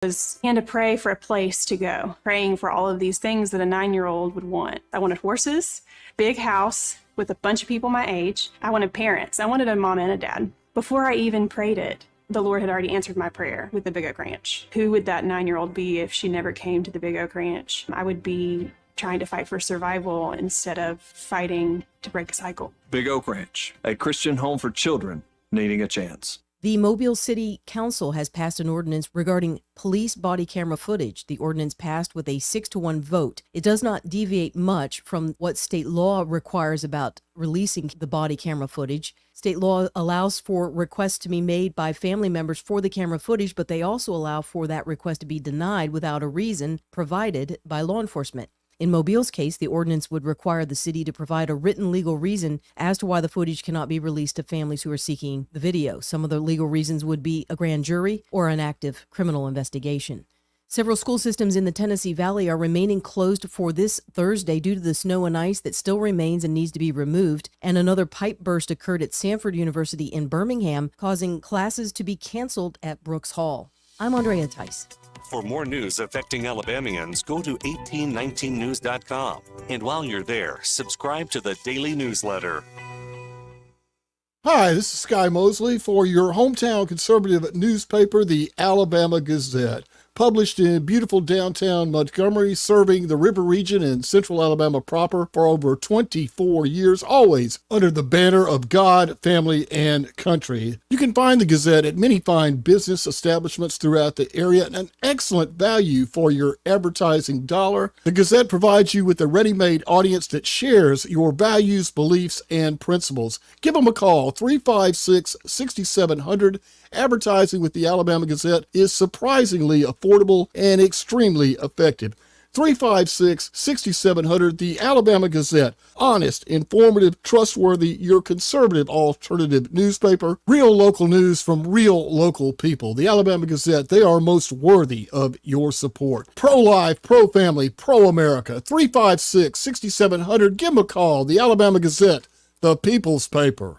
began to pray for a place to go, praying for all of these things that a 9-year-old would want. I wanted horses, big house with a bunch of people my age. I wanted parents. I wanted a mom and a dad. Before I even prayed it, the Lord had already answered my prayer with the Big Oak Ranch. Who would that 9-year-old be if she never came to the Big Oak Ranch? I would be trying to fight for survival instead of fighting to break a cycle. Big Oak Ranch, a Christian home for children needing a chance. The Mobile City Council has passed an ordinance regarding police body camera footage. The ordinance passed with a 6-1 vote. It does not deviate much from what state law requires about releasing the body camera footage. State law allows for requests to be made by family members for the camera footage, but they also allow for that request to be denied without a reason provided by law enforcement. In Mobile's case, the ordinance would require the city to provide a written legal reason as to why the footage cannot be released to families who are seeking the video. Some of the legal reasons would be a grand jury or an active criminal investigation. Several school systems in the Tennessee Valley are remaining closed for this Thursday due to the snow and ice that still remains and needs to be removed. And another pipe burst occurred at Samford University in Birmingham, causing classes to be canceled at Brooks Hall. I'm Andrea Tice. For more news affecting Alabamians, go to 1819news.com. And while you're there, subscribe to the daily newsletter. Hi, this is Sky Mosley for your hometown conservative newspaper, the Alabama Gazette. Published in beautiful downtown Montgomery, serving the river region and central Alabama proper for over 24 years, always under the banner of God, family, and country. You can find the Gazette at many fine business establishments throughout the area and an excellent value for your advertising dollar. The Gazette provides you with a ready-made audience that shares your values, beliefs, and principles. Give them a call, 356-6700. Advertising with the Alabama Gazette is surprisingly affordable and extremely effective. 356-6700, the Alabama Gazette. Honest, informative, trustworthy, your conservative alternative newspaper. Real local news from real local people. The Alabama Gazette, they are most worthy of your support. Pro-life, pro-family, pro-America. 356-6700, give them a call. The Alabama Gazette, the people's paper.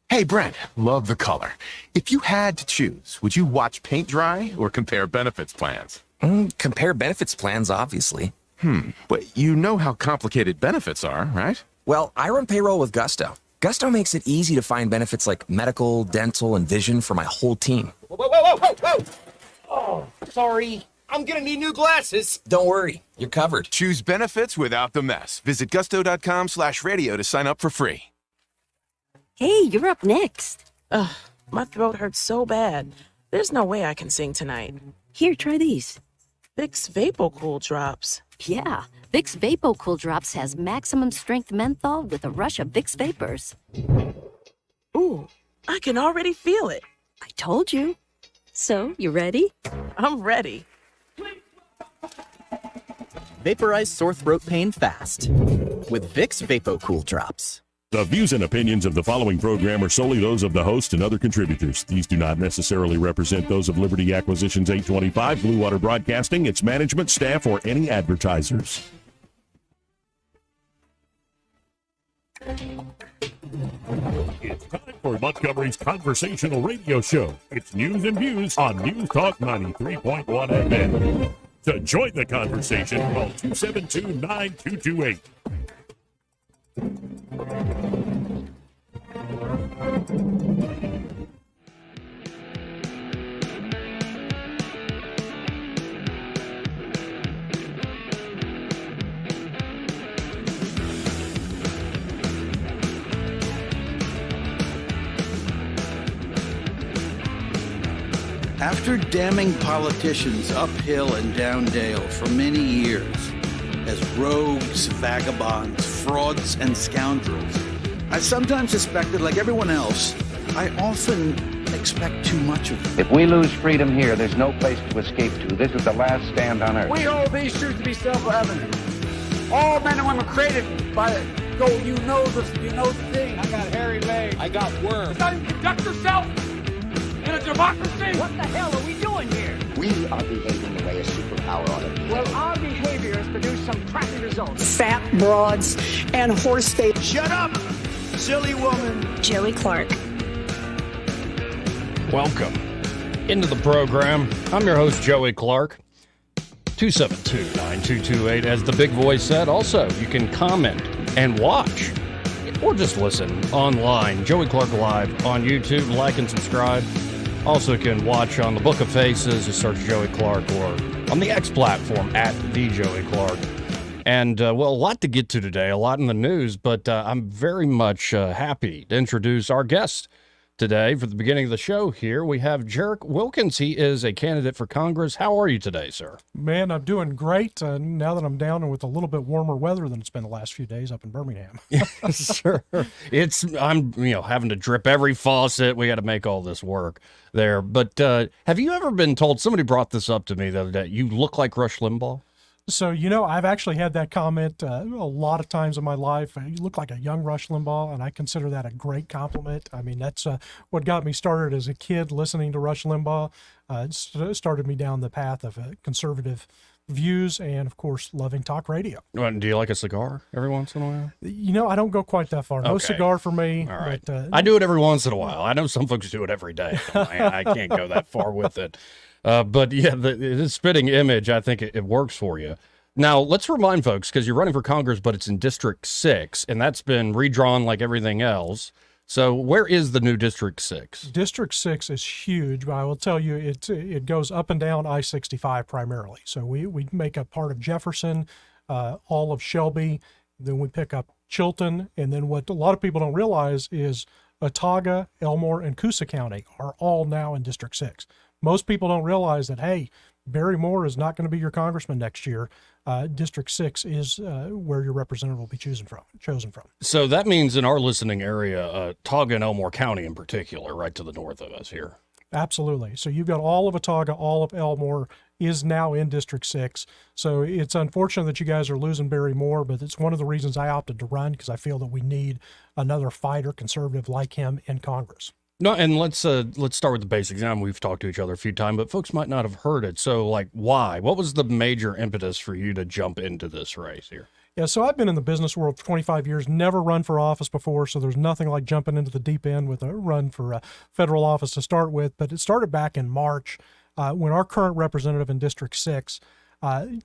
Hey, Brent, love the color. If you had to choose, would you watch paint dry or compare benefits plans? Compare benefits plans, obviously. But you know how complicated benefits are, right? Well, I run payroll with Gusto. Gusto makes it easy to find benefits like medical, dental, and vision for my whole team. Whoa! Oh, sorry. I'm gonna need new glasses. Don't worry, you're covered. Choose benefits without the mess. Visit gusto.com/radio to sign up for free. Hey, you're up next. Ugh, my throat hurts so bad. There's no way I can sing tonight. Here, try these. Vicks VapoCool Drops. Yeah, Vicks VapoCool Drops has maximum strength menthol with a rush of Vicks Vapors. Ooh, I can already feel it. I told you. So, you ready? I'm ready. Vaporize sore throat pain fast with Vicks VapoCool Drops. The views and opinions of the following program are solely those of the host and other contributors. These do not necessarily represent those of Liberty Acquisitions 825, Blue Water Broadcasting, its management, staff, or any advertisers. It's time for Montgomery's conversational radio show. It's News and Views on News Talk 93.1 FM. To join the conversation, call 272-9228. After damning politicians uphill and down dale for many years as rogues, vagabonds, frauds, and scoundrels, I sometimes suspected, like everyone else, I often expect too much of them. If we lose freedom here, there's no place to escape to. This is the last stand on earth. We hold these truths to be self-evident. All men and women created by go. You know the thing. I got hairy legs. I got worms. It's how you conduct yourself in a democracy. What the hell are we doing here? We are behaving the way a superpower ought to behave. Well, our behavior has produced some crappy results. Fat broads and horse face. Shut up, silly woman. Joey Clark. Welcome into the program. I'm your host, Joey Clark. 272-9228, as the big voice said. Also, you can comment and watch or just listen online. Joey Clark Live on YouTube. Like and subscribe. Also can watch on the Book of Faces. Just search Joey Clark, or on the X platform at the Joey Clark. And, well, a lot to get to today, a lot in the news, but I'm very much happy to introduce our guest today. For the beginning of the show here, we have Jarek Wilkins. He is a candidate for Congress. How are you today, sir? Man, I'm doing great now that I'm down with a little bit warmer weather than it's been the last few days up in Birmingham. Sure. I'm having to drip every faucet. We got to make all this work there. But have you ever been told, somebody brought this up to me the other day, you look like Rush Limbaugh? So, I've actually had that comment a lot of times in my life. You look like a young Rush Limbaugh, and I consider that a great compliment. I mean, that's what got me started as a kid listening to Rush Limbaugh. It started me down the path of conservative views and, of course, loving talk radio. Well, do you like a cigar every once in a while? I don't go quite that far. No Okay. cigar for me. All right. But, I do it every once in a while. I know some folks do it every day. I can't go that far with it. But yeah, the spitting image, I think it works for you. Now, let's remind folks, because you're running for Congress, but it's in District 6, and that's been redrawn like everything else. So where is the new District 6? District 6 is huge, but I will tell you it goes up and down I-65 primarily. So we make up part of Jefferson, all of Shelby, then we pick up Chilton, and then what a lot of people don't realize is Autauga, Elmore, and Coosa County are all now in District 6. Most people don't realize that, hey, Barry Moore is not going to be your congressman next year. District 6 is where your representative will be chosen from. So that means in our listening area, Autauga and Elmore County in particular, right to the north of us here. Absolutely. So you've got all of Autauga, all of Elmore is now in District 6. So it's unfortunate that you guys are losing Barry Moore, but it's one of the reasons I opted to run, because I feel that we need another fighter conservative like him in Congress. No, and let's start with the basics. Now, we've talked to each other a few times, but folks might not have heard it. So, why? What was the major impetus for you to jump into this race here? Yeah, so I've been in the business world for 25 years, never run for office before, so there's nothing like jumping into the deep end with a run for a federal office to start with. But it started back in March when our current representative in District 6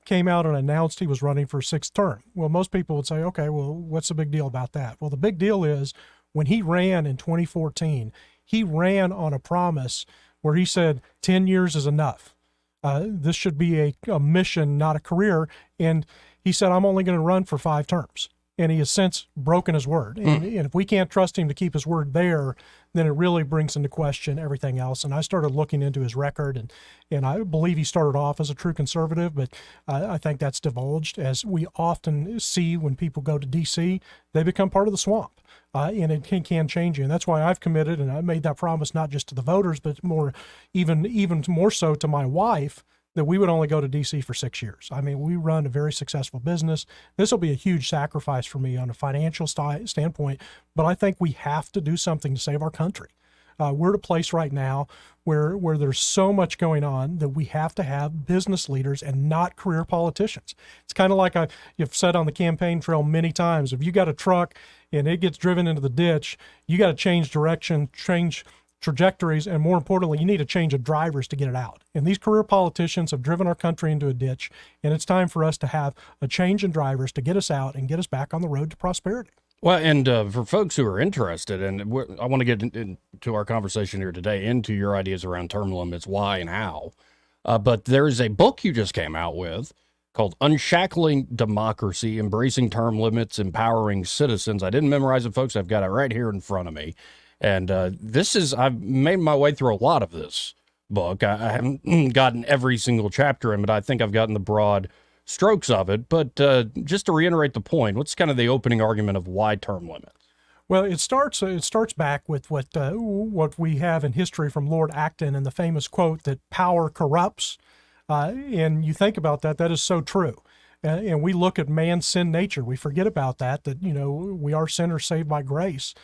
came out and announced he was running for a 6th term. Well, most people would say, okay, well, what's the big deal about that? Well, the big deal is when he ran in 2014, he ran on a promise where he said 10 years is enough. This should be a mission, not a career. And he said, I'm only going to run for 5 terms. And he has since broken his word. And if we can't trust him to keep his word there, then it really brings into question everything else. And I started looking into his record, and I believe he started off as a true conservative, but I think that's divulged. As we often see when people go to D.C., they become part of the swamp, and it can change you. And that's why I've committed, and I made that promise not just to the voters, but even more so to my wife, that we would only go to D.C. for 6 years. I mean, we run a very successful business. This will be a huge sacrifice for me on a financial standpoint, but I think we have to do something to save our country. We're at a place right now where there's so much going on that we have to have business leaders and not career politicians. It's kind of like you've said on the campaign trail many times, if you got a truck and it gets driven into the ditch, you got to change direction, change trajectories, and more importantly, you need a change of drivers to get it out. And these career politicians have driven our country into a ditch, and it's time for us to have a change in drivers to get us out and get us back on the road to prosperity. Well, and for folks who are interested, and I want to get into our conversation here today, into your ideas around term limits, why and how. But there is a book you just came out with called Unshackling Democracy, Embracing Term Limits, Empowering Citizens. I didn't memorize it, folks. I've got it right here in front of me. And I've made my way through a lot of this book. I haven't gotten every single chapter in, but I think I've gotten the broad strokes of it. But just to reiterate the point, what's kind of the opening argument of why term limits? Well, it starts back with what we have in history from Lord Acton and the famous quote that power corrupts. And you think about that is so true. And we look at man's sin nature. We forget about that we are sinners saved by grace.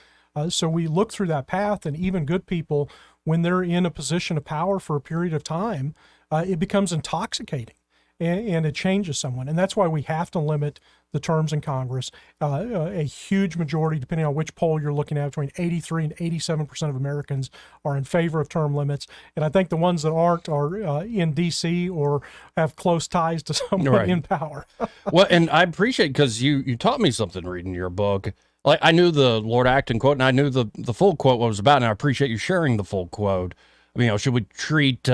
So we look through that path, and even good people, when they're in a position of power for a period of time, it becomes intoxicating, and it changes someone. And that's why we have to limit the terms in Congress. A huge majority, depending on which poll you're looking at, between 83 and 87% of Americans are in favor of term limits. And I think the ones that aren't are in D.C. or have close ties to someone Right. in power. Well, and I appreciate, because you taught me something reading your book. Like, I knew the Lord Acton quote, and I knew the full quote what it was about, and I appreciate you sharing the full quote. I mean, should we treat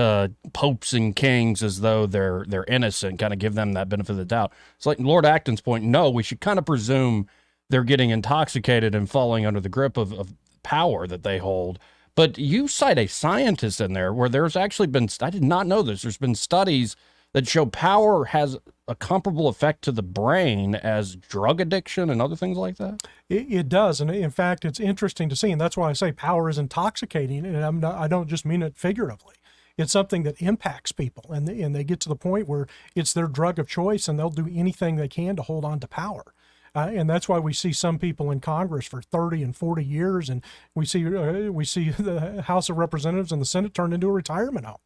popes and kings as though they're innocent, kind of give them that benefit of the doubt? It's like Lord Acton's point. No, we should kind of presume they're getting intoxicated and falling under the grip of power that they hold. But you cite a scientist in there where there's actually been, I did not know this, there's been studies that show power has a comparable effect to the brain as drug addiction and other things like that? It does. And in fact, it's interesting to see. And that's why I say power is intoxicating. And I don't just mean it figuratively. It's something that impacts people. And they get to the point where it's their drug of choice and they'll do anything they can to hold on to power. And that's why we see some people in Congress for 30 and 40 years. And we see the House of Representatives and the Senate turned into a retirement home.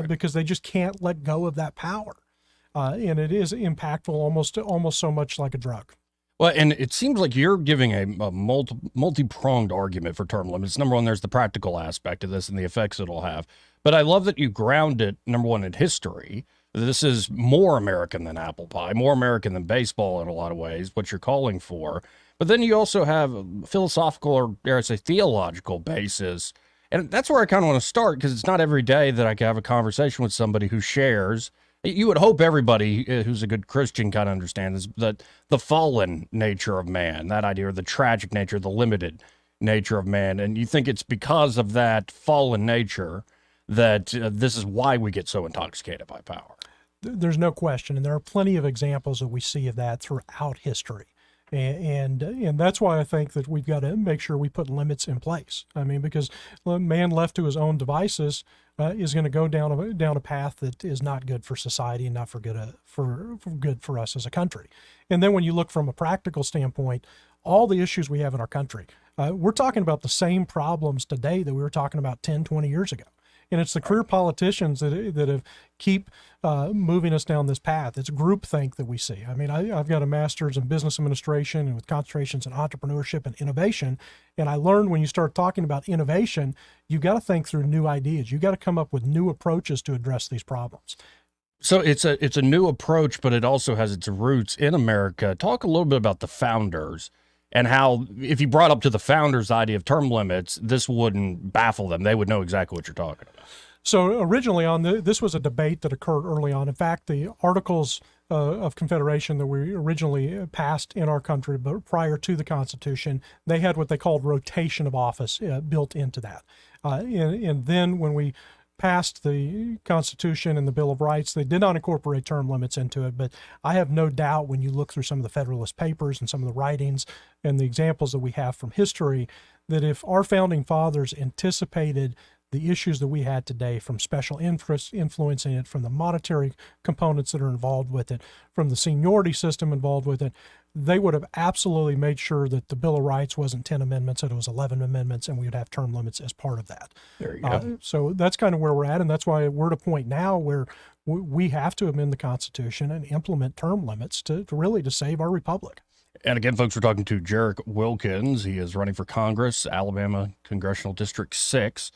Because they just can't let go of that power. And it is impactful almost so much like a drug. Well, and it seems like you're giving a multi-pronged argument for term limits. Number one, there's the practical aspect of this and the effects it'll have. But I love that you ground it, number one, in history. This is more American than apple pie, more American than baseball in a lot of ways, what you're calling for. But then you also have a philosophical, or dare I say theological basis. And that's where I kind of want to start, because it's not every day that I can have a conversation with somebody who shares. You would hope everybody who's a good Christian kind of understands that the fallen nature of man, that idea, or the tragic nature, the limited nature of man. And you think it's because of that fallen nature that this is why we get so intoxicated by power. There's no question. And there are plenty of examples that we see of that throughout history. And that's why I think that we've got to make sure we put limits in place. I mean, because man left to his own devices is going to go down a path that is not good for society and not for good for us as a country. And then when you look from a practical standpoint, all the issues we have in our country, we're talking about the same problems today that we were talking about 10, 20 years ago. And it's the career politicians that have keep moving us down this path. It's groupthink that we see. I mean, I've got a master's in business administration and with concentrations in entrepreneurship and innovation. And I learned when you start talking about innovation, you got to think through new ideas. You got to come up with new approaches to address these problems. So it's a new approach, but it also has its roots in America. Talk a little bit about the founders. And how, if you brought up to the founders' idea of term limits, this wouldn't baffle them. They would know exactly what you're talking about. So originally this was a debate that occurred early on. In fact, the Articles of Confederation that we originally passed in our country, but prior to the Constitution, they had what they called rotation of office built into that. And then when we passed the Constitution and the Bill of Rights, they did not incorporate term limits into it. But I have no doubt when you look through some of the Federalist Papers and some of the writings and the examples that we have from history, that if our founding fathers anticipated the issues that we had today, from special interests influencing it, from the monetary components that are involved with it, from the seniority system involved with it, they would have absolutely made sure that the Bill of Rights wasn't 10 amendments, that it was 11 amendments, and we would have term limits as part of that. There you go. So that's kind of where we're at, and that's why we're at a point now where we have to amend the Constitution and implement term limits to really save our republic. And again, folks, we're talking to Jarek Wilkins. He is running for Congress, Alabama Congressional District 6.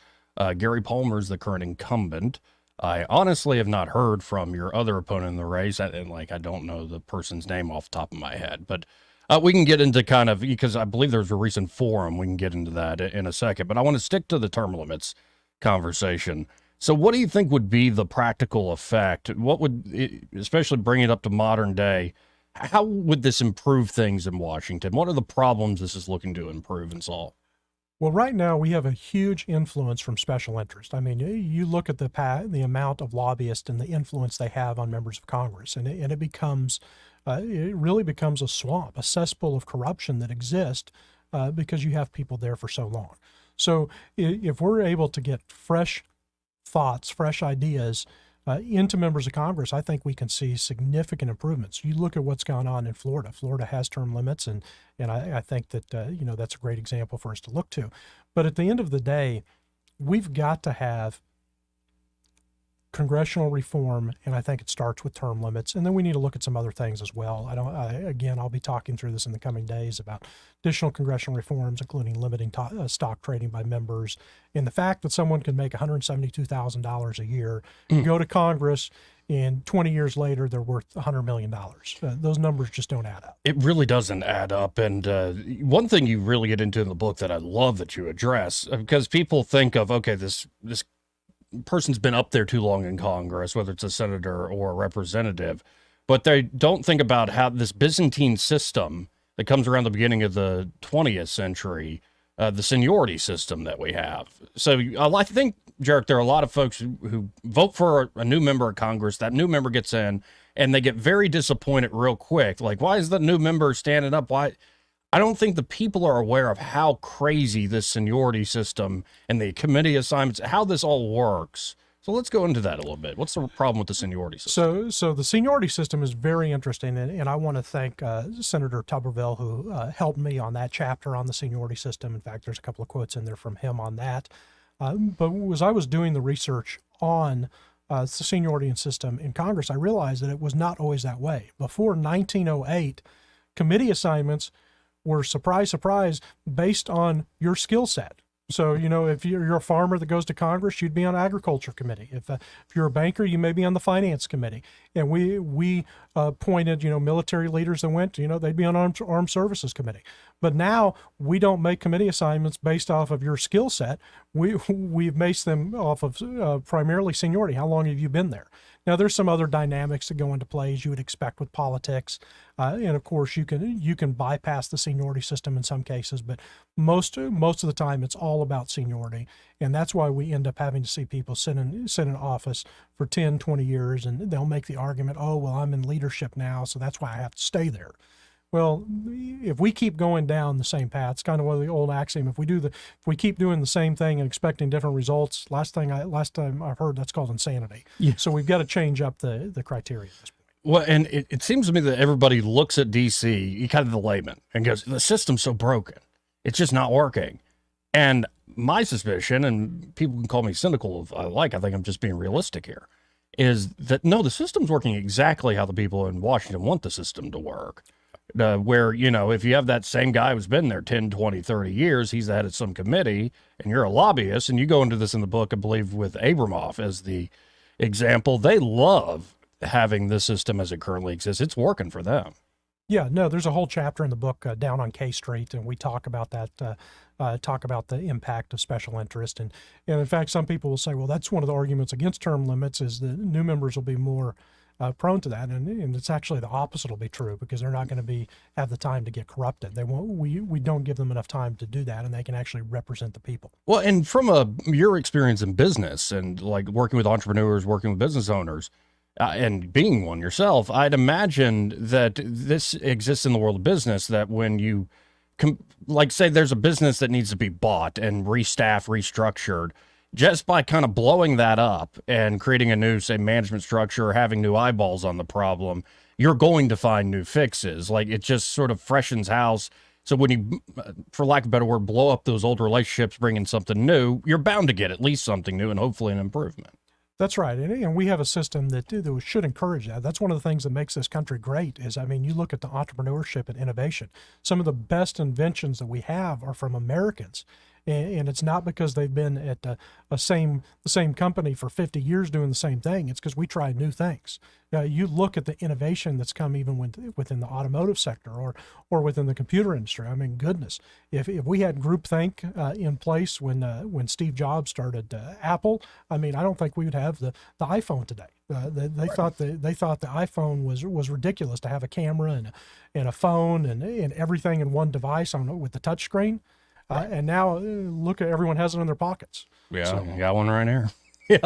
Gary Palmer is the current incumbent. I honestly have not heard from your other opponent in the race, and I don't know the person's name off the top of my head, but we can get into kind of, because I believe there's a recent forum, we can get into that in a second, but I want to stick to the term limits conversation. So what do you think would be the practical effect? What would, especially bring it up to modern day, how would this improve things in Washington? What are the problems this is looking to improve and solve? Well, right now we have a huge influence from special interest. I mean, you look at the amount of lobbyists and the influence they have on members of Congress, and it really becomes a swamp, a cesspool of corruption that exists because you have people there for so long. So if we're able to get fresh thoughts, fresh ideas into members of Congress, I think we can see significant improvements. You look at what's gone on in Florida. Florida has term limits, and I think that that's a great example for us to look to. But at the end of the day, we've got to have congressional reform, and I think it starts with term limits. And then we need to look at some other things as well. Again, I'll be talking through this in the coming days about additional congressional reforms, including limiting stock trading by members, and the fact that someone can make $172,000 a year, go to Congress, and 20 years later, they're worth $100 million. Those numbers just don't add up. It really doesn't add up. And one thing you really get into in the book that I love that you address, because people think of, okay, this person's been up there too long in Congress, whether it's a senator or a representative, but they don't think about how this Byzantine system that comes around the beginning of the 20th century, the seniority system that we have. So I think, Jarek, there are a lot of folks who vote for a new member of Congress. That new member gets in and they get very disappointed real quick. Like, why is the new member standing up? Why? I don't think the people are aware of how crazy this seniority system and the committee assignments, how this all works. So let's go into that a little bit. What's the problem with the seniority system? So the seniority system is very interesting, and I want to thank Senator Tuberville, who helped me on that chapter on the seniority system. In fact, there's a couple of quotes in there from him on that. But as I was doing the research on the seniority system in Congress, I realized that it was not always that way. Before 1908, committee assignments were, surprise, surprise, based on your skill set. So, if you're a farmer that goes to Congress, you'd be on agriculture committee. If you're a banker, you may be on the finance committee. And we appointed, military leaders that went, they'd be on armed services committee. But now we don't make committee assignments based off of your skill set. We've based them off of primarily seniority. How long have you been there? Now, there's some other dynamics that go into play, as you would expect with politics. And of course, you can bypass the seniority system in some cases, but most of the time it's all about seniority. And that's why we end up having to see people sit in office for 10, 20 years, and they'll make the argument, oh, well, I'm in leadership now, so that's why I have to stay there. Well, if we keep going down the same path, it's kind of one of the old axiom. If we keep doing the same thing and expecting different results, last time I've heard, that's called insanity. Yeah. So we've got to change up the criteria at this point. Well, and it seems to me that everybody looks at DC, kind of the layman, and goes, the system's so broken. It's just not working. And my suspicion, and people can call me cynical if I like, I think I'm just being realistic here, is that no, the system's working exactly how the people in Washington want the system to work. Where, if you have that same guy who's been there 10, 20, 30 years, he's the head of some committee, and you're a lobbyist, and you go into this in the book, I believe, with Abramoff as the example, they love having this system as it currently exists. It's working for them. Yeah, no, there's a whole chapter in the book Down on K Street, and we talk about that, talk about the impact of special interest. And in fact, some people will say, well, that's one of the arguments against term limits is the new members will be more prone to that, and it's actually the opposite will be true, because they're not going to have the time to get corrupted. They won't. We don't give them enough time to do that, and they can actually represent the people. Well, and from your experience in business and like working with entrepreneurs, working with business owners, and being one yourself, I'd imagine that this exists in the world of business. That when you, say, there's a business that needs to be bought and restructured. Just by kind of blowing that up and creating a new, say, management structure or having new eyeballs on the problem, you're going to find new fixes. Like, it just sort of freshens house. So when you, for lack of a better word, blow up those old relationships, bring in something new, you're bound to get at least something new and hopefully an improvement. That's right. And we have a system that should encourage that. That's one of the things that makes this country great is, you look at the entrepreneurship and innovation. Some of the best inventions that we have are from Americans. And it's not because they've been at the same company for 50 years doing the same thing. It's because we try new things. You look at the innovation that's come even within the automotive sector or within the computer industry. Goodness, if we had groupthink in place when Steve Jobs started Apple, I don't think we would have the iPhone today. They thought the iPhone was ridiculous to have a camera and a phone and everything in one device with the touch screen. And now look at everyone has it in their pockets. Yeah, so. You got one right here. Yeah,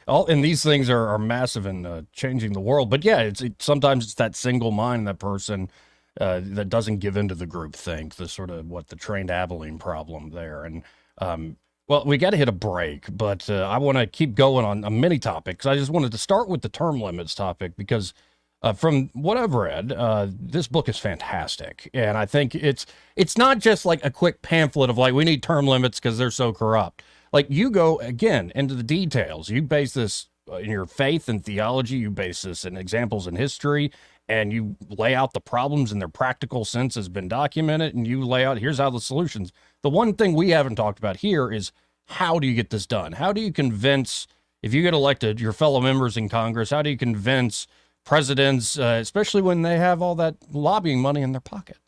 and these things are massive in changing the world. But yeah, sometimes it's that single mind, that person that doesn't give into the group think, the sort of the trained Abilene problem there. And well, we got to hit a break, but I want to keep going on many topics. I just wanted to start with the term limits topic because from what I've read, this book is fantastic. And I think it's not just like a quick pamphlet of we need term limits because they're so corrupt. You go, again, into the details. You base this in your faith and theology, you base this in examples in history, and you lay out the problems in their practical sense has been documented, and you lay out, here's how the solutions. The one thing we haven't talked about here is, how do you get this done? How do you convince, if you get elected, your fellow members in Congress, how do you convince presidents, especially when they have all that lobbying money in their pocket?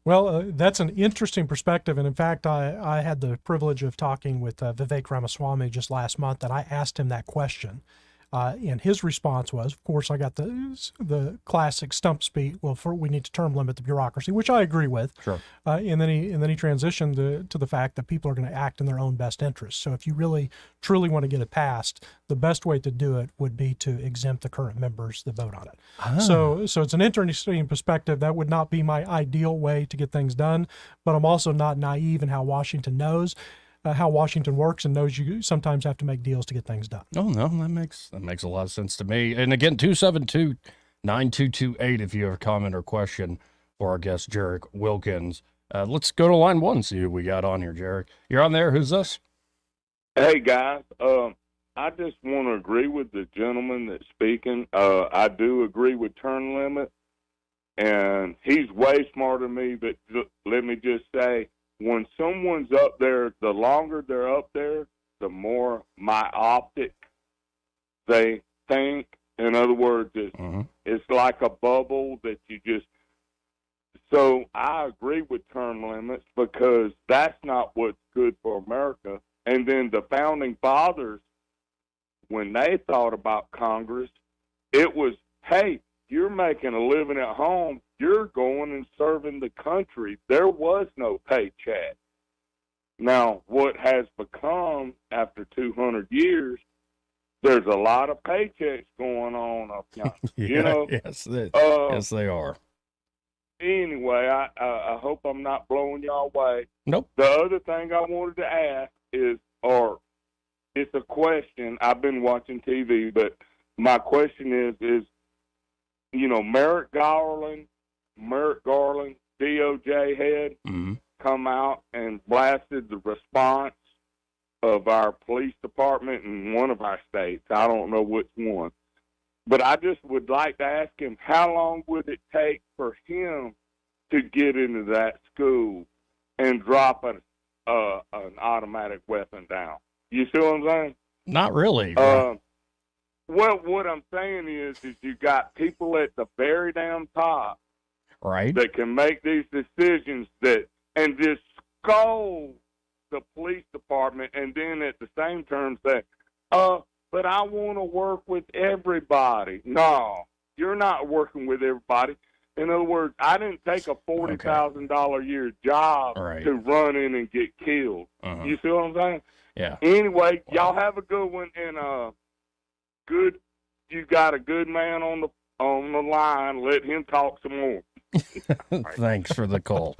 Well, that's an interesting perspective. And in fact, I had the privilege of talking with Vivek Ramaswamy just last month, and I asked him that question. And his response was, of course, I got the classic stump speech. Well, we need to term limit the bureaucracy, which I agree with. Sure. And then he transitioned to the fact that people are going to act in their own best interest. So if you really truly want to get it passed, the best way to do it would be to exempt the current members that vote on it. Ah. So it's an interesting perspective. That would not be my ideal way to get things done, but I'm also not naive in how Washington knows. How Washington works and knows you sometimes have to make deals to get things done. Oh, no, that makes a lot of sense to me. And again, 272-9228 if you have a comment or question for our guest, Jarek Wilkins. Let's go to line one, see who we got on here, Jarek. You're on there. Who's this? Hey, guys. I just want to agree with the gentleman that's speaking. I do agree with term limit, and he's way smarter than me, but let me just say, when someone's up there, the longer they're up there, the more myopic they think. In other words, it's like a bubble that you just... So I agree with term limits because that's not what's good for America. And then the Founding Fathers, when they thought about Congress, it was, hey, you're making a living at home, you're going and serving the country. There was no paycheck. Now, what has become after 200 years, there's a lot of paychecks going on up here. You know? Yes, they are. Anyway, I hope I'm not blowing y'all away. Nope. The other thing I wanted to ask is, or it's a question. I've been watching TV, but my question is, you know, Merrick Garland, DOJ head, come out and blasted the response of our police department in one of our states. I don't know which one. But I just would like to ask him, how long would it take for him to get into that school and drop an automatic weapon down? You see what I'm saying? Not really. Well, what I'm saying is you got people at the very damn top, right, that can make these decisions and just scold the police department, and then at the same term say, but I want to work with everybody. No, you're not working with everybody. In other words, I didn't take a $40,000 a year job to run in and get killed. You see what I'm saying? Yeah. Anyway, y'all have a good one, and you got a good man on the line. Let him talk some more. Thanks for the call,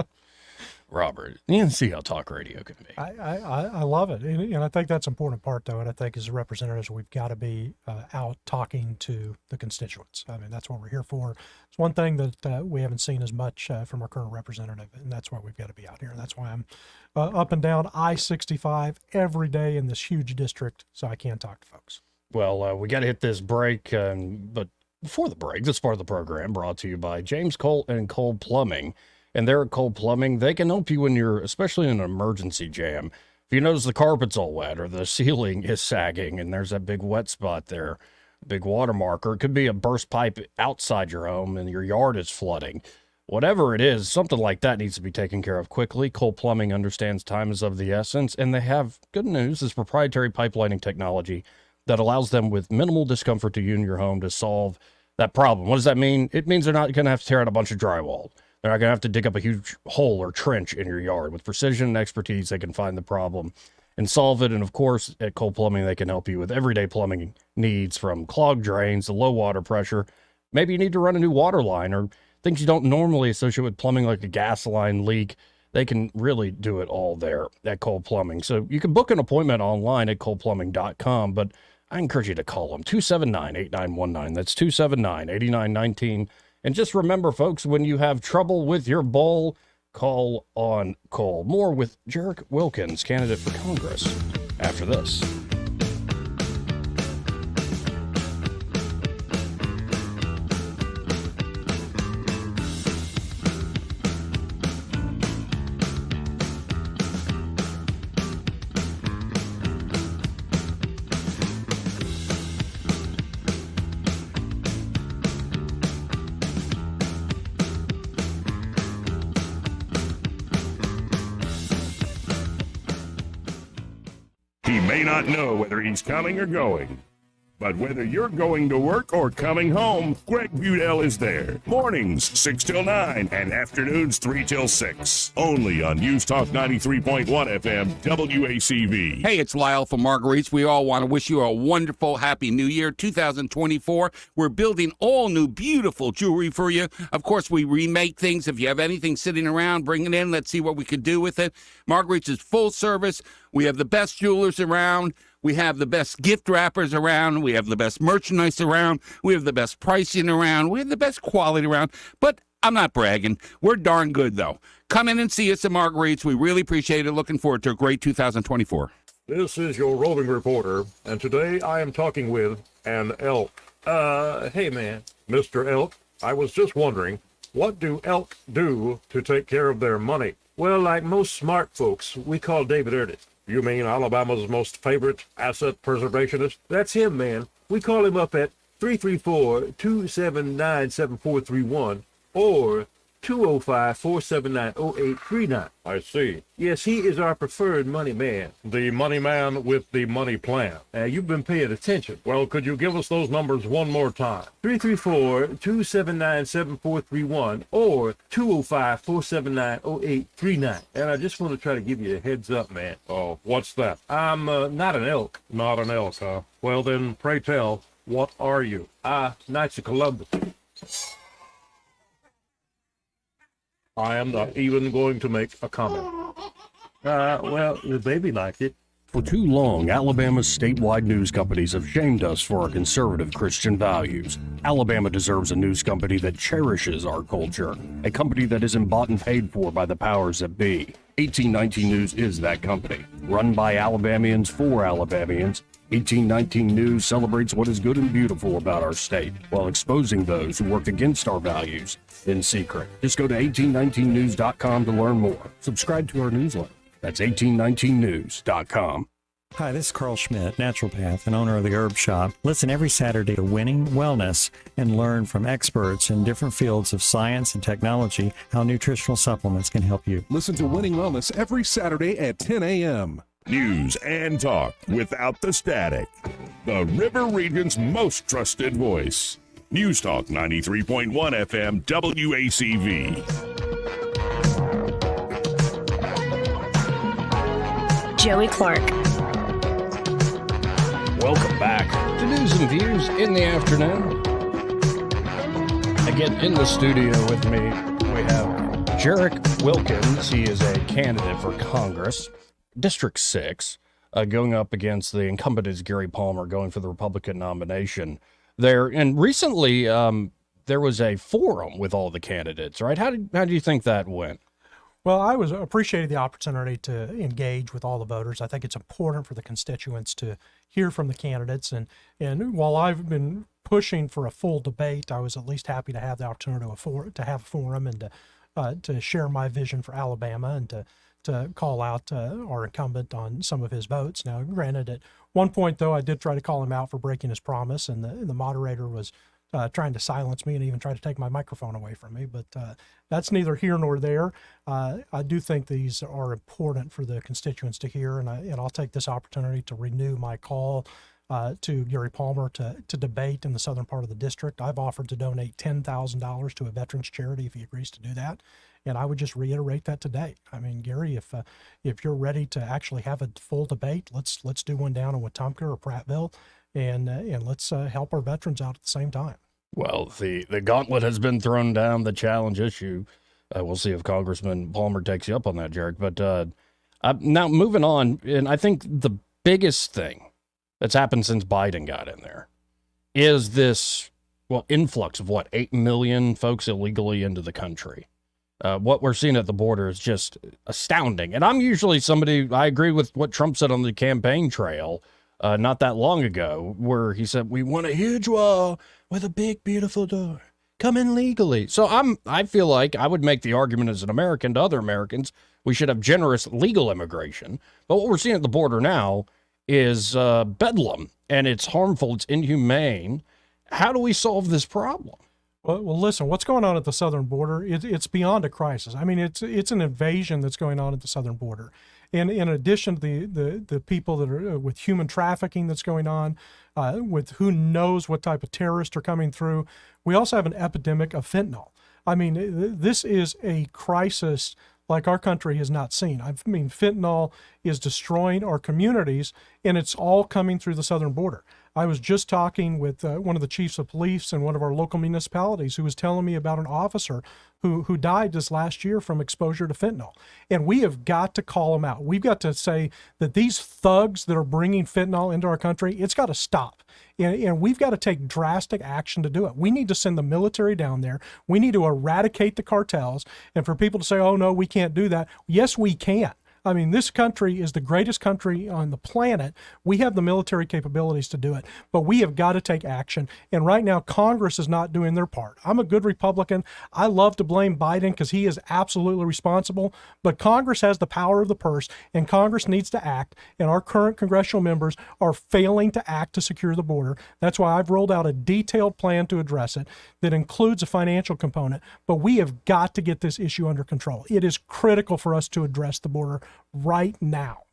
Robert. You can see how talk radio can be. I love it. And I think that's an important part, though. And I think as representatives, we've got to be out talking to the constituents. I mean, that's what we're here for. It's one thing that we haven't seen as much from our current representative, and that's why we've got to be out here. And that's why I'm up and down I-65 every day in this huge district, so I can talk to folks. Well, we got to hit this break, but before the break, this part of the program brought to you by James Cole and Cole Plumbing. And they're at Cole Plumbing. They can help you when you're, especially in an emergency jam. If you notice the carpet's all wet or the ceiling is sagging and there's that big wet spot there, big water marker, it could be a burst pipe outside your home and your yard is flooding. Whatever it is, something like that needs to be taken care of quickly. Cole Plumbing understands time is of the essence, and they have, good news, is proprietary pipelining technology that allows them with minimal discomfort to you and your home to solve that problem. What does that mean? It means they're not going to have to tear out a bunch of drywall. They're not going to have to dig up a huge hole or trench in your yard. With precision and expertise, they can find the problem and solve it. And of course, at Cole Plumbing, they can help you with everyday plumbing needs, from clogged drains to low water pressure. Maybe you need to run a new water line or things you don't normally associate with plumbing, like a gas line leak. They can really do it all there at Cole Plumbing. So you can book an appointment online at coleplumbing.com, but I encourage you to call them, 279-8919. That's 279-8919. And just remember, folks, when you have trouble with your bowl, call on Cole. More with Jarek Wilkins, candidate for Congress, after this. may not know whether he's coming or going. But whether you're going to work or coming home, Greg Budell is there. Mornings, 6 till 9, and afternoons, 3 till 6. Only on News Talk 93.1 FM, WACV. Hey, it's Lyle from Marguerite's. We all want to wish you a wonderful, happy new year, 2024. We're building all new, beautiful jewelry for you. Of course, we remake things. If you have anything sitting around, bring it in. Let's see what we could do with it. Marguerite's is full service. We have the best jewelers around. We have the best gift wrappers around. We have the best merchandise around. We have the best pricing around. We have the best quality around. But I'm not bragging. We're darn good, though. Come in and see us at Marguerite's. We really appreciate it. Looking forward to a great 2024. This is your roving reporter, and today I am talking with an elk. Hey, man. Mr. Elk, I was just wondering, what do elk do to take care of their money? Well, like most smart folks, we call David Ernest. You mean Alabama's most favorite asset preservationist? That's him, man. We call him up at 334-279-7431 or 205-479-0839. I see. Yes, he is our preferred money man. The money man with the money plan. You've been paying attention. Well, could you give us those numbers one more time? 334-279-7431 or 205-479-0839. And I just want to try to give you a heads up, man. Oh, what's that? I'm not an elk. Not an elk, huh? Well, then, pray tell, what are you? Knights of Columbus. I am not even going to make a comment. Well, the baby liked it. For too long, Alabama's statewide news companies have shamed us for our conservative Christian values. Alabama deserves a news company that cherishes our culture, a company that isn't bought and paid for by the powers that be. 1819 News is that company. Run by Alabamians for Alabamians, 1819 News celebrates what is good and beautiful about our state, while exposing those who work against our values in secret. Just go to 1819news.com to learn more. Subscribe to our newsletter. That's 1819news.com. Hi, this is Carl Schmidt, naturopath and owner of the Herb Shop. Listen every Saturday to Winning Wellness and learn from experts in different fields of science and technology how nutritional supplements can help you. Listen to Winning Wellness every Saturday at 10 a.m. News and talk without the static. The River Region's most trusted voice. News Talk 93.1 FM WACV. Joey Clark. Welcome back to News and Views in the afternoon. Again, in the studio with me, we have Jarek Wilkins. He is a candidate for Congress, District 6, going up against the incumbent is Gary Palmer, going for the Republican nomination there. And recently, there was a forum with all the candidates, right? How do you think that went? Well, I appreciated the opportunity to engage with all the voters. I think it's important for the constituents to hear from the candidates. And while I've been pushing for a full debate, I was at least happy to have the opportunity to have a forum and to share my vision for Alabama and to call out our incumbent on some of his votes. Now, granted, at one point, though, I did try to call him out for breaking his promise, and the moderator was trying to silence me and even tried to take my microphone away from me. But that's neither here nor there. I do think these are important for the constituents to hear, and I'll take this opportunity to renew my call to Gary Palmer to debate in the southern part of the district. I've offered to donate $10,000 to a veterans charity if he agrees to do that. And I would just reiterate that today. I mean, Gary, if you're ready to actually have a full debate, let's do one down in Wetumpka or Prattville, and let's help our veterans out at the same time. Well, the gauntlet has been thrown down, the challenge issue. We'll see if Congressman Palmer takes you up on that, Jarek. But now moving on, and I think the biggest thing that's happened since Biden got in there is this, influx of 8 million folks illegally into the country. What we're seeing at the border is just astounding. And I'm usually somebody, I agree with what Trump said on the campaign trail not that long ago, where he said, we want a huge wall with a big, beautiful door. Come in legally. So I feel like I would make the argument as an American to other Americans, we should have generous legal immigration. But what we're seeing at the border now is bedlam, and it's harmful, it's inhumane. How do we solve this problem? Well, listen, what's going on at the southern border, it's beyond a crisis. I mean, it's an invasion that's going on at the southern border. And in addition to the people that are with human trafficking that's going on, with who knows what type of terrorists are coming through, we also have an epidemic of fentanyl. I mean, this is a crisis like our country has not seen. I mean, fentanyl is destroying our communities, and it's all coming through the southern border. I was just talking with one of the chiefs of police in one of our local municipalities who was telling me about an officer who died this last year from exposure to fentanyl. And we have got to call them out. We've got to say that these thugs that are bringing fentanyl into our country, it's got to stop. And we've got to take drastic action to do it. We need to send the military down there. We need to eradicate the cartels. And for people to say, oh, no, we can't do that. Yes, we can. I mean, this country is the greatest country on the planet. We have the military capabilities to do it, but we have got to take action. And right now, Congress is not doing their part. I'm a good Republican. I love to blame Biden because he is absolutely responsible, but Congress has the power of the purse, and Congress needs to act, and our current congressional members are failing to act to secure the border. That's why I've rolled out a detailed plan to address it that includes a financial component, but we have got to get this issue under control. It is critical for us to address the border right now.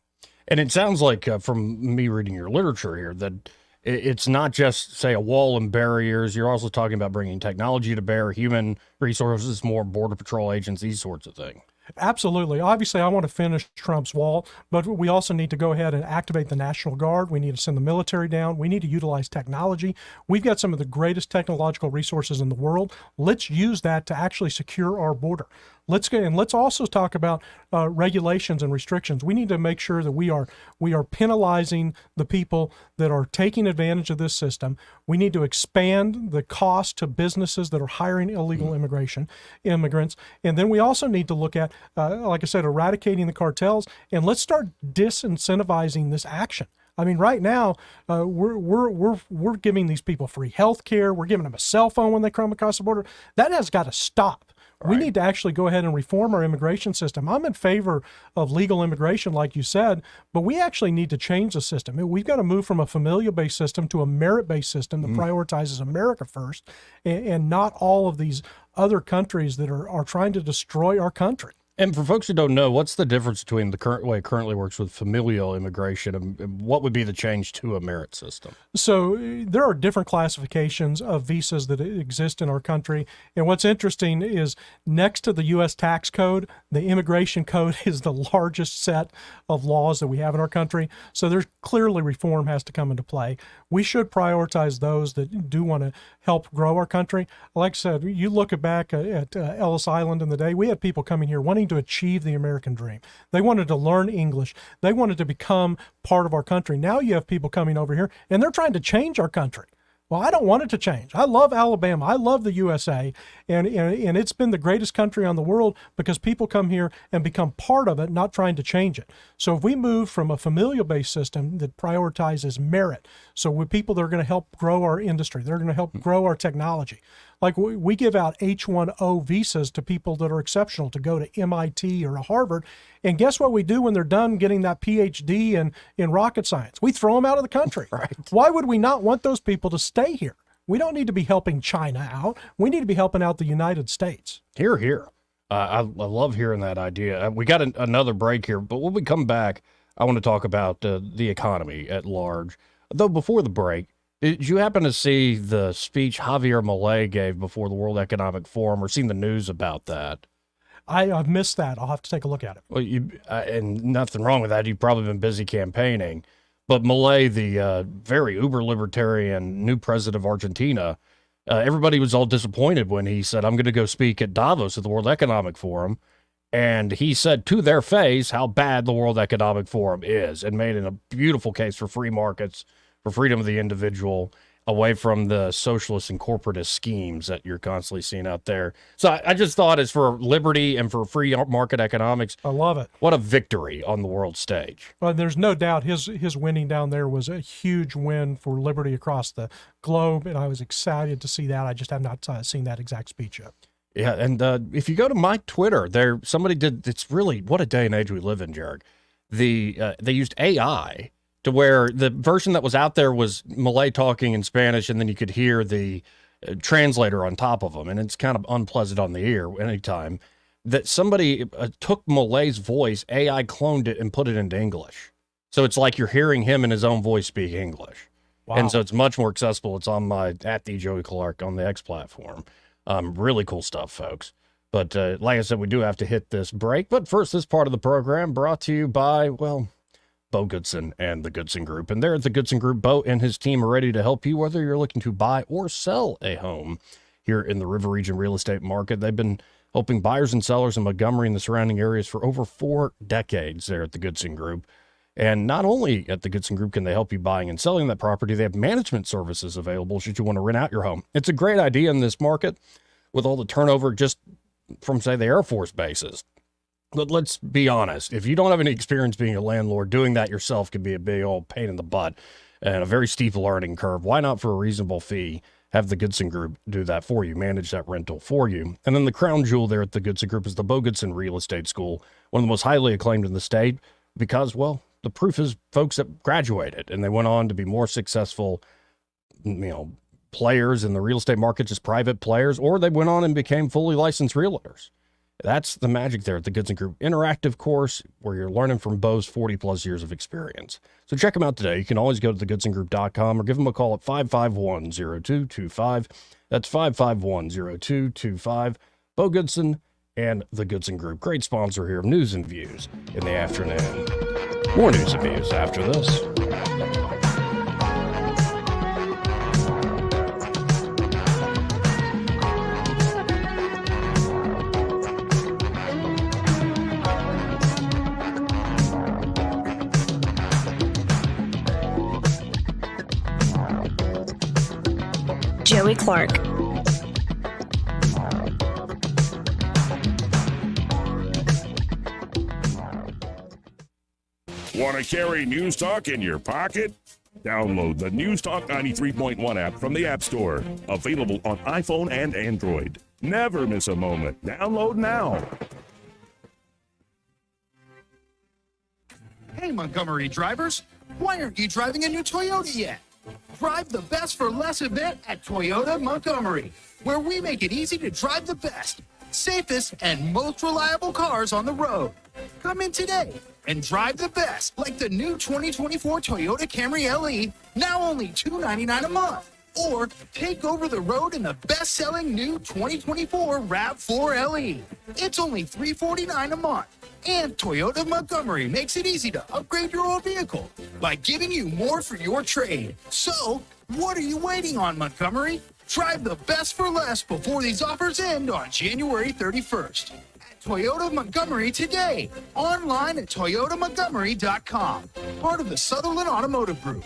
And it sounds like from me reading your literature here that it's not just, say, a wall and barriers. You're also talking about bringing technology to bear, human resources, more border patrol agents, these sorts of things. Absolutely. Obviously, I want to finish Trump's wall, but we also need to go ahead and activate the National Guard. We need to send the military down. We need to utilize technology. We've got some of the greatest technological resources in the world. Let's use that to actually secure our border. Let's also talk about regulations and restrictions. We need to make sure that we are penalizing the people that are taking advantage of this system. We need to expand the cost to businesses that are hiring illegal immigrants. And then we also need to look at, like I said, eradicating the cartels. And let's start disincentivizing this action. I mean, right now, we're giving these people free health care. We're giving them a cell phone when they come across the border. That has got to stop. We need to actually go ahead and reform our immigration system. I'm in favor of legal immigration, like you said, but we actually need to change the system. We've got to move from a familial-based system to a merit-based system that prioritizes America first, and not all of these other countries that are trying to destroy our country. And for folks who don't know, what's the difference between the current way it currently works with familial immigration and what would be the change to a merit system? So there are different classifications of visas that exist in our country. And what's interesting is next to the U.S. tax code, the immigration code is the largest set of laws that we have in our country. So there's clearly reform has to come into play. We should prioritize those that do want to help grow our country. Like I said, you look back at Ellis Island in the day, we had people coming here wanting to achieve the American dream. They wanted to learn English. They wanted to become part of our country. Now you have people coming over here and they're trying to change our country. Well, I don't want it to change. I love Alabama. I love the USA. And it's been the greatest country on the world because people come here and become part of it, not trying to change it. So if we move from a familial-based system that prioritizes merit, so with people that are going to help grow our industry, they're going to help grow our technology. Like we give out H-1O visas to people that are exceptional to go to MIT or Harvard. And guess what we do when they're done getting that PhD in rocket science? We throw them out of the country. Right. Why would we not want those people to stay here? We don't need to be helping China out. We need to be helping out the United States. Hear, hear. I love hearing that idea. We got another break here, but when we come back, I want to talk about the economy at large. Though before the break, did you happen to see the speech Javier Milei gave before the World Economic Forum or seen the news about that? I've missed that. I'll have to take a look at it. Well, and nothing wrong with that. You've probably been busy campaigning. But Milei, the very uber-libertarian new president of Argentina, everybody was all disappointed when he said, I'm going to go speak at Davos at the World Economic Forum. And he said to their face how bad the World Economic Forum is and made a beautiful case for free markets, for freedom of the individual, away from the socialist and corporatist schemes that you're constantly seeing out there. So I just thought as for liberty and for free market economics, I love it. What a victory on the world stage. Well, there's no doubt his winning down there was a huge win for liberty across the globe, and I was excited to see that. I just have not seen that exact speech yet. Yeah, and if you go to my Twitter, somebody did. It's really what a day and age we live in, Jared. They used AI to where the version that was out there was Milei talking in Spanish, and then you could hear the translator on top of them, and it's kind of unpleasant on the ear anytime. that somebody took Malay's voice, AI cloned it, and put it into English. So it's like you're hearing him in his own voice speak English. Wow. And so it's much more accessible. It's on my at the Joey Clark on the X platform. Really cool stuff, folks. But like I said, we do have to hit this break. But first, this part of the program brought to you by, well, Bo Goodson and the Goodson Group. And there at the Goodson Group, Bo and his team are ready to help you, whether you're looking to buy or sell a home here in the River Region real estate market. They've been helping buyers and sellers in Montgomery and the surrounding areas for over 4 decades there at the Goodson Group. And not only at the Goodson Group can they help you buying and selling that property, they have management services available should you want to rent out your home. It's a great idea in this market with all the turnover just from, say, the Air Force bases. But let's be honest, if you don't have any experience being a landlord, doing that yourself could be a big old pain in the butt and a very steep learning curve. Why not, for a reasonable fee, have the Goodson Group do that for you, manage that rental for you? And then the crown jewel there at the Goodson Group is the Bo Goodson Real Estate School, one of the most highly acclaimed in the state because, well, the proof is folks that graduated and they went on to be more successful, players in the real estate market, just private players, or they went on and became fully licensed realtors. That's the magic there at the Goodson Group. Interactive course where you're learning from Bo's 40 plus years of experience. So check them out today. You can always go to thegoodsongroup.com or give them a call at 551-0225. That's 551-0225. Bo Goodson and the Goodson Group. Great sponsor here of News and Views in the afternoon. More news and views after this. Joey Clark. Want to carry News Talk in your pocket? Download the News Talk 93.1 app from the App Store. Available on iPhone and Android. Never miss a moment. Download now. Hey, Montgomery drivers. Why aren't you driving a new Toyota yet? Drive the best for less event at Toyota Montgomery, where we make it easy to drive the best, safest, and most reliable cars on the road. Come in today and drive the best, like the new 2024 Toyota Camry LE, now only $299 a month. Or take over the road in the best-selling new 2024 RAV4 LE. It's only $349 a month. And Toyota Montgomery makes it easy to upgrade your old vehicle by giving you more for your trade. So, what are you waiting on, Montgomery? Drive the best for less before these offers end on January 31st. At Toyota Montgomery today. Online at toyotamontgomery.com. Part of the Sutherland Automotive Group.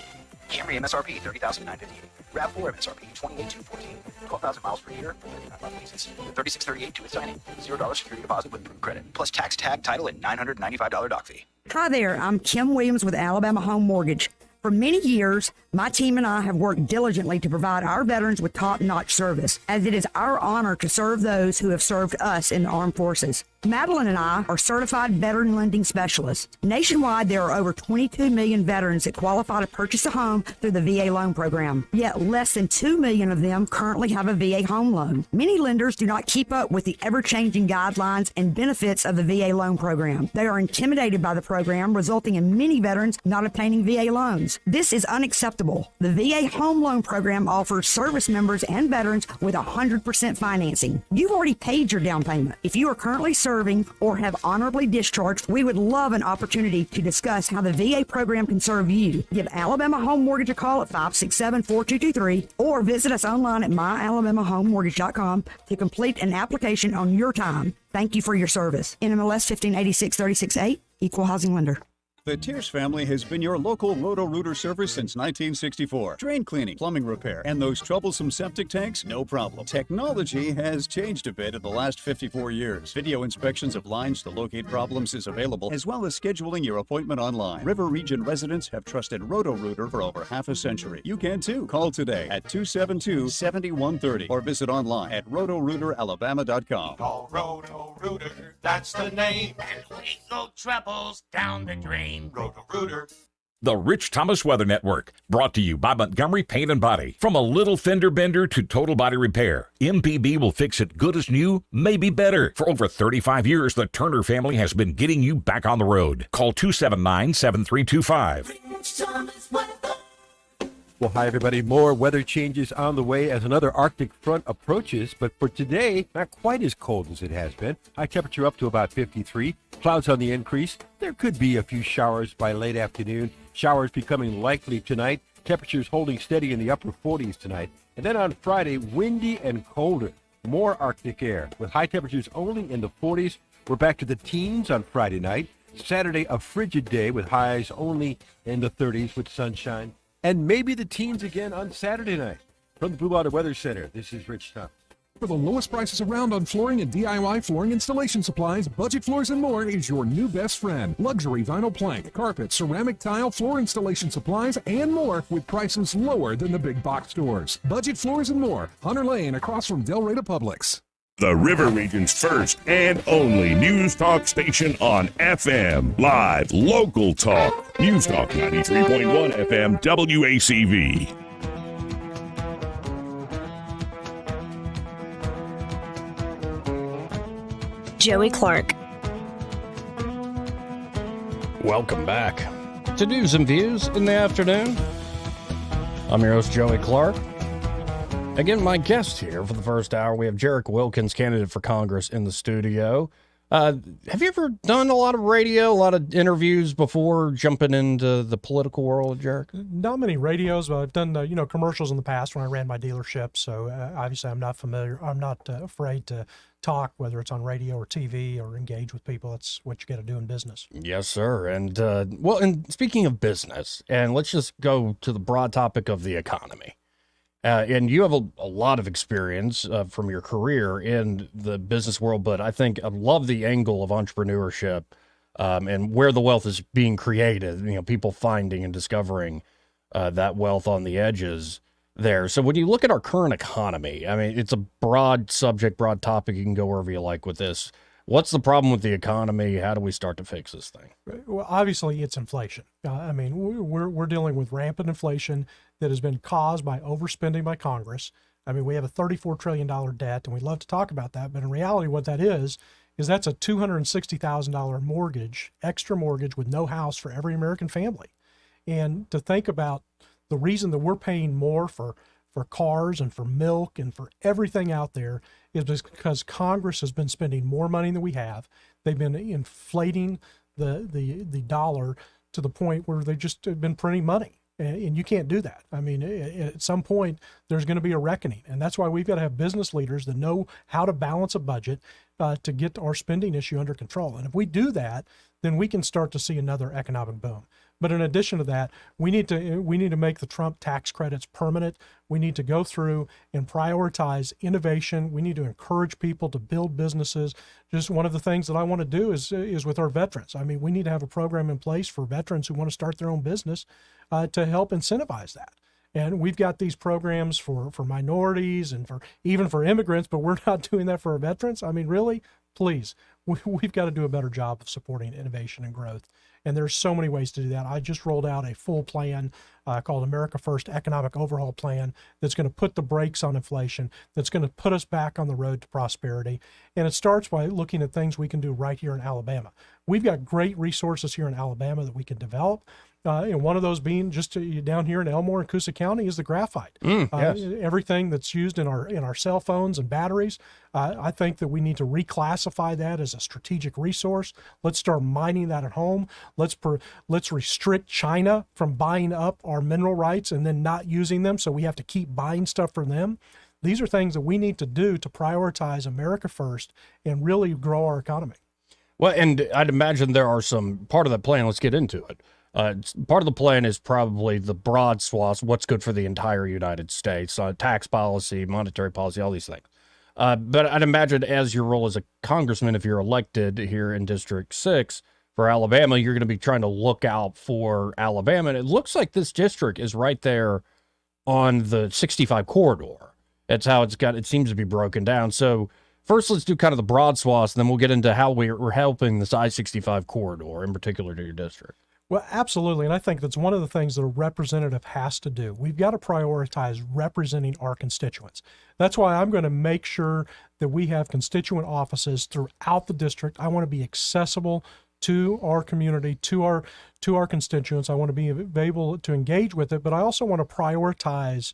Camry MSRP $30,958. RAV4 MSRP $28,214. 12,000 miles per year. 39-month leases. $36.38 to its signing. $0 security deposit with approved credit. Plus tax, tag, title, and $995 doc fee. Hi there, I'm Kim Williams with Alabama Home Mortgage. For many years, my team and I have worked diligently to provide our veterans with top-notch service, as it is our honor to serve those who have served us in the armed forces. Madeline and I are certified veteran lending specialists. Nationwide, there are over 22 million veterans that qualify to purchase a home through the VA loan program. Yet less than 2 million of them currently have a VA home loan. Many lenders do not keep up with the ever-changing guidelines and benefits of the VA loan program. They are intimidated by the program, resulting in many veterans not obtaining VA loans. This is unacceptable. The VA home loan program offers service members and veterans with 100% financing. You've already paid your down payment. If you are currently serving or have honorably discharged, we would love an opportunity to discuss how the VA program can serve you. Give Alabama Home Mortgage a call at 567-4223 or visit us online at myalabamahomemortgage.com to complete an application on your time. Thank you for your service. NMLS 1586-368, Equal Housing Lender. The Tierce family has been your local Roto-Rooter service since 1964. Drain cleaning, plumbing repair, and those troublesome septic tanks, no problem. Technology has changed a bit in the last 54 years. Video inspections of lines to locate problems is available, as well as scheduling your appointment online. River Region residents have trusted Roto-Rooter for over half a century. You can too. Call today at 272-7130 or visit online at rotorooteralabama.com. Call Roto-Rooter, that's the name, and leave no troubles down the drain. Roto-Rooter. The Rich Thomas Weather Network, brought to you by Montgomery Paint and Body. From a little fender bender to total body repair, MPB will fix it good as new, maybe better. For over 35 years, the Turner family has been getting you back on the road. Call 279-7325. Well, hi, everybody. More weather changes on the way as another Arctic front approaches, but for today, not quite as cold as it has been. High temperature up to about 53. Clouds on the increase. There could be a few showers by late afternoon. Showers becoming likely tonight. Temperatures holding steady in the upper 40s tonight. And then on Friday, windy and colder. More Arctic air with high temperatures only in the 40s. We're back to the teens on Friday night. Saturday, a frigid day with highs only in the 30s with sunshine. And maybe the teens again on Saturday night. From the Blue Water Weather Center, this is Rich Thomas. For the lowest prices around on flooring and DIY flooring installation supplies, Budget Floors and More is your new best friend. Luxury vinyl plank, carpet, ceramic tile, floor installation supplies, and more with prices lower than the big box stores. Budget Floors and More, Hunter Lane across from Del Rey Publix. The River Region's first and only news talk station on FM. Live, local talk. News Talk 93.1 FM WACV. Joey Clark. Welcome back to News and Views in the afternoon. I'm your host, Joey Clark. Again, my guest here for the first hour, we have Jarek Wilkins, candidate for Congress, in the studio. Have you ever done a lot of radio, a lot of interviews before jumping into the political world, Jarek? Not many radios, but I've done commercials in the past when I ran my dealership. So obviously, I'm not familiar. I'm not afraid to talk, whether it's on radio or TV, or engage with people. That's what you got to do in business. Yes, sir. And and speaking of business, and let's just go to the broad topic of the economy. And you have a lot of experience from your career in the business world, but I think I love the angle of entrepreneurship and where the wealth is being created, people finding and discovering that wealth on the edges there. So when you look at our current economy, I mean, it's a broad subject, broad topic. You can go wherever you like with this. What's the problem with the economy? How do we start to fix this thing? Well, obviously, it's inflation. I mean, we're dealing with rampant inflation that has been caused by overspending by Congress. I mean, we have a $34 trillion debt, and we'd love to talk about that. But in reality, what that is that's a $260,000 mortgage, extra mortgage with no house for every American family. And to think about the reason that we're paying more for cars and for milk and for everything out there is because Congress has been spending more money than we have. They've been inflating the dollar to the point where they've just been printing money. And you can't do that. I mean, at some point, there's going to be a reckoning. And that's why we've got to have business leaders that know how to balance a budget to get our spending issue under control. And if we do that, then we can start to see another economic boom. But in addition to that, we need to make the Trump tax credits permanent. We need to go through and prioritize innovation. We need to encourage people to build businesses. Just one of the things that I want to do is with our veterans. I mean, we need to have a program in place for veterans who want to start their own business to help incentivize that. And we've got these programs for minorities and even for immigrants, but we're not doing that for our veterans. I mean, really, please, we've got to do a better job of supporting innovation and growth. And there's so many ways to do that. I just rolled out a full plan called America First Economic Overhaul Plan that's going to put the brakes on inflation, that's going to put us back on the road to prosperity. And it starts by looking at things we can do right here in Alabama. We've got great resources here in Alabama that we can develop. And one of those being just down here in Elmore and Coosa County is the graphite. Yes. Everything that's used in our cell phones and batteries. I think that we need to reclassify that as a strategic resource. Let's start mining that at home. Let's restrict China from buying up our mineral rights and then not using them, so we have to keep buying stuff from them. These are things that we need to do to prioritize America first and really grow our economy. Well, and I'd imagine there are some part of that plan. Let's get into it. Part of the plan is probably the broad swaths, what's good for the entire United States, tax policy, monetary policy, all these things. But I'd imagine as your role as a congressman, if you're elected here in District 6 for Alabama, you're going to be trying to look out for Alabama. And it looks like this district is right there on the 65 corridor. That's how it seems to be broken down. So first, let's do kind of the broad swaths, and then we'll get into how we're helping this I-65 corridor, in particular to your district. Well, absolutely. And I think that's one of the things that a representative has to do. We've got to prioritize representing our constituents. That's why I'm going to make sure that we have constituent offices throughout the district. I want to be accessible to our community, to our constituents. I want to be able to engage with it, but I also want to prioritize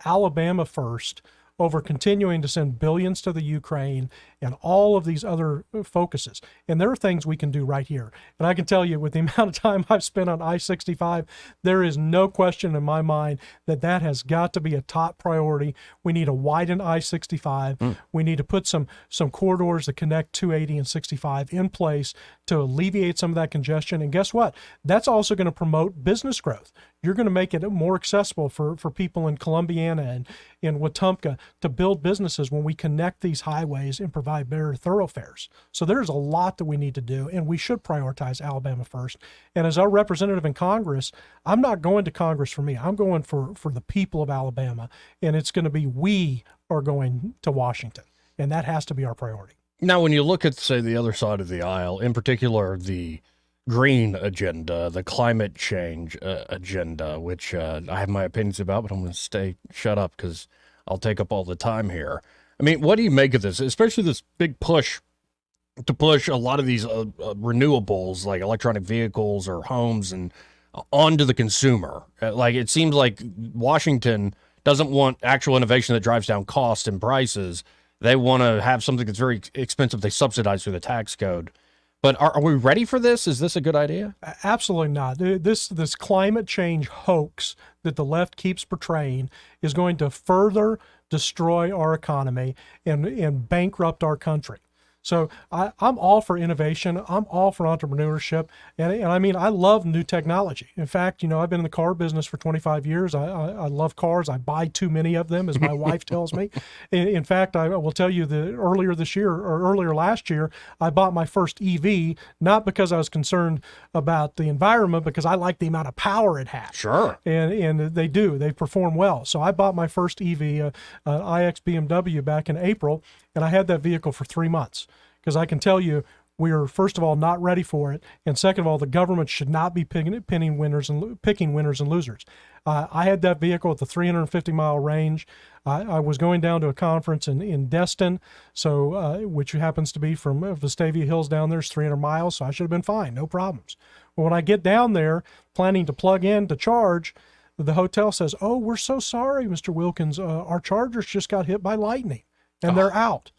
Alabama first over continuing to send billions to the Ukraine and all of these other focuses. And there are things we can do right here. And I can tell you, with the amount of time I've spent on I-65, there is no question in my mind that that has got to be a top priority. We need to widen I-65. We need to put some corridors that connect 280 and 65 in place to alleviate some of that congestion. And guess what? That's also going to promote business growth. You're going to make it more accessible for people in Columbiana and in Wetumpka to build businesses when we connect these highways and provide better thoroughfares. So there's a lot that we need to do, and we should prioritize Alabama first. And as our representative in Congress, I'm not going to Congress for me. I'm going for the people of Alabama, and it's going to be we are going to Washington, and that has to be our priority. Now, when you look at, say, the other side of the aisle, in particular the green agenda, the climate change agenda, which I have my opinions about, but I'm going to stay shut up because I'll take up all the time here. I mean, what do you make of this, especially this big push to push a lot of these renewables like electronic vehicles or homes and onto the consumer? Like, it seems like Washington doesn't want actual innovation that drives down costs and prices. They want to have something that's very expensive they subsidize through the tax code. But are we ready for this? Is this a good idea? Absolutely not. This climate change hoax that the left keeps portraying is going to further destroy our economy and bankrupt our country. So I'm all for innovation. I'm all for entrepreneurship. And I mean, I love new technology. In fact, I've been in the car business for 25 years. I love cars. I buy too many of them, as my wife tells me. In fact, I will tell you that earlier last year, I bought my first EV, not because I was concerned about the environment, because I like the amount of power it has. Sure. And they do. They perform well. So I bought my first EV, iX BMW, back in April, and I had that vehicle for 3 months. Because I can tell you, we are, first of all, not ready for it, and second of all, the government should not be picking winners and losers. I had that vehicle at the 350-mile range. I was going down to a conference in Destin, which happens to be from Vestavia Hills down there, is 300 miles, so I should have been fine, no problems. But when I get down there, planning to plug in to charge, the hotel says, "Oh, we're so sorry, Mr. Wilkins, our chargers just got hit by lightning, and they're out."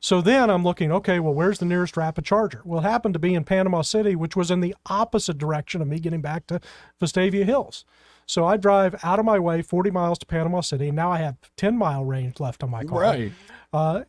So then I'm looking, okay, well, where's the nearest rapid charger? Well, it happened to be in Panama City, which was in the opposite direction of me getting back to Vestavia Hills. So I drive out of my way 40 miles to Panama City. And now I have 10-mile range left on my car. Right.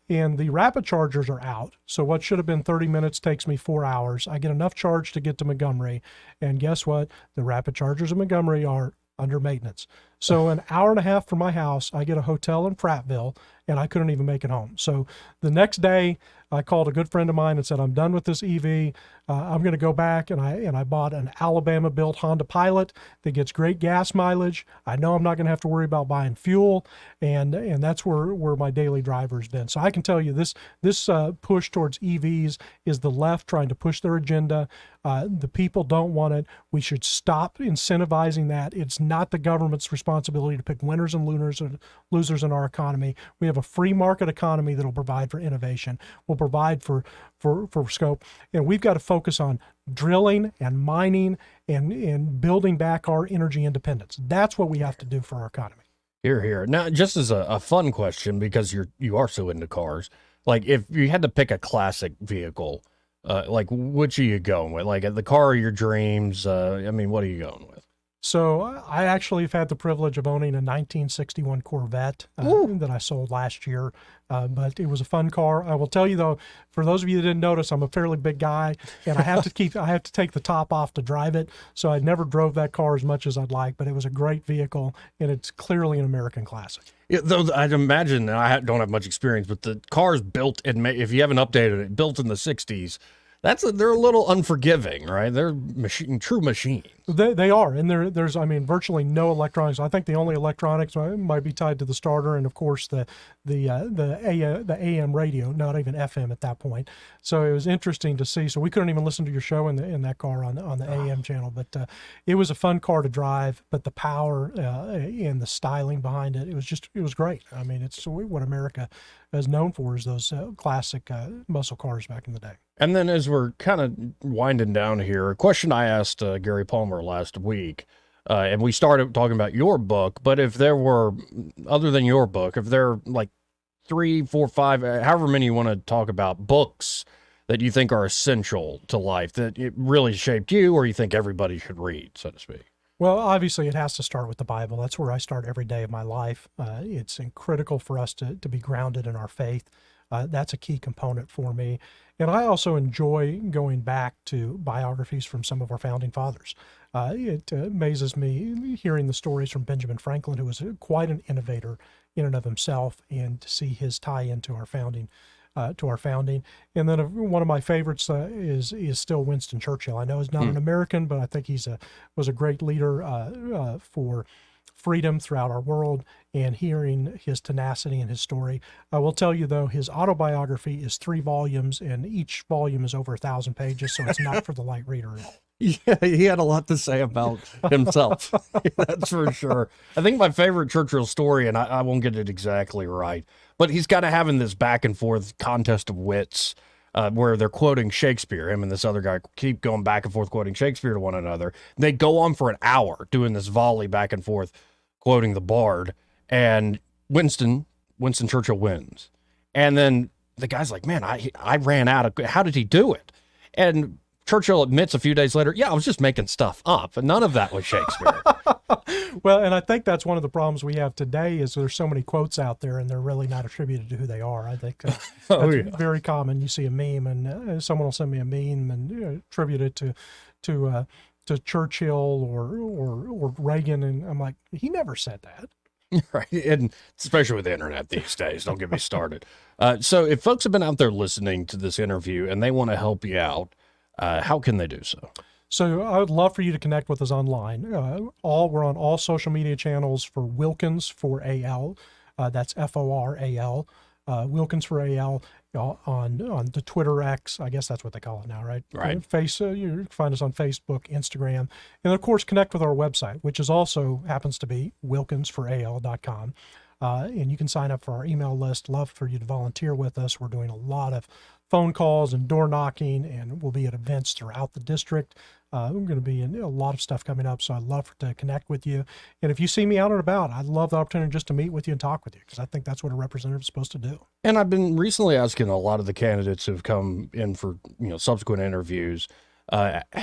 And the rapid chargers are out. So what should have been 30 minutes takes me 4 hours. I get enough charge to get to Montgomery. And guess what? The rapid chargers in Montgomery are under maintenance. So an hour and a half from my house, I get a hotel in Prattville, and I couldn't even make it home. So the next day, I called a good friend of mine and said, I'm done with this EV. I'm going to go back, and I bought an Alabama-built Honda Pilot that gets great gas mileage. I know I'm not going to have to worry about buying fuel, and that's where my daily driver has been. So I can tell you this push towards EVs is the left trying to push their agenda. The people don't want it. We should stop incentivizing that. It's not the government's responsibility to pick winners and losers in our economy. We have a free market economy that will provide for innovation, will provide for scope, and we've got to focus on drilling and mining and building back our energy independence. That's what we have to do for our economy. Here. Now, just as a fun question, because you are so into cars, like if you had to pick a classic vehicle, like which are you going with? Like the car of your dreams? I mean, what are you going with? So I actually have had the privilege of owning a 1961 Corvette that I sold last year, but it was a fun car. I will tell you though, for those of you that didn't notice, I'm a fairly big guy, and I have to take the top off to drive it. So I never drove that car as much as I'd like, but it was a great vehicle, and it's clearly an American classic. Yeah, though I'd imagine, and I don't have much experience, but the car's built, if you haven't updated it, built in the 60s. They're a little unforgiving, right? They're true machines. They are, and there's virtually no electronics. I think the only electronics might be tied to the starter, and of course the AM radio, not even FM at that point. So it was interesting to see. So we couldn't even listen to your show in that car on the AM channel, but it was a fun car to drive. But the power and the styling behind it, it was great. I mean, it's what America is known for, is those classic muscle cars back in the day. And then as we're kind of winding down here, a question I asked Gary Palmer last week, and we started talking about your book, but if there were, other than your book, if there are like 3, 4, 5, however many you want to talk about, books that you think are essential to life, that it really shaped you, or you think everybody should read, so to speak? Well, obviously it has to start with the Bible. That's where I start every day of my life. It's critical for us to be grounded in our faith. That's a key component for me. And I also enjoy going back to biographies from some of our founding fathers. It amazes me hearing the stories from Benjamin Franklin, who was quite an innovator in and of himself, and to see his tie into our founding. And then one of my favorites is still Winston Churchill. I know he's not an American, but I think was a great leader for freedom throughout our world, and hearing his tenacity and his story. I will tell you, though, his autobiography is 3 volumes, and each volume is over 1,000 pages, so it's not for the light reader at all. Yeah, he had a lot to say about himself. That's for sure. I think my favorite Churchill story, and I won't get it exactly right, but he's kind of having this back and forth contest of wits, where they're quoting Shakespeare. Him and this other guy keep going back and forth quoting Shakespeare to one another. They go on for an hour doing this volley back and forth, quoting the Bard, and Winston Churchill wins. And then the guy's like, man, I ran out of, how did he do it? And Churchill admits a few days later, yeah, I was just making stuff up, and none of that was Shakespeare. Well, and I think that's one of the problems we have today, is there's so many quotes out there, and they're really not attributed to who they are. I think that's very common. You see a meme, and someone will send me a meme and attribute it to Churchill or Reagan, and I'm like, he never said that. Right, and especially with the internet these days, don't get me started. So if folks have been out there listening to this interview and they want to help you out, how can they do so? So I would love for you to connect with us online. We're on all social media channels for Wilkins for AL. That's FORAL. Wilkins for AL on the Twitter X. I guess that's what they call it now, right? Right. You can find us on Facebook, Instagram, and of course connect with our website, which is also happens to be wilkinsforal.com. And you can sign up for our email list. Love for you to volunteer with us. We're doing a lot of phone calls and door knocking, and we'll be at events throughout the district. We're going to be in a lot of stuff coming up, so I'd love to connect with you. And if you see me out and about, I'd love the opportunity just to meet with you and talk with you, because I think that's what a representative is supposed to do. And I've been recently asking a lot of the candidates who've come in for subsequent interviews,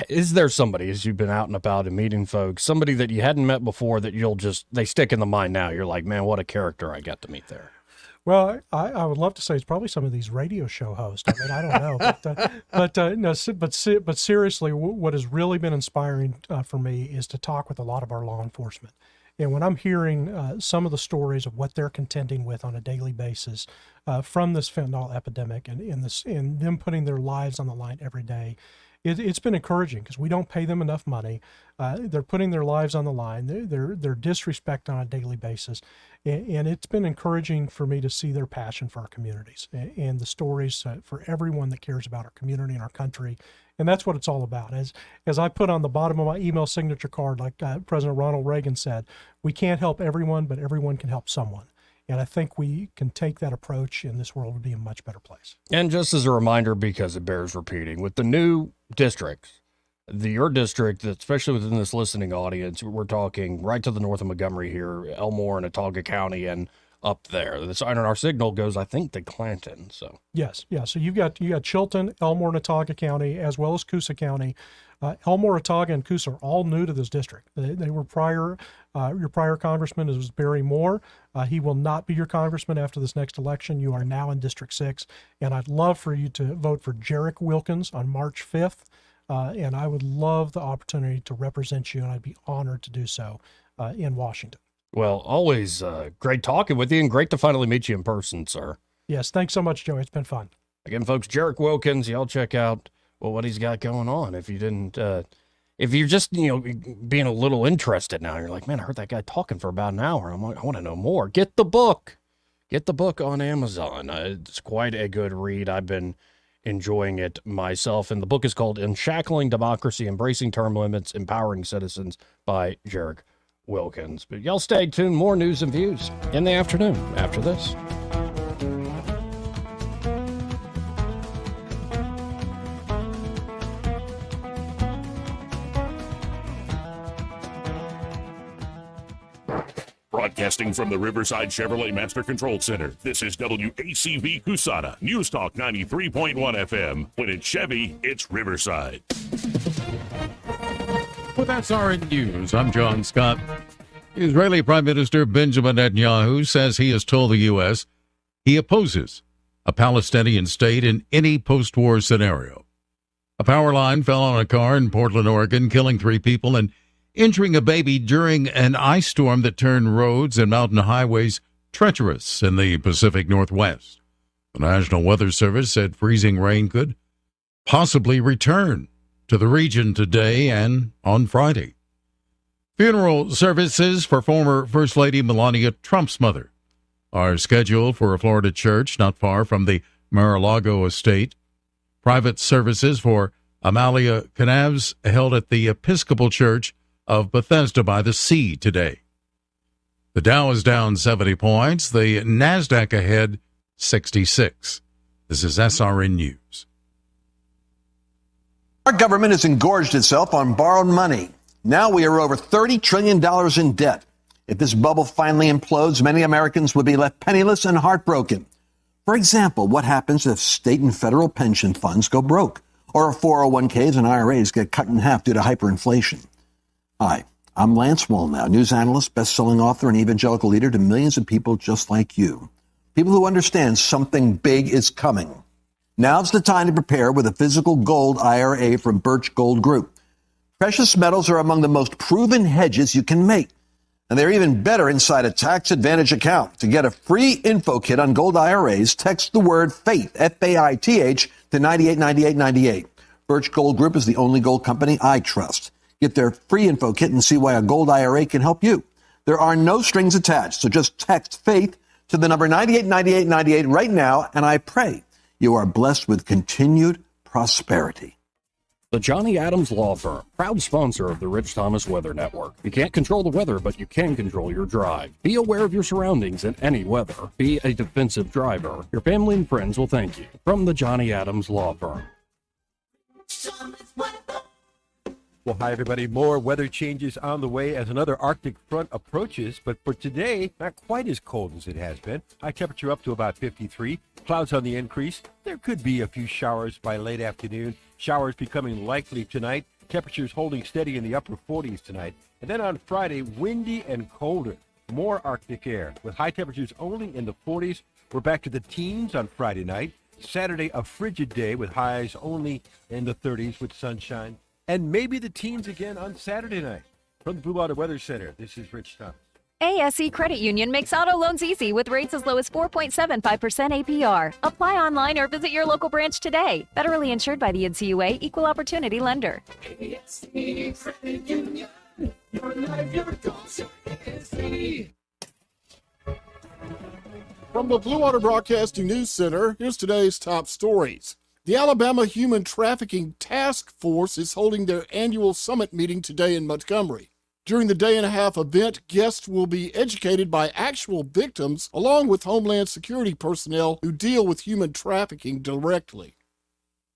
is there somebody, as you've been out and about and meeting folks, somebody that you hadn't met before that they stick in the mind now? You're like, man, what a character I got to meet there. Well, I would love to say it's probably some of these radio show hosts. I mean, I don't know, but seriously, what has really been inspiring for me is to talk with a lot of our law enforcement. And when I'm hearing some of the stories of what they're contending with on a daily basis from this fentanyl epidemic, and them putting their lives on the line every day, it's been encouraging, because we don't pay them enough money. They're putting their lives on the line. They're disrespected on a daily basis. And it's been encouraging for me to see their passion for our communities and the stories for everyone that cares about our community and our country. And that's what it's all about. As I put on the bottom of my email signature card, like President Ronald Reagan said, we can't help everyone, but everyone can help someone. And I think we can take that approach, and this world would be a much better place. And just as a reminder, because it bears repeating, with the new districts, your district, especially within this listening audience, we're talking right to the north of Montgomery here, Elmore and Autauga County, and up there. The sign on our signal goes, I think, to Clanton. So yes, yeah. So you got Chilton, Elmore, and Autauga County, as well as Coosa County. Elmore, Autauga, and Coosa are all new to this district. They were prior. Your prior congressman was Barry Moore. He will not be your congressman after this next election. You are now in District 6, and I'd love for you to vote for Jarek Wilkins on March 5th. And I would love the opportunity to represent you, and I'd be honored to do so in Washington. Well, always great talking with you, and great to finally meet you in person, sir. Yes, thanks so much, Joey. It's been fun. Again, folks, Jarek Wilkins, y'all check out well, what he's got going on. If you didn't, if you're just, being a little interested now, you're like, man, I heard that guy talking for about an hour. I'm like, I want to know more. Get the book. Get the book on Amazon. It's quite a good read. I've been enjoying it myself. And the book is called Unshackling Democracy, Embracing Term Limits, Empowering Citizens by Jarek Wilkins. But y'all stay tuned. More news and views in the afternoon after this. Broadcasting from the Riverside Chevrolet Master Control Center, this is WACV Cusana, News Talk 93.1 FM. When it's Chevy, it's Riverside. With SRN News, I'm John Scott. Israeli Prime Minister Benjamin Netanyahu says he has told the U.S. he opposes a Palestinian state in any post-war scenario. A power line fell on a car in Portland, Oregon, killing 3 people and injuring a baby during an ice storm that turned roads and mountain highways treacherous in the Pacific Northwest. The National Weather Service said freezing rain could possibly return to the region today and on Friday. Funeral services for former First Lady Melania Trump's mother are scheduled for a Florida church not far from the Mar-a-Lago estate. Private services for Amalia Canavs held at the Episcopal Church of Bethesda by the Sea today. The Dow is down 70 points. The NASDAQ ahead 66. This is SRN News. Our government has engorged itself on borrowed money. Now we are over $30 trillion in debt. If this bubble finally implodes, many Americans would be left penniless and heartbroken. For example, what happens if state and federal pension funds go broke? Or if 401ks and IRAs get cut in half due to hyperinflation? Hi, I'm Lance Wallnow, news analyst, best-selling author, and evangelical leader to millions of people just like you. People who understand something big is coming. Now's the time to prepare with a physical gold IRA from Birch Gold Group. Precious metals are among the most proven hedges you can make. And they're even better inside a tax advantage account. To get a free info kit on gold IRAs, text the word FAITH, F-A-I-T-H, to 989898. Birch Gold Group is the only gold company I trust. Get their free info kit and see why a gold IRA can help you. There are no strings attached, so just text FAITH to the number 989898 right now, and I pray you are blessed with continued prosperity. The Johnny Adams Law Firm, proud sponsor of the Rich Thomas Weather Network. You can't control the weather, but you can control your drive. Be aware of your surroundings in any weather. Be a defensive driver. Your family and friends will thank you. From the Johnny Adams Law Firm. Well, hi, everybody. More weather changes on the way as another Arctic front approaches, but for today, not quite as cold as it has been. High temperature up to about 53. Clouds on the increase. There could be a few showers by late afternoon. Showers becoming likely tonight. Temperatures holding steady in the upper 40s tonight. And then on Friday, windy and colder. More Arctic air with high temperatures only in the 40s. We're back to the teens on Friday night. Saturday, a frigid day with highs only in the 30s with sunshine. And maybe the teens again on Saturday night. From the Blue Water Weather Center, this is Rich Thomas. ASE Credit Union makes auto loans easy with rates as low as 4.75% APR. Apply online or visit your local branch today. Federally insured by the NCUA, Equal Opportunity Lender. ASE Credit Union, your life, your goals, your ASE. From the Blue Water Broadcasting News Center, here's today's top stories. The Alabama Human Trafficking Task Force is holding their annual summit meeting today in Montgomery. During the day-and-a-half event, guests will be educated by actual victims along with Homeland Security personnel who deal with human trafficking directly.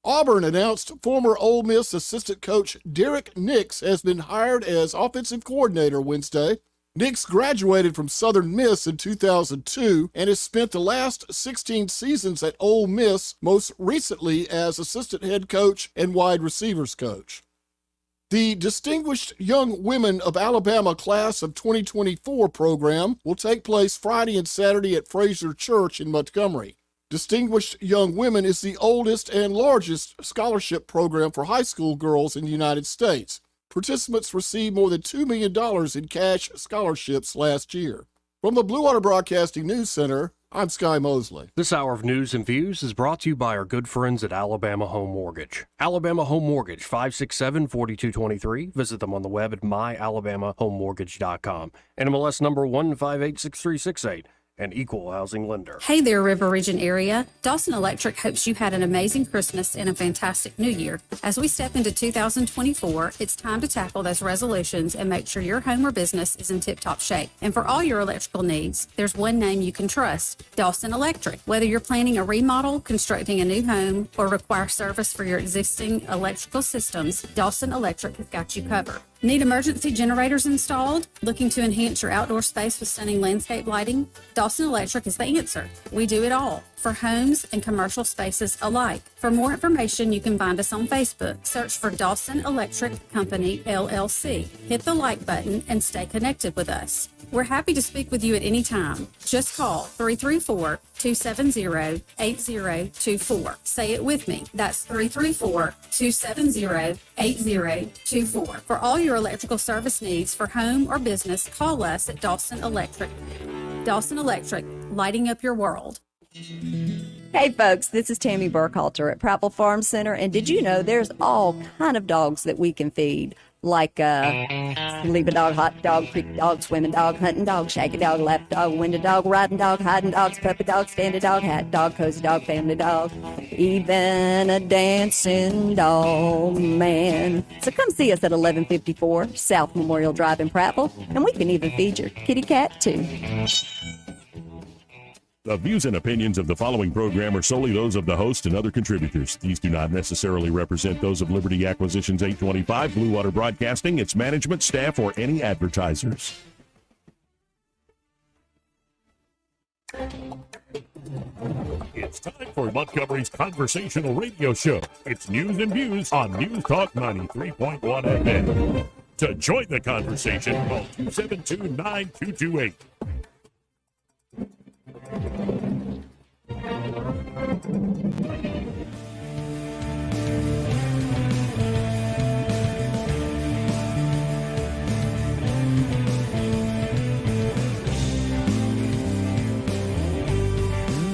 Auburn announced former Ole Miss assistant coach Derek Nix has been hired as offensive coordinator Wednesday. Nix graduated from Southern Miss in 2002 and has spent the last 16 seasons at Ole Miss, most recently as assistant head coach and wide receivers coach. The Distinguished Young Women of Alabama Class of 2024 program will take place Friday and Saturday at Fraser Church in Montgomery. Distinguished Young Women is the oldest and largest scholarship program for high school girls in the United States. Participants received more than $2 million in cash scholarships last year. From the Blue Water Broadcasting News Center, I'm Sky Mosley. This hour of news and views is brought to you by our good friends at Alabama Home Mortgage. Alabama Home Mortgage, 567-4223. Visit them on the web at myalabamahomemortgage.com. NMLS number 1586368. An equal housing lender. Hey there, River Region area. Dawson Electric hopes you had an amazing Christmas and a fantastic New Year. As we step into 2024, it's time to tackle those resolutions and make sure your home or business is in tip-top shape. And for all your electrical needs, there's one name you can trust, Dawson Electric. Whether you're planning a remodel, constructing a new home, or require service for your existing electrical systems, Dawson Electric has got you covered. Need emergency generators installed? Looking to enhance your outdoor space with stunning landscape lighting? Dawson Electric is the answer. We do it all for homes and commercial spaces alike. For more information, you can find us on Facebook. Search for Dawson Electric Company, LLC. Hit the like button and stay connected with us. We're happy to speak with you at any time. Just call 334-270-8024. Say it with me. That's 334-270-8024. For all your electrical service needs for home or business, call us at Dawson Electric. Dawson Electric, lighting up your world. Hey folks, this is Tammy Burkhalter at Prattville Farm Center, and did you know there's all kind of dogs that we can feed? Like sleeping dog, hot dog, creek dog, swimming dog, hunting dog, shaggy dog, lap dog, window dog, riding dog, hiding dogs, puppy dog, standing dog, hat dog, cozy dog, family dog, even a dancing dog man. So come see us at 1154 South Memorial Drive in Prattville, and we can even feed your kitty cat too. The views and opinions of the following program are solely those of the host and other contributors. These do not necessarily represent those of Liberty Acquisitions 825, Blue Water Broadcasting, its management, staff, or any advertisers. It's time for Montgomery's conversational radio show. It's news and views on News Talk 93.1 FM. To join the conversation, call 272-9228.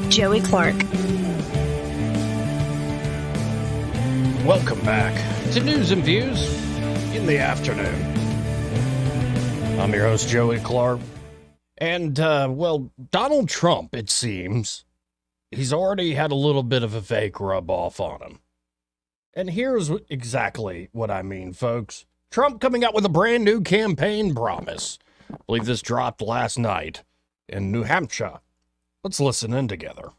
Joey Clark. Welcome back to News and Views in the afternoon. I'm your host, Joey Clark. And, well, Donald Trump, it seems, he's already had a little bit of a fake rub off on him. And here's exactly what I mean, folks. Trump coming out with a brand new campaign promise. I believe this dropped last night in New Hampshire. Let's listen in together.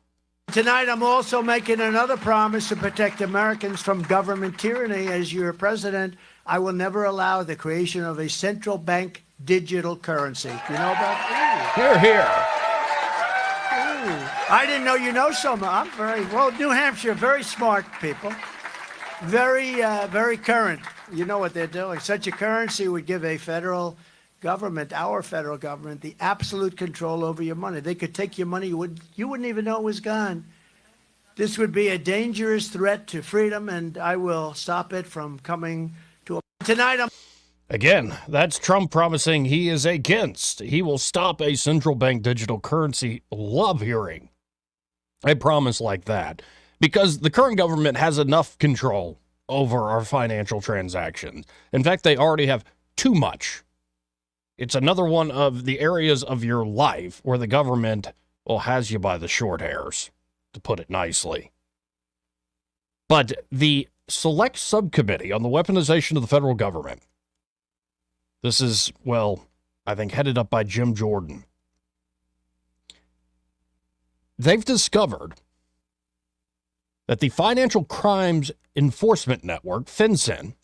Tonight, I'm also making another promise to protect Americans from government tyranny. As your president, I will never allow the creation of a central bank digital currency. Do you know about that? Hear, hear. I didn't know you know so much. I'm very, well, New Hampshire, very smart people. Very current. You know what they're doing. Such a currency would give a federal government, our federal government, the absolute control over your money. They could take your money, you wouldn't even know it was gone. This would be a dangerous threat to freedom, and I will stop it from coming to a... Tonight, Again, that's Trump promising he is against. He will stop a central bank digital currency. Love hearing a promise like that, because the current government has enough control over our financial transactions. In fact, they already have too much. It's another one of the areas of your life where the government, well, has you by the short hairs, to put it nicely. But the Select Subcommittee on the Weaponization of the Federal Government, this is, well, I think headed up by Jim Jordan. They've discovered that the Financial Crimes Enforcement Network, FinCEN,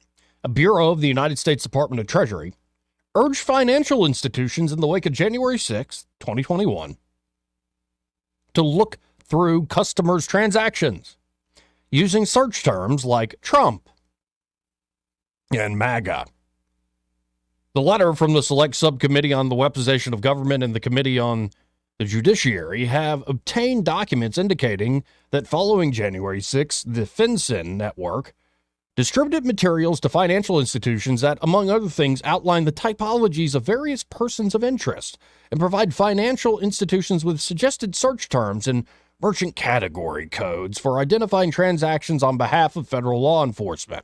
a bureau of the United States Department of Treasury, urged financial institutions in the wake of January 6, 2021, to look through customers' transactions using search terms like Trump and MAGA. The letter from the Select Subcommittee on the Weaponization of Government and the Committee on the Judiciary have obtained documents indicating that following January 6, the FinCEN network distributed materials to financial institutions that, among other things, outline the typologies of various persons of interest and provide financial institutions with suggested search terms and merchant category codes for identifying transactions on behalf of federal law enforcement.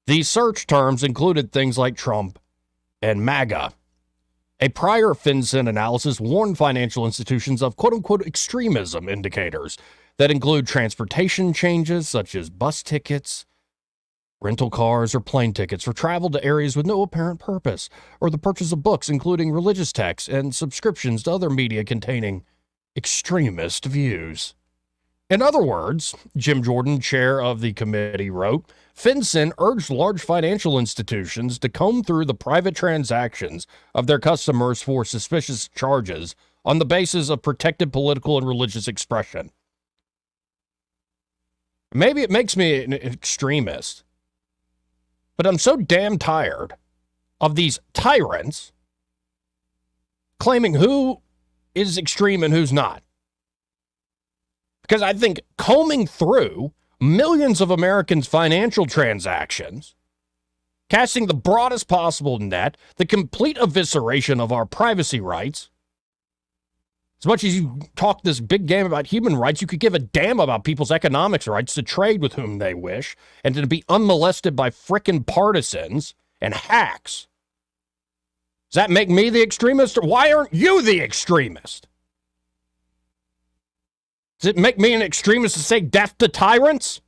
These search terms included things like Trump and MAGA. A prior FinCEN analysis warned financial institutions of quote-unquote extremism indicators that include transportation changes such as bus tickets, rental cars, or plane tickets for travel to areas with no apparent purpose, or the purchase of books including religious texts and subscriptions to other media containing extremist views. In other words, Jim Jordan, chair of the committee, wrote, FinCEN urged large financial institutions to comb through the private transactions of their customers for suspicious charges on the basis of protected political and religious expression. Maybe it makes me an extremist, but I'm so damn tired of these tyrants claiming who is extreme and who's not. Because I think combing through millions of Americans' financial transactions, casting the broadest possible net, the complete evisceration of our privacy rights. As much as you talk this big game about human rights, you could give a damn about people's economics rights to trade with whom they wish and to be unmolested by frickin' partisans and hacks. Does that make me the extremist, or why aren't you the extremist? Does it make me an extremist to say death to tyrants?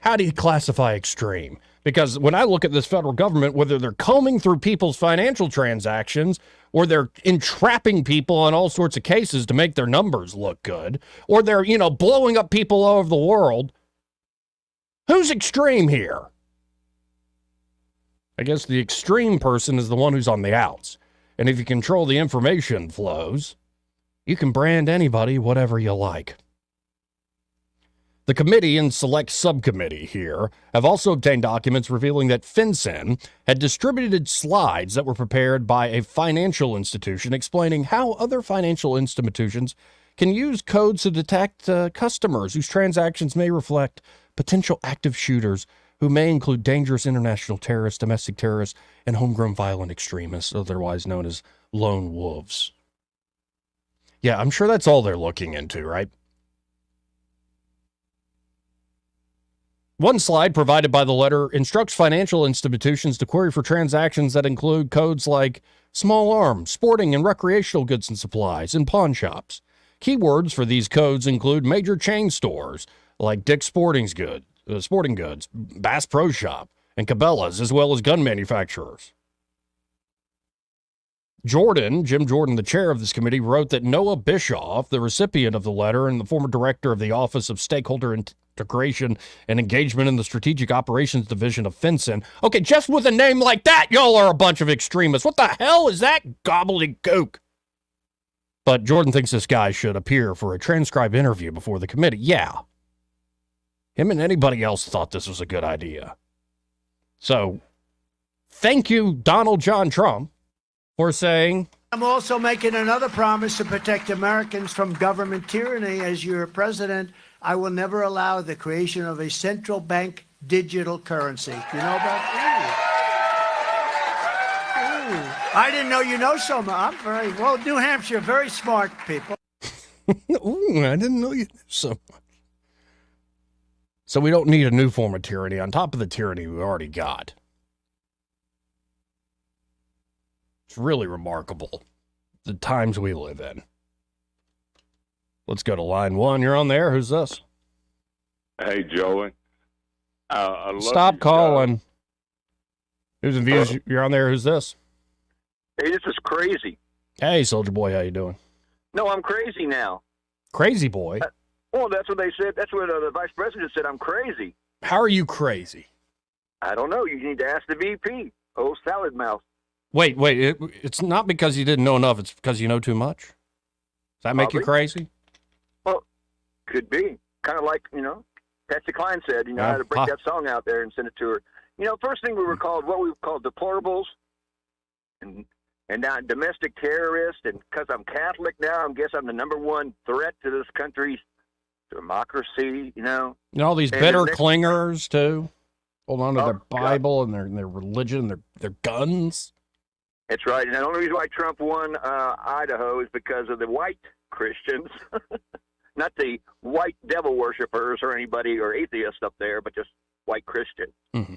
How do you classify extreme? Because when I look at this federal government, whether they're combing through people's financial transactions or they're entrapping people on all sorts of cases to make their numbers look good, or they're, blowing up people all over the world, who's extreme here? I guess the extreme person is the one who's on the outs. And if you control the information flows, you can brand anybody whatever you like. The committee and select subcommittee here have also obtained documents revealing that FinCEN had distributed slides that were prepared by a financial institution explaining how other financial institutions can use codes to detect customers whose transactions may reflect potential active shooters who may include dangerous international terrorists, domestic terrorists, and homegrown violent extremists, otherwise known as lone wolves. Yeah, I'm sure that's all they're looking into, right? One slide provided by the letter instructs financial institutions to query for transactions that include codes like small arms, sporting and recreational goods and supplies, and pawn shops. Keywords for these codes include major chain stores like Dick's Sporting Goods, Bass Pro Shop, and Cabela's, as well as gun manufacturers. Jim Jordan, the chair of this committee, wrote that Noah Bischoff, the recipient of the letter and the former director of the Office of Stakeholder Integration and Engagement in the Strategic Operations Division of FinCEN. Okay, just with a name like that, y'all are a bunch of extremists. What the hell is that gobbledygook? But Jordan thinks this guy should appear for a transcribed interview before the committee. Yeah. Him and anybody else thought this was a good idea. So, thank you, Donald John Trump, for saying... I'm also making another promise to protect Americans from government tyranny. As your president, I will never allow the creation of a central bank digital currency. Do you know about that? Ooh. I didn't know you know so much. I'm very, well, New Hampshire, very smart people. Ooh, I didn't know you knew so much. So we don't need a new form of tyranny on top of the tyranny we already got. It's really remarkable, the times we live in. Let's go to line one. You're on there. Who's this? Hey, Joey. I love Stop calling. News and Views, you're on there. Who's this? Hey, this is Crazy. Hey, Soldier Boy, how you doing? No, I'm crazy now. Crazy Boy? Well, that's what they said. That's what the vice president said. I'm crazy. How are you crazy? I don't know. You need to ask the VP. Oh, salad mouth. Wait. It's not because you didn't know enough. It's because you know too much? Does that make you crazy? Well, could be. Kind of like, Patsy Cline said, I had to break that song out there and send it to her. First thing we were called, what we were called deplorables and now domestic terrorists. And because I'm Catholic now, I guess I'm the number one threat to this country's democracy, you know. And all these And bitter next- clingers too, hold on to Oh, their God. Bible and their religion, their guns. That's right. And the only reason why Trump won Idaho is because of the white Christians, not the white devil worshippers or anybody or atheists up there, but just white Christians. Mm-hmm.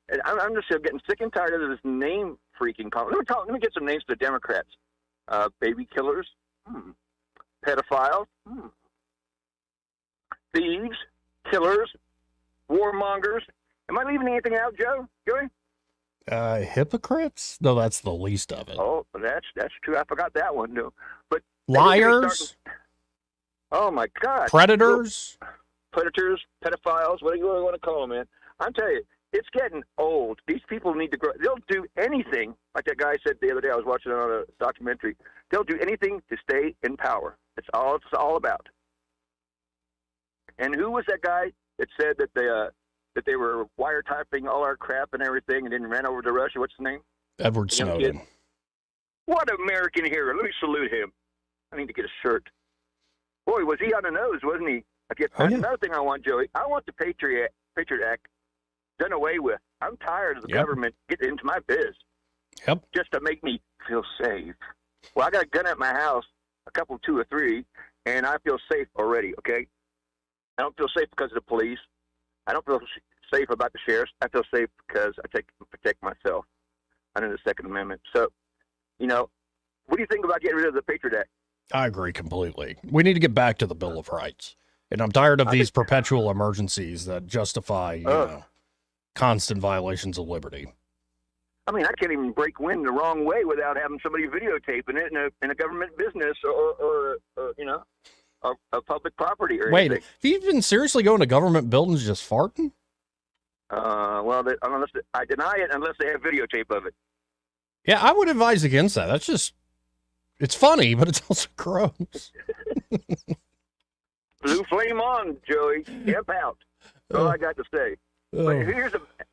And I'm just getting sick and tired of this name freaking call. Let me get some names to the Democrats. Baby killers, pedophiles, thieves, killers, warmongers. Am I leaving anything out, Joey? Hypocrites? No, that's the least of it. Oh, that's true. I forgot that one, too. But everybody's Liars, starting- Oh my God! predators. Predators, pedophiles, whatever you want to call them, man. I'm telling you, it's getting old. These people need to grow. They'll do anything, like that guy said the other day. I was watching it on a documentary. They'll do anything to stay in power. It's all about. And who was that guy that said that they were wiretapping all our crap and everything, and then ran over to Russia? What's his name? Edward The young Snowden. kid. What American hero! Let me salute him. I need to get a shirt. Boy, was he on the nose, wasn't he? Another thing I want, Joey. I want the Patriot Act done away with. I'm tired of the government getting into my biz. Yep. Just to make me feel safe. Well, I got a gun at my house, two or three, and I feel safe already. Okay. I don't feel safe because of the police. I don't feel safe about the sheriffs. I feel safe because I protect myself under the Second Amendment. So, what do you think about getting rid of the Patriot Act? I agree completely. We need to get back to the Bill of Rights. And I'm tired of these perpetual emergencies that justify, constant violations of liberty. I mean, I can't even break wind the wrong way without having somebody videotaping it in a government business or a public property or Wait, anything. have you been seriously going to government buildings just farting? Unless I deny it unless they have videotape of it. Yeah, I would advise against that. That's just, it's funny, but it's also gross. Blue flame on, Joey. Step out. That's all I got to say. But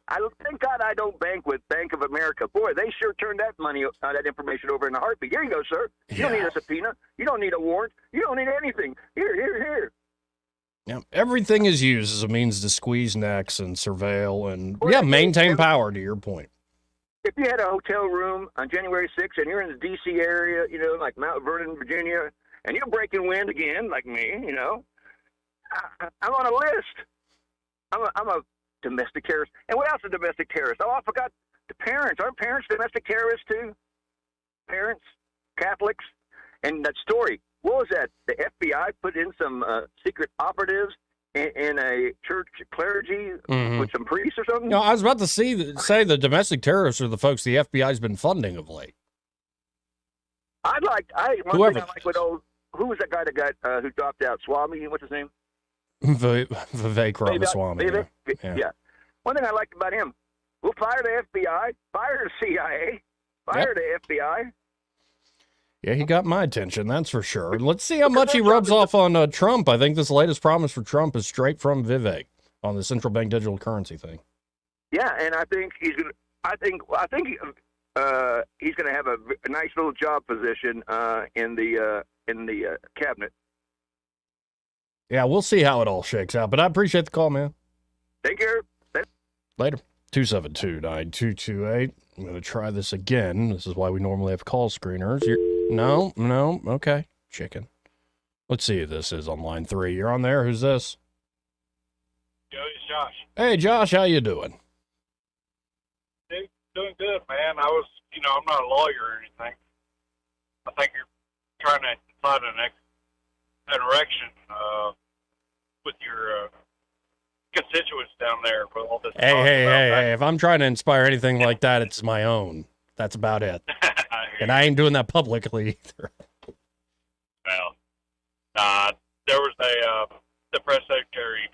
I thank God I don't bank with Bank of America. Boy, they sure turned that money, that information over in a heartbeat. Here you go, sir. You don't need a subpoena. You don't need a warrant. You don't need anything. Here. Yeah, everything is used as a means to squeeze necks and surveil and, maintain power, to your point. If you had a hotel room on January 6th and you're in the D.C. area, like Mount Vernon, Virginia, and you're breaking wind again, like me, I'm on a list. I'm a domestic terrorist. And what else is domestic terrorist? Oh, I forgot the parents. Aren't parents domestic terrorists too? Parents, Catholics. And that story, what was that? The FBI put in some secret operatives in a church clergy with some priests or something? No, I was about to say the domestic terrorists are the folks the FBI's been funding of late. One thing I like with who was that guy that got who dropped out? Swami, what's his name? Vivek Ramaswamy. Vivek? Yeah. Yeah. One thing I liked about him, we'll fire the FBI, fire the CIA, fire the FBI. Yeah, he got my attention, that's for sure. And let's see how much he rubs off on Trump. I think this latest promise for Trump is straight from Vivek on the central bank digital currency thing. Yeah, and I think he's gonna. I think he's gonna have a nice little job position in the cabinet. Yeah, we'll see how it all shakes out. But I appreciate the call, man. Take care. Later. 272-9228. I'm going to try this again. This is why we normally have call screeners. No. Okay. Chicken. Let's see who this is on line 3. You're on there. Who's this? Yo, it's Josh. Hey, Josh. How you doing? Doing good, man. I'm not a lawyer or anything. I think you're trying to decide an erection with your constituents down there for all this. Hey. If I'm trying to inspire anything like that, it's my own. That's about it. And I ain't doing that publicly either. Well, there was the press secretary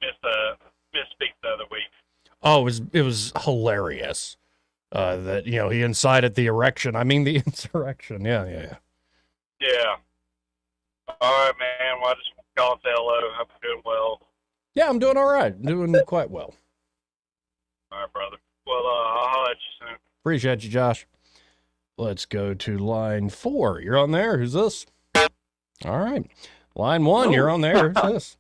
misspeak the other week. Oh, it was hilarious that, he incited the erection. I mean, the insurrection. Yeah. Yeah. All right, man. Well, I just want to call and say hello. Hope you're doing well. Yeah, I'm doing all right. Doing quite well. All right, brother. Well, I'll holler at you soon. Appreciate you, Josh. Let's go to line 4. You're on there. Who's this? All right. Line 1, you're on there. Who's this?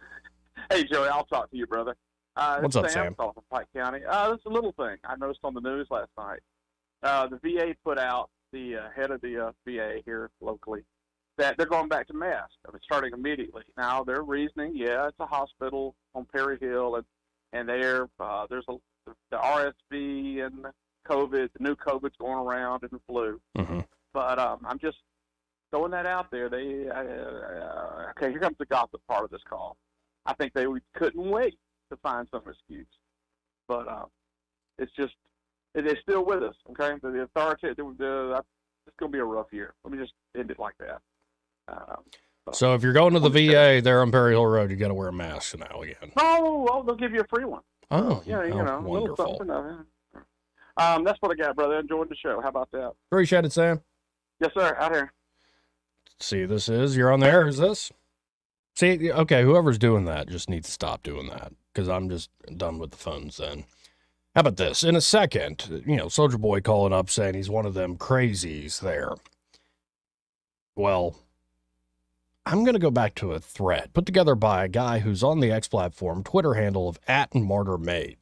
Hey, Joey, I'll talk to you, brother. What's up, Sam? From Pike County. This is a little thing I noticed on the news last night. The VA put out, the head of the VA here locally, that they're going back to masks. I mean, starting immediately. Now, their reasoning, it's a hospital on Perry Hill, and there's the RSV and the COVID, the new COVID's going around, and the flu. Mm-hmm. But I'm just throwing that out there. Okay, here comes the gossip part of this call. I think they couldn't wait to find some excuse. But it's still with us, okay? The authority, it's going to be a rough year. Let me just end it like that. So if you're going to the VA there on Perry Hill Road, you got to wear a mask now again. Oh, they'll give you a free one. Oh, yeah, a little wonderful. something. That's what I got, brother. Enjoyed the show. How about that? Appreciate it, Sam. Yes, sir. Out here. See, you're on there. Is this? See, okay, whoever's doing that just needs to stop doing that because I'm just done with the phones then. How about this? In a second, Soldier Boy calling up saying he's one of them crazies there. Well, I'm going to go back to a thread put together by a guy who's on the X platform, Twitter handle of @MartyrMade.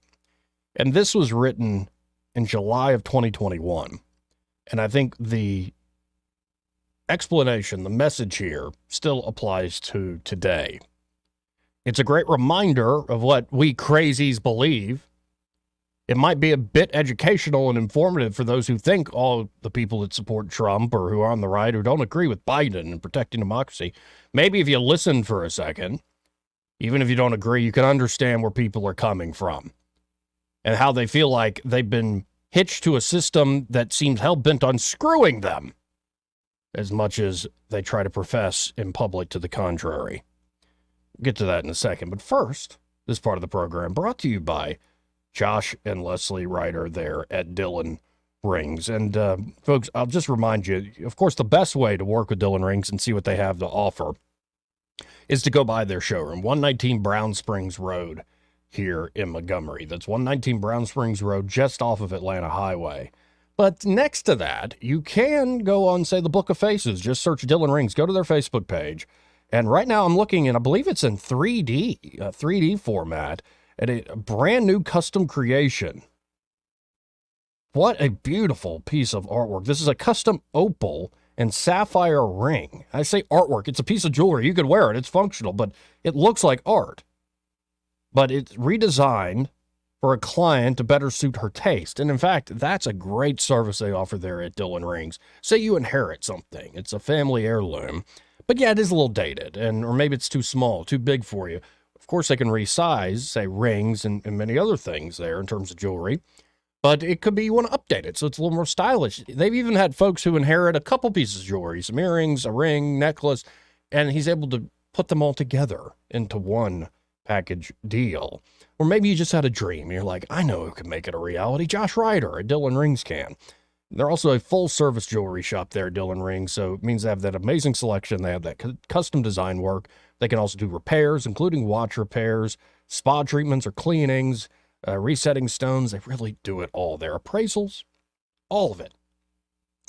And this was written in July of 2021. And I think the explanation, the message here, still applies to today. It's a great reminder of what we crazies believe. It might be a bit educational and informative for those who think all the people that support Trump or who are on the right who don't agree with Biden and protecting democracy. Maybe if you listen for a second, even if you don't agree, you can understand where people are coming from and how they feel like they've been hitched to a system that seems hell-bent on screwing them as much as they try to profess in public to the contrary. We'll get to that in a second. But first, this part of the program brought to you by Josh and Leslie Ryder there at Dillon Rings. And folks, I'll just remind you, of course, the best way to work with Dillon Rings and see what they have to offer is to go by their showroom, 119 Brown Springs Road here in Montgomery. That's 119 Brown Springs Road, just off of Atlanta Highway. But next to that, you can go on, say, the Book of Faces. Just search Dillon Rings. Go to their Facebook page. And right now I'm looking, and I believe it's in 3D format, at a brand new custom creation. What a beautiful piece of artwork. This is a custom opal and sapphire ring. I say artwork. It's a piece of jewelry. You could wear it. It's functional, but it looks like art. But it's redesigned for a client to better suit her taste. And in fact, that's a great service they offer there at Dillon Rings. Say you inherit something. It's a family heirloom. But yeah, it is a little dated, or maybe it's too small, too big for you. Of course, they can resize, say, rings and many other things there in terms of jewelry. But it could be you want to update it so it's a little more stylish. They've even had folks who inherit a couple pieces of jewelry, some earrings, a ring, necklace, and he's able to put them all together into one package deal. Or maybe you just had a dream. And you're like, I know who can make it a reality. Josh Ryder at Dillon Rings can. They're also a full-service jewelry shop there at Dillon Rings, so it means they have that amazing selection. They have that custom design work. They can also do repairs, including watch repairs, spa treatments or cleanings, resetting stones. They really do it all. Their appraisals, all of it.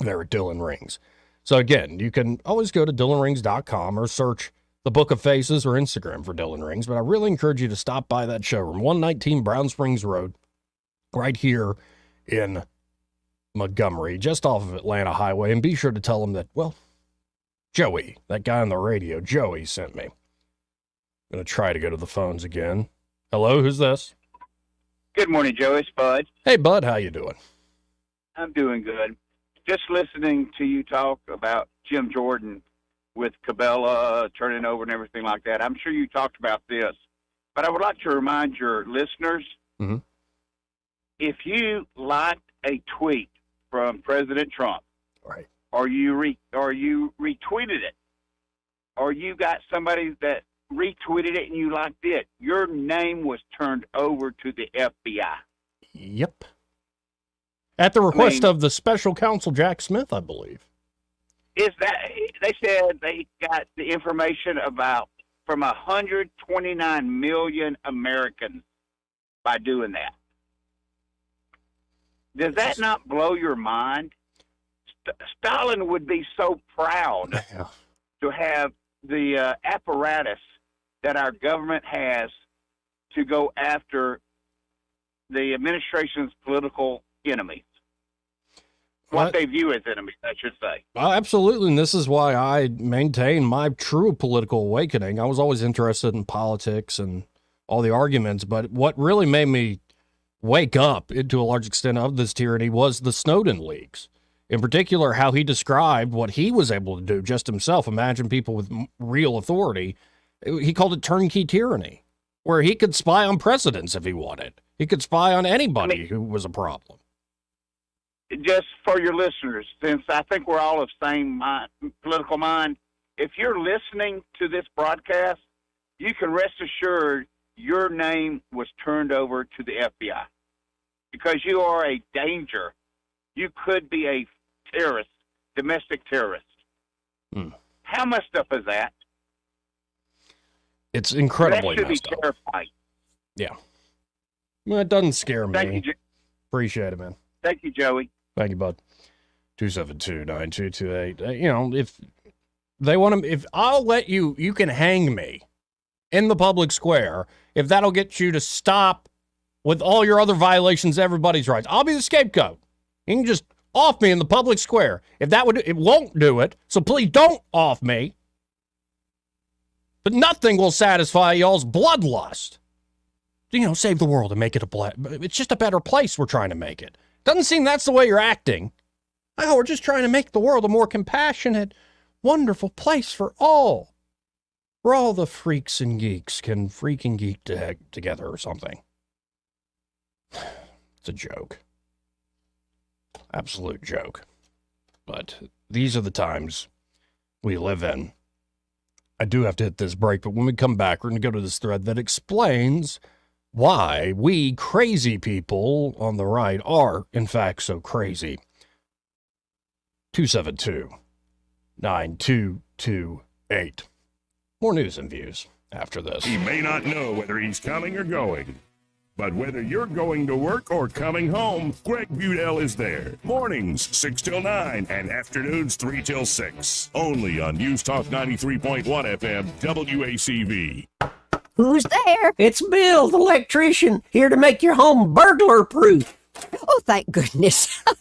They're at Dillon Rings. So again, you can always go to DillonRings.com or search the Book of Faces or Instagram for Dillon Rings. But I really encourage you to stop by that showroom, 119 Brown Springs Road, right here in Montgomery, just off of Atlanta Highway. And be sure to tell them that, well, Joey, that guy on the radio, Joey sent me. I'm going to try to go to the phones again. Hello, who's this? Good morning, Joey. It's Bud. Hey, Bud, how you doing? I'm doing good. Just listening to you talk about Jim Jordan with Cabela turning over and everything like that. I'm sure you talked about this, but I would like to remind your listeners, if you liked a tweet from President Trump, right, or you retweeted it, or you got somebody that retweeted it and you liked it, your name was turned over to the FBI. Yep. At the request of the special counsel, Jack Smith, I believe. Is that, they said they got the information from 129 million Americans by doing that. Does that not blow your mind? Stalin would be so proud to have the apparatus that our government has to go after the administration's political enemies. What they view as enemies, I should say. Absolutely, and this is why I maintain my true political awakening. I was always interested in politics and all the arguments, but what really made me wake up to a large extent of this tyranny was the Snowden leaks. In particular, how he described what he was able to do just himself. Imagine people with real authority. He called it turnkey tyranny, where he could spy on presidents if he wanted. He could spy on anybody who was a problem. Just for your listeners, since I think we're all of same political mind, if you're listening to this broadcast, you can rest assured your name was turned over to the FBI because you are a danger. You could be a terrorist, domestic terrorist. How messed up is that? It's incredibly that should messed be up. terrifying. Yeah. Well, it doesn't scare me. Thank you, Appreciate it, man. Thank you, Joey. Thank you, bud. 272-9228. You know, if they want to, if I'll let you, you can hang me in the public square if that'll get you to stop with all your other violations, everybody's rights. I'll be the scapegoat. You can just off me in the public square. If that would, it won't do it. So please don't off me. But nothing will satisfy y'all's bloodlust. You know, save the world and make it it's just a better place we're trying to make it. Doesn't seem that's the way you're acting. Oh, we're just trying to make the world a more compassionate, wonderful place for all. Where all the freaks and geeks can freaking geek together or something. It's a joke. Absolute joke. But these are the times we live in. I do have to hit this break, but when we come back, we're going to go to this thread that explains why we crazy people on the right are, in fact, so crazy. 272-9228. More news and views after this. He may not know whether he's coming or going, but whether you're going to work or coming home, Greg Budell is there. Mornings, 6 till 9, and afternoons, 3 till 6. Only on News Talk 93.1 FM, WACV. Who's there? It's Bill, the electrician, here to make your home burglar-proof. Oh, thank goodness. I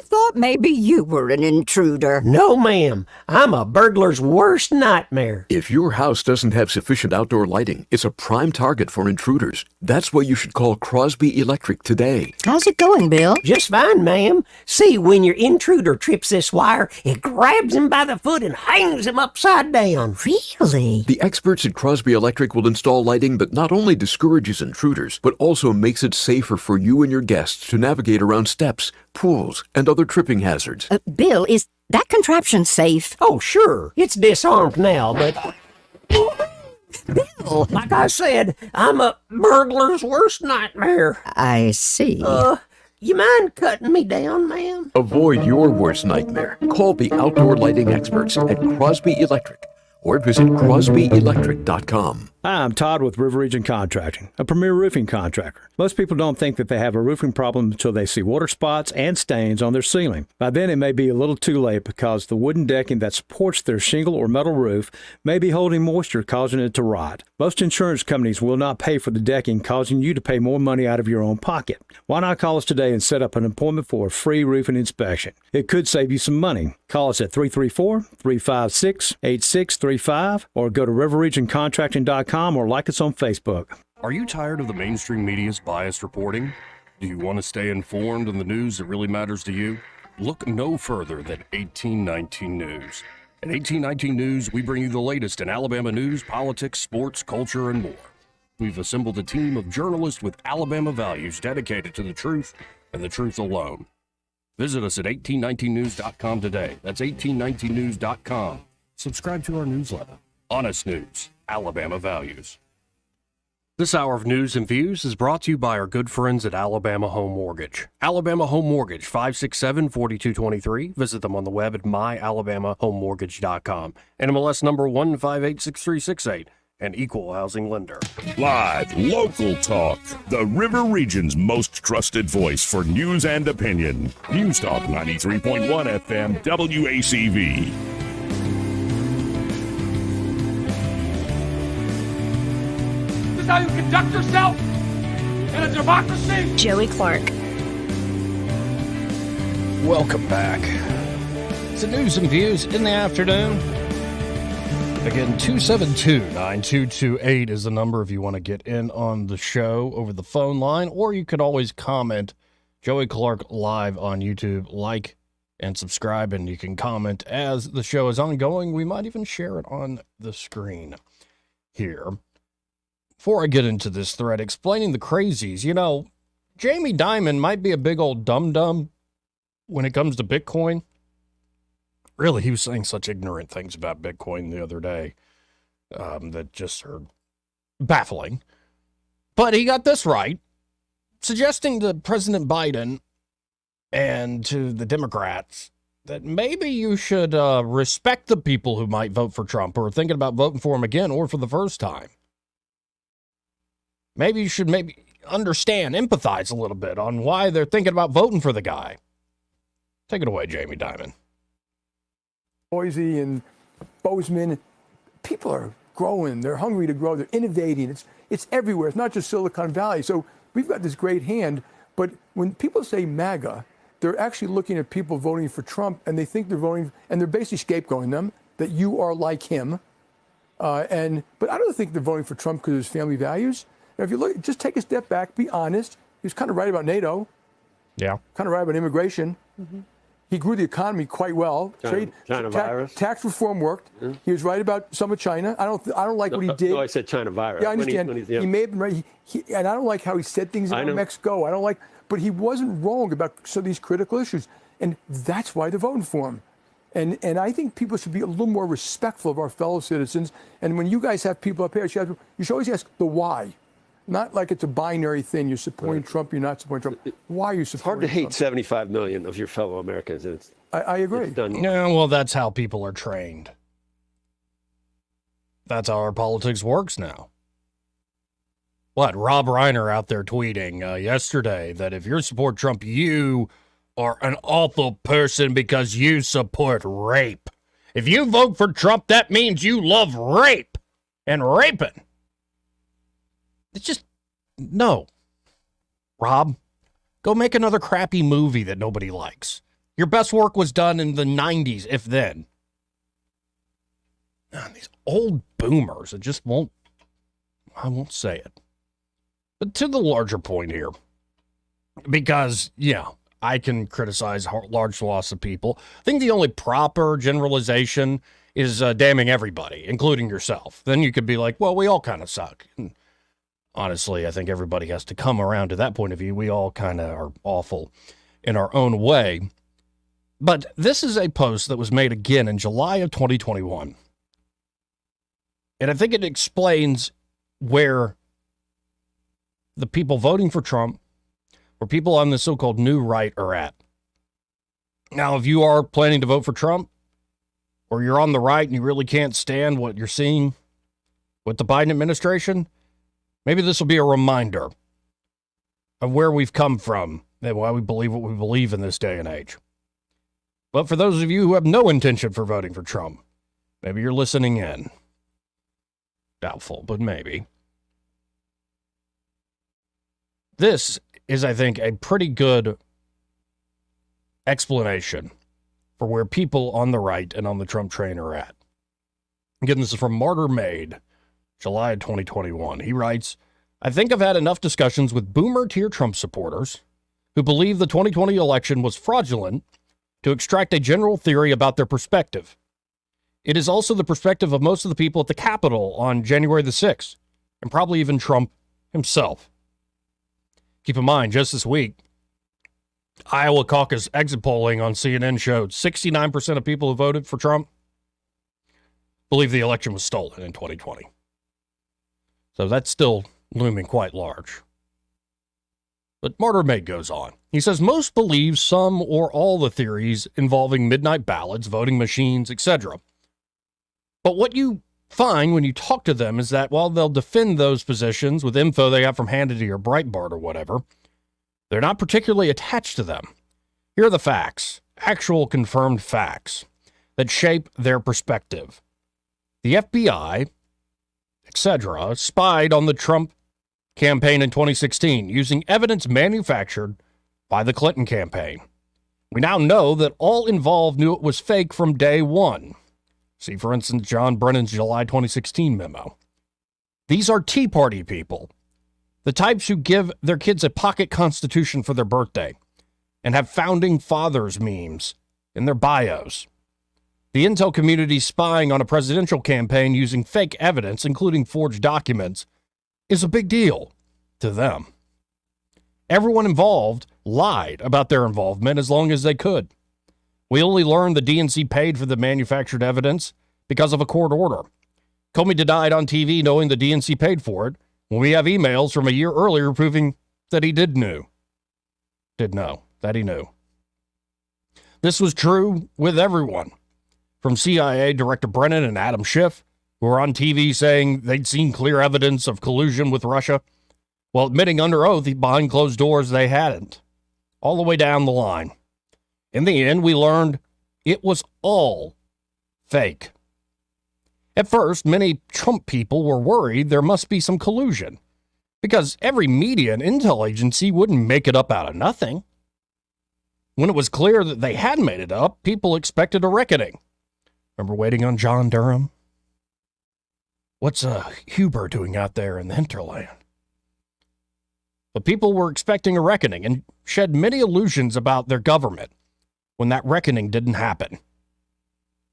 thought maybe you were an intruder. No, ma'am. I'm a burglar's worst nightmare. If your house doesn't have sufficient outdoor lighting, it's a prime target for intruders. That's why you should call Crosby Electric today. How's it going, Bill? Just fine, ma'am. See, when your intruder trips this wire, it grabs him by the foot and hangs him upside down. Really? The experts at Crosby Electric will install lighting that not only discourages intruders, but also makes it safer for you and your guests to navigate around steps, pools, and other tripping hazards. Bill, is that contraption safe? Oh, sure. It's disarmed now, but... Bill! Like I said, I'm a burglar's worst nightmare. I see. You mind cutting me down, ma'am? Avoid your worst nightmare. Call the outdoor lighting experts at Crosby Electric or visit crosbyelectric.com. Hi, I'm Todd with River Region Contracting, a premier roofing contractor. Most people don't think that they have a roofing problem until they see water spots and stains on their ceiling. By then, it may be a little too late because the wooden decking that supports their shingle or metal roof may be holding moisture, causing it to rot. Most insurance companies will not pay for the decking, causing you to pay more money out of your own pocket. Why not call us today and set up an appointment for a free roofing inspection? It could save you some money. Call us at 334-356-8635 or go to riverregioncontracting.com or like us on Facebook. Are you tired of the mainstream media's biased reporting? Do you want to stay informed on the news that really matters to you? Look no further than 1819 News. At 1819 News, we bring you the latest in Alabama news, politics, sports, culture, and more. We've assembled a team of journalists with Alabama values dedicated to the truth and the truth alone. Visit us at 1819news.com today. That's 1819news.com. Subscribe to our newsletter. Honest News, Alabama Values. This hour of news and views is brought to you by our good friends at Alabama Home Mortgage. Alabama Home Mortgage, 567-4223. Visit them on the web at myalabamahomemortgage.com. NMLS number 1586368. An equal housing lender. Live, local talk. The River Region's most trusted voice for news and opinion. News Talk 93.1 FM, WACV. how you conduct yourself in a democracy? Joey Clark. Welcome back. It's the News and Views in the afternoon. Again, 272-9228 is the number if you want to get in on the show over the phone line, or you could always comment Joey Clark live on YouTube, like and subscribe, and you can comment as the show is ongoing. We might even share it on the screen here. Before I get into this thread explaining the crazies, you know, Jamie Dimon might be a big old dum-dum when it comes to Bitcoin. Really, he was saying such ignorant things about Bitcoin the other day that just are baffling. But he got this right, suggesting to President Biden and to the Democrats that maybe you should respect the people who might vote for Trump or are thinking about voting for him again or for the first time. Maybe you should understand, empathize a little bit on why they're thinking about voting for the guy. Take it away, Jamie Dimon. Boise and Bozeman, people are growing. They're hungry to grow. They're innovating. It's everywhere. It's not just Silicon Valley. So we've got this great hand. But when people say MAGA, they're actually looking at people voting for Trump, and they think they're voting, and they're basically scapegoating them, that you are like him. But I don't think they're voting for Trump because of his family values. Now, if you look, just take a step back, be honest. He was kind of right about NATO. Yeah. Kind of right about immigration. Mm-hmm. He grew the economy quite well. China virus. Tax reform worked. Yeah. He was right about some of China. I don't like what he did. No, I said China virus. Yeah, I understand. He may have been right. And I don't like how he said things about Mexico. But he wasn't wrong about some of these critical issues. And that's why they're voting for him. And I think people should be a little more respectful of our fellow citizens. And when you guys have people up here, you should always ask the why. Not like it's a binary thing. You're supporting Trump, you're not supporting Trump. Why are you supporting Trump? It's hard to hate 75 million of your fellow Americans. I agree. Yeah, well, that's how people are trained. That's how our politics works now. What, Rob Reiner out there tweeting yesterday that if you support Trump, you are an awful person because you support rape. If you vote for Trump, that means you love rape and raping. It's just, no. Rob, go make another crappy movie that nobody likes. Your best work was done in the 90s, if then. Man, these old boomers, I won't say it. But to the larger point here, because, yeah, I can criticize large swaths of people. I think the only proper generalization is damning everybody, including yourself. Then you could be like, well, we all kind of suck. And honestly, I think everybody has to come around to that point of view. We all kind of are awful in our own way. But this is a post that was made again in July of 2021. And I think it explains where the people voting for Trump, where people on the so-called new right are at. Now, if you are planning to vote for Trump, or you're on the right and you really can't stand what you're seeing with the Biden administration, maybe this will be a reminder of where we've come from and why we believe what we believe in this day and age. But for those of you who have no intention for voting for Trump, maybe you're listening in. Doubtful, but maybe. This is, I think, a pretty good explanation for where people on the right and on the Trump train are at. Again, this is from Martyr Made, July of 2021. He writes, I think I've had enough discussions with boomer-tier Trump supporters who believe the 2020 election was fraudulent to extract a general theory about their perspective. It is also the perspective of most of the people at the Capitol on January the 6th, and probably even Trump himself. Keep in mind, just this week, Iowa caucus exit polling on CNN showed 69% of people who voted for Trump believe the election was stolen in 2020. So that's still looming quite large. But Martyr Made goes on. He says most believe some or all the theories involving midnight ballots, voting machines, etc. But what you find when you talk to them is that while they'll defend those positions with info they got from Hannity or Breitbart or whatever, they're not particularly attached to them. Here are the facts, actual confirmed facts, that shape their perspective. The FBI, etc., spied on the Trump campaign in 2016 using evidence manufactured by the Clinton campaign. We now know that all involved knew it was fake from day one. See, for instance, John Brennan's July 2016 memo. These are Tea Party people, the types who give their kids a pocket constitution for their birthday and have founding fathers memes in their bios. The intel community spying on a presidential campaign using fake evidence, including forged documents, is a big deal to them. Everyone involved lied about their involvement as long as they could. We only learned the DNC paid for the manufactured evidence because of a court order. Comey denied on TV knowing the DNC paid for it, when we have emails from a year earlier proving that he did know that he knew. This was true with everyone, from CIA Director Brennan and Adam Schiff, who were on TV saying they'd seen clear evidence of collusion with Russia, while admitting under oath behind closed doors they hadn't, all the way down the line. In the end, we learned it was all fake. At first, many Trump people were worried there must be some collusion, because every media and intel agency wouldn't make it up out of nothing. When it was clear that they had made it up, people expected a reckoning. Remember waiting on John Durham? What's Huber doing out there in the hinterland? But people were expecting a reckoning and shed many illusions about their government when that reckoning didn't happen.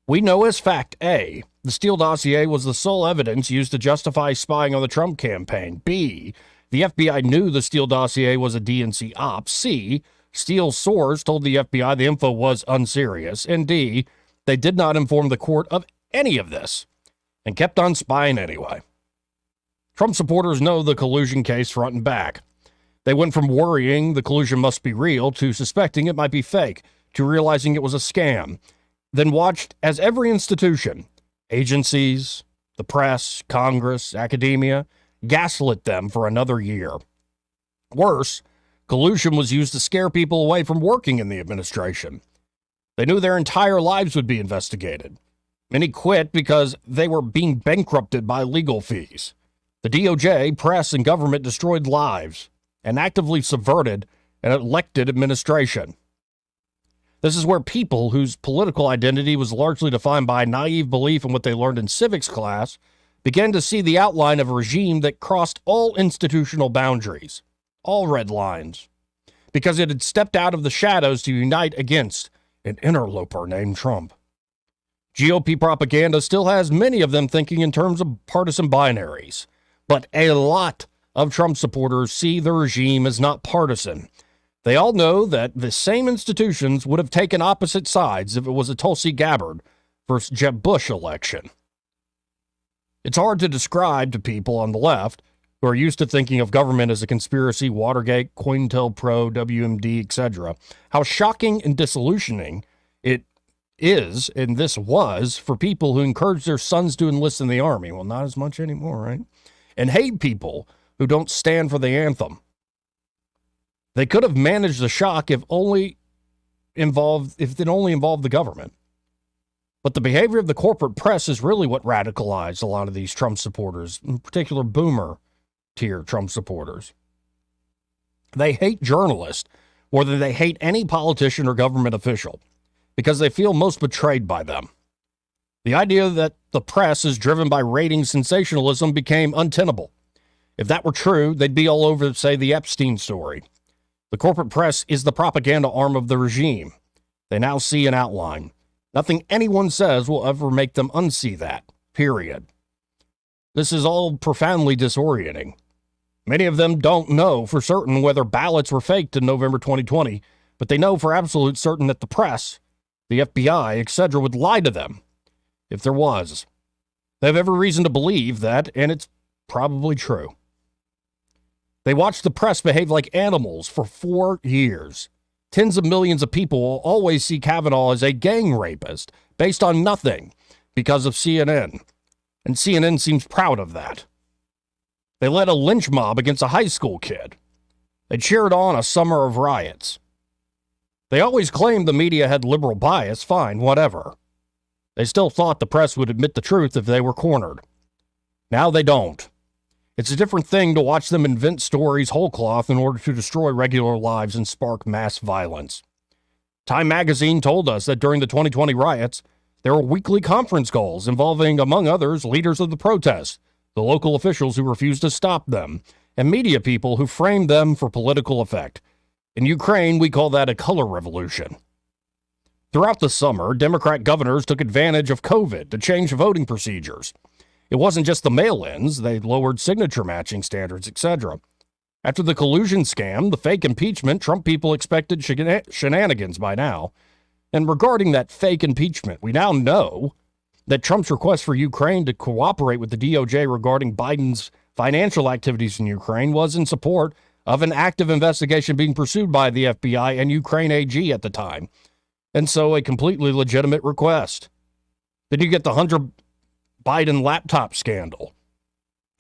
We know as fact A, the Steele dossier was the sole evidence used to justify spying on the Trump campaign. B, the FBI knew the Steele dossier was a DNC op. C, Steele's source told the FBI the info was unserious. And D, they did not inform the court of any of this and kept on spying anyway. Trump supporters know the collusion case front and back. They went from worrying the collusion must be real to suspecting it might be fake to realizing it was a scam, then watched as every institution, agencies, the press, Congress, academia, gaslit them for another year. Worse, collusion was used to scare people away from working in the administration. They knew their entire lives would be investigated. Many quit because they were being bankrupted by legal fees. The DOJ, press, and government destroyed lives and actively subverted an elected administration. This is where people whose political identity was largely defined by naive belief in what they learned in civics class began to see the outline of a regime that crossed all institutional boundaries, all red lines, because it had stepped out of the shadows to unite against an interloper named Trump. GOP propaganda still has many of them thinking in terms of partisan binaries, but a lot of Trump supporters see the regime as not partisan. They all know that the same institutions would have taken opposite sides if it was a Tulsi Gabbard versus Jeb Bush election. It's hard to describe to people on the left who are used to thinking of government as a conspiracy, Watergate, COINTELPRO, WMD, etc., how shocking and disillusioning it is, and this was, for people who encourage their sons to enlist in the army. Well, not as much anymore, right? And hate people who don't stand for the anthem. They could have managed the shock if it only involved the government. But the behavior of the corporate press is really what radicalized a lot of these Trump supporters, in particular boomer tier Trump supporters. They hate journalists more than they hate any politician or government official because they feel most betrayed by them. The idea that the press is driven by rating sensationalism became untenable. If that were true, they'd be all over, say, the Epstein story. The corporate press is the propaganda arm of the regime. They now see an outline. Nothing anyone says will ever make them unsee that, period. This is all profoundly disorienting. Many of them don't know for certain whether ballots were faked in November 2020, but they know for absolute certain that the press, the FBI, etc., would lie to them if there was. They have every reason to believe that, and it's probably true. They watched the press behave like animals for 4 years. Tens of millions of people will always see Kavanaugh as a gang rapist based on nothing because of CNN. And CNN seems proud of that. They led a lynch mob against a high school kid. They cheered on a summer of riots. They always claimed the media had liberal bias. Fine, whatever. They still thought the press would admit the truth if they were cornered. Now they don't. It's a different thing to watch them invent stories whole cloth in order to destroy regular lives and spark mass violence. Time magazine told us that during the 2020 riots, there were weekly conference calls involving, among others, leaders of the protests, the local officials who refused to stop them, and media people who framed them for political effect. In Ukraine, we call that a color revolution. Throughout the summer, Democrat governors took advantage of COVID to change voting procedures. It wasn't just the mail-ins, they lowered signature matching standards, etc. After the collusion scam, the fake impeachment, Trump people expected shenanigans by now. And regarding that fake impeachment, we now know that Trump's request for Ukraine to cooperate with the DOJ regarding Biden's financial activities in Ukraine was in support of an active investigation being pursued by the FBI and Ukraine AG at the time. And so a completely legitimate request. Then you get the Hunter Biden laptop scandal.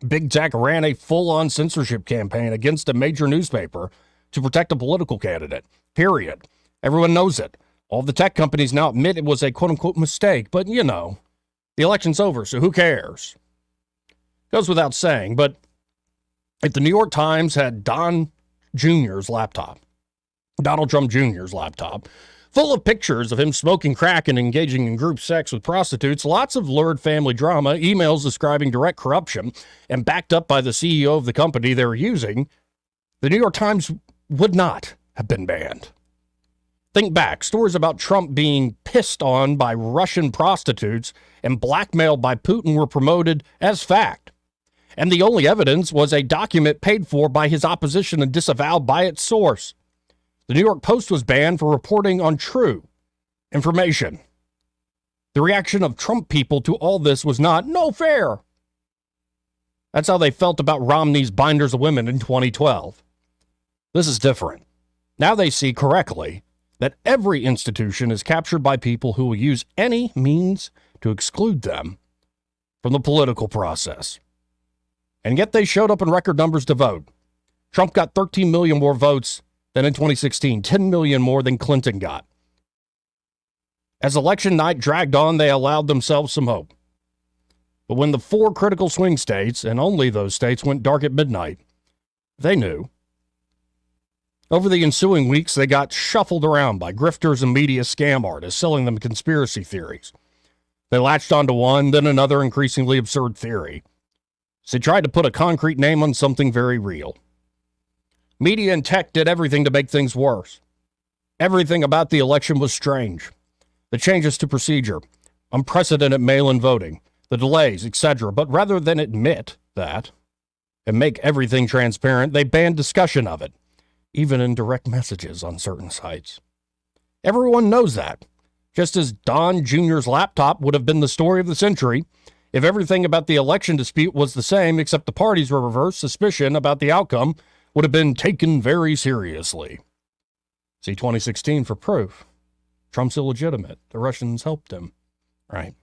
Big Tech ran a full-on censorship campaign against a major newspaper to protect a political candidate. Period. Everyone knows it. All the tech companies now admit it was a quote-unquote mistake, but you know, the election's over, so who cares? Goes without saying, but if the New York Times had Donald Trump Jr.'s laptop, full of pictures of him smoking crack and engaging in group sex with prostitutes, lots of lurid family drama, emails describing direct corruption, and backed up by the CEO of the company they were using, the New York Times would not have been banned. Think back, stories about Trump being pissed on by Russian prostitutes and blackmailed by Putin were promoted as fact. And the only evidence was a document paid for by his opposition and disavowed by its source. The New York Post was banned for reporting on true information. The reaction of Trump people to all this was not, no fair. That's how they felt about Romney's Binders of Women in 2012. This is different. Now they see correctly that every institution is captured by people who will use any means to exclude them from the political process. And yet they showed up in record numbers to vote. Trump got 13 million more votes than in 2016, 10 million more than Clinton got. As election night dragged on, they allowed themselves some hope. But when the 4 critical swing states, and only those states, went dark at midnight, they knew. Over the ensuing weeks, they got shuffled around by grifters and media scam artists selling them conspiracy theories. They latched onto one, then another increasingly absurd theory. So they tried to put a concrete name on something very real. Media and tech did everything to make things worse. Everything about the election was strange. The changes to procedure, unprecedented mail-in voting, the delays, etc. But rather than admit that and make everything transparent, they banned discussion of it, even in direct messages on certain sites. Everyone knows that. Just as Don Jr.'s laptop would have been the story of the century if everything about the election dispute was the same except the parties were reversed, suspicion about the outcome would have been taken very seriously. See 2016 for proof. Trump's illegitimate. The Russians helped him. Right.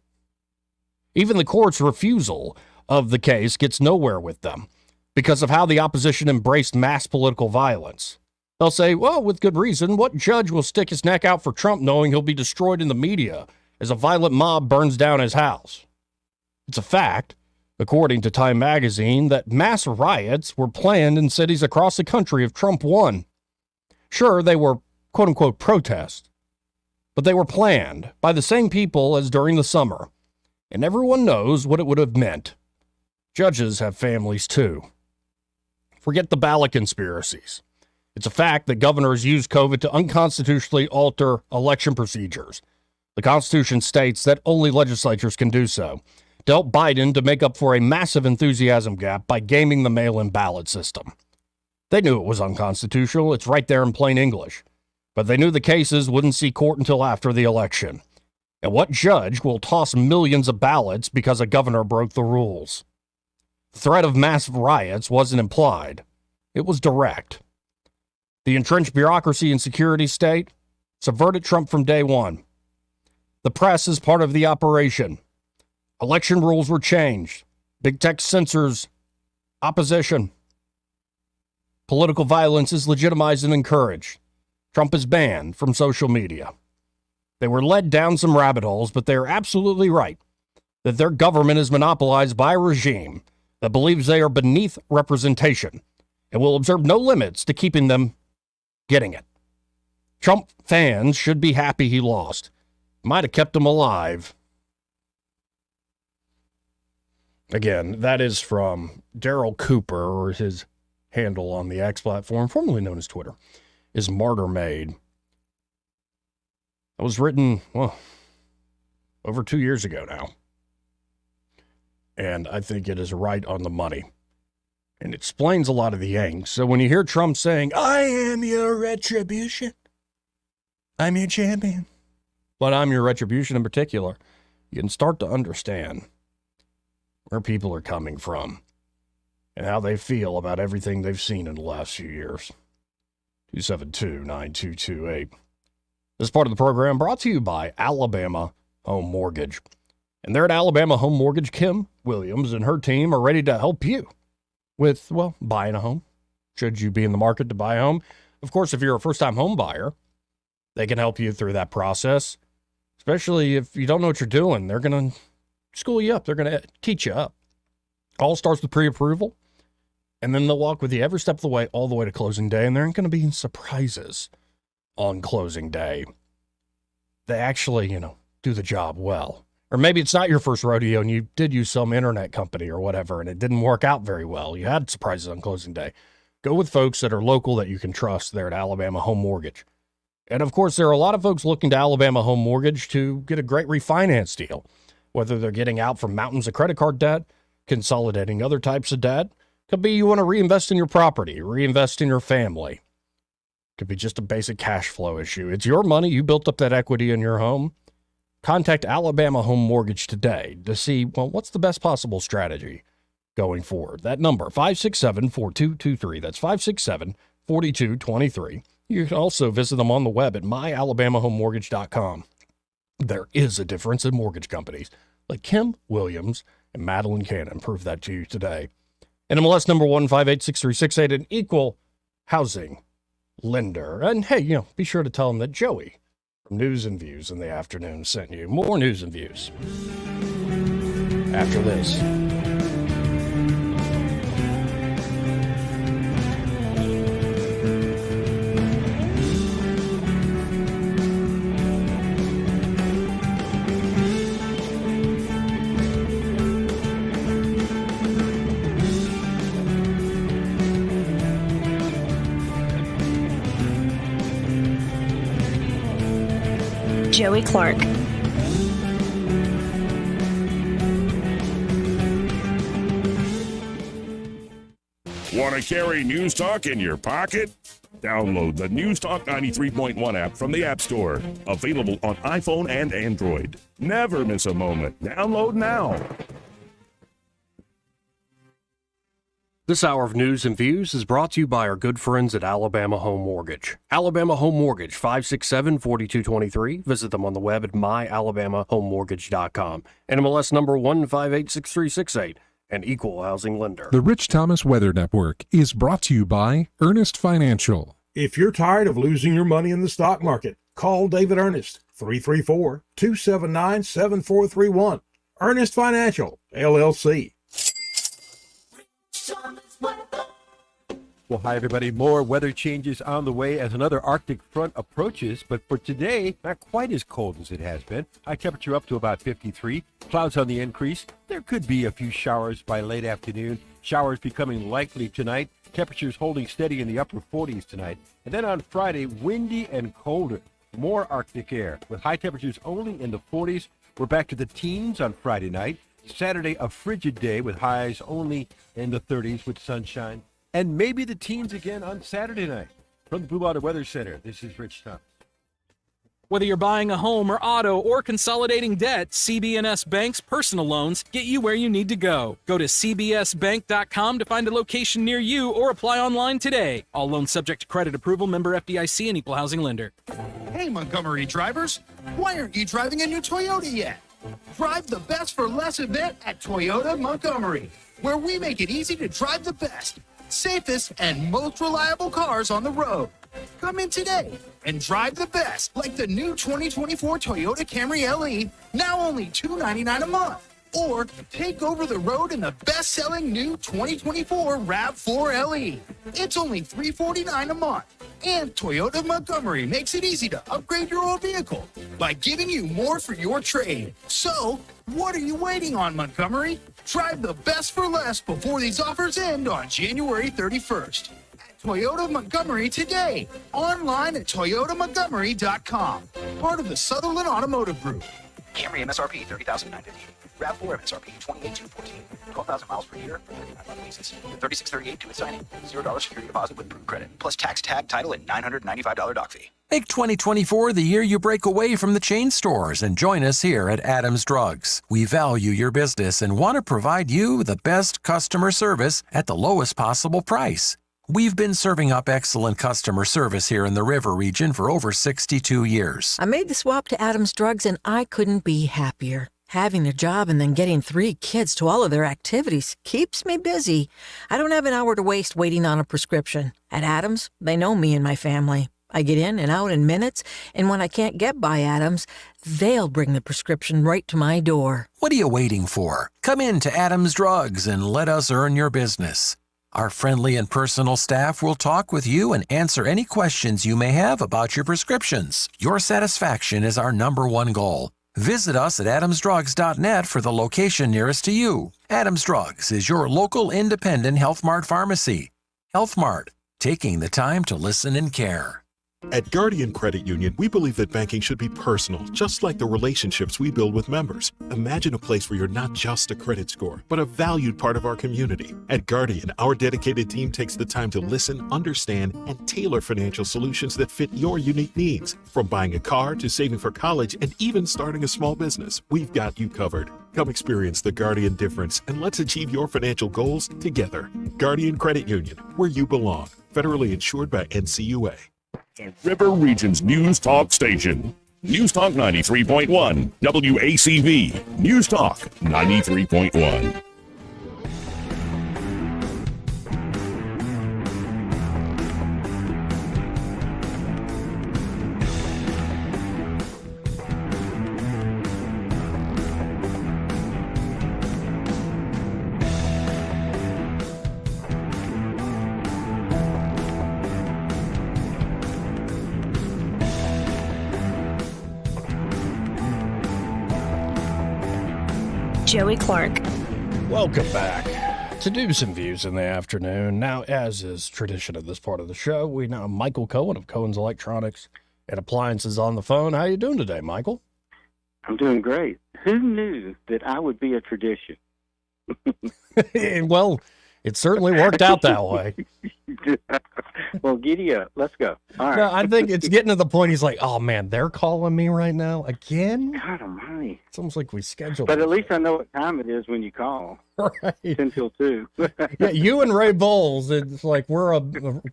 Even the court's refusal of the case gets nowhere with them because of how the opposition embraced mass political violence. They'll say, well, with good reason, what judge will stick his neck out for Trump knowing he'll be destroyed in the media as a violent mob burns down his house? It's a fact, according to Time magazine, that mass riots were planned in cities across the country if Trump won. Sure, they were quote-unquote protests, but they were planned by the same people as during the summer, and everyone knows what it would have meant. Judges have families too. Forget the ballot conspiracies. It's a fact that governors use COVID to unconstitutionally alter election procedures. The Constitution states that only legislatures can do so. To help Biden to make up for a massive enthusiasm gap by gaming the mail-in ballot system. They knew it was unconstitutional. It's right there in plain English. But they knew the cases wouldn't see court until after the election. And what judge will toss millions of ballots because a governor broke the rules? The threat of mass riots wasn't implied. It was direct. The entrenched bureaucracy and security state subverted Trump from day one. The press is part of the operation. Election rules were changed. Big tech censors opposition. Political violence is legitimized and encouraged. Trump is banned from social media. They were led down some rabbit holes, but they are absolutely right that their government is monopolized by a regime that believes they are beneath representation and will observe no limits to keeping them getting it. Trump fans should be happy he lost. Might have kept him alive. Again, that is from Daryl Cooper, or his handle on the X platform, formerly known as Twitter, is Martyr Made. It was written, well, over 2 years ago now. And I think it is right on the money. And it explains a lot of the angst. So when you hear Trump saying, I am your retribution, I'm your champion, but I'm your retribution in particular, you can start to understand where people are coming from and how they feel about everything they've seen in the last few years. 272-9228. This part of the program brought to you by Alabama Home Mortgage. And there at Alabama Home Mortgage, Kim Williams and her team are ready to help you with, well, buying a home. Should you be in the market to buy a home? Of course, if you're a first-time home buyer, they can help you through that process, especially if you don't know what you're doing. They're going to school you up. They're going to teach you up. All starts with pre-approval, and then they'll walk with you every step of the way, all the way to closing day, and there aren't going to be surprises on closing day. They actually, do the job well. Or maybe it's not your first rodeo and you did use some internet company or whatever and it didn't work out very well. You had surprises on closing day. Go with folks that are local that you can trust there at Alabama Home Mortgage. And of course, there are a lot of folks looking to Alabama Home Mortgage to get a great refinance deal, whether they're getting out from mountains of credit card debt, consolidating other types of debt. Could be you want to reinvest in your property, reinvest in your family. Could be just a basic cash flow issue. It's your money. You built up that equity in your home. Contact Alabama Home Mortgage today to see, well, what's the best possible strategy going forward. That number, 567-4223. That's 567-4223. You can also visit them on the web at myalabamahomemortgage.com. There is a difference in mortgage companies like Kim Williams and Madeline Cannon. Prove that to you today. NMLS number 1586368, an equal housing lender. And hey, be sure to tell them that Joey from News and Views in the afternoon sent you more news and views after this. Joey Clark. Want to carry News Talk in your pocket? Download the News Talk 93.1 app from the App Store. Available on iPhone and Android. Never miss a moment. Download now. This hour of News and Views is brought to you by our good friends at Alabama Home Mortgage. Alabama Home Mortgage, 567-4223. Visit them on the web at myalabamahomemortgage.com. NMLS number 1586368, an equal housing lender. The Rich Thomas Weather Network is brought to you by Earnest Financial. If you're tired of losing your money in the stock market, call David Earnest, 334-279-7431. Earnest Financial, LLC. Well, hi, everybody. More weather changes on the way as another Arctic front approaches, but for today, not quite as cold as it has been. High temperature up to about 53. Clouds on the increase. There could be a few showers by late afternoon. Showers becoming likely tonight. Temperatures holding steady in the upper 40s tonight. And then on Friday, windy and colder. More Arctic air with high temperatures only in the 40s. We're back to the teens on Friday night. Saturday, a frigid day with highs only in the 30s with sunshine. And maybe the teens again on Saturday night. From the Blue Water Weather Center, this is Rich Thomas. Whether you're buying a home or auto or consolidating debt, CB&S Bank's personal loans get you where you need to go. Go to cbsbank.com to find a location near you or apply online today. All loans subject to credit approval, member FDIC, and equal housing lender. Hey, Montgomery drivers, why aren't you driving a new Toyota yet? Drive the best for less event at Toyota Montgomery, where we make it easy to drive the best, safest, and most reliable cars on the road. Come in today and drive the best, like the new 2024 Toyota Camry LE, now only $299 a month. Or take over the road in the best-selling new 2024 RAV4 LE. It's only $349 a month. And Toyota Montgomery makes it easy to upgrade your old vehicle by giving you more for your trade. So, what are you waiting on, Montgomery? Drive the best for less before these offers end on January 31st. At Toyota Montgomery today. Online at toyotamontgomery.com. Part of the Sutherland Automotive Group. Camry MSRP $30,950. RAV4 MSRP $28,214. 12,000 miles per year for 39-month leases. 3638 to its signing. $0 security deposit with approved credit. Plus tax, tag, title, and $995 doc fee. Make 2024 the year you break away from the chain stores and join us here at Adams Drugs. We value your business and want to provide you the best customer service at the lowest possible price. We've been serving up excellent customer service here in the River region for over 62 years. I made the swap to Adams Drugs and I couldn't be happier. Having a job and then getting 3 kids to all of their activities keeps me busy. I don't have an hour to waste waiting on a prescription. At Adams, they know me and my family. I get in and out in minutes, and when I can't get by Adams, they'll bring the prescription right to my door. What are you waiting for? Come in to Adams Drugs and let us earn your business. Our friendly and personal staff will talk with you and answer any questions you may have about your prescriptions. Your satisfaction is our #1 goal. Visit us at adamsdrugs.net for the location nearest to you. Adams Drugs is your local independent Health Mart pharmacy. Health Mart, taking the time to listen and care. At Guardian Credit Union, we believe that banking should be personal, just like the relationships we build with members. Imagine a place where you're not just a credit score, but a valued part of our community. At Guardian, our dedicated team takes the time to listen, understand, and tailor financial solutions that fit your unique needs. From buying a car to saving for college and even starting a small business, we've got you covered. Come experience the Guardian difference and let's achieve your financial goals together. Guardian Credit Union, where you belong. Federally insured by NCUA. The River Region's News Talk Station. News Talk 93.1. WACV. News Talk 93.1. Joey Clark. Welcome back to News and Views in the afternoon. Now, as is tradition of this part of the show, we now have Michael Cohen of Cohen's Electronics and Appliances on the phone. How you doing today, Michael? I'm doing great. Who knew that I would be a tradition? Well, it certainly worked out that way. Well, giddy up. Let's go. All right. No, I think it's getting to the point he's like, oh, man, they're calling me right now again? God almighty. It's almost like we scheduled But at least I know what time it is when you call. Right. 10 till 2. Yeah, you and Ray Bowles, it's like we're a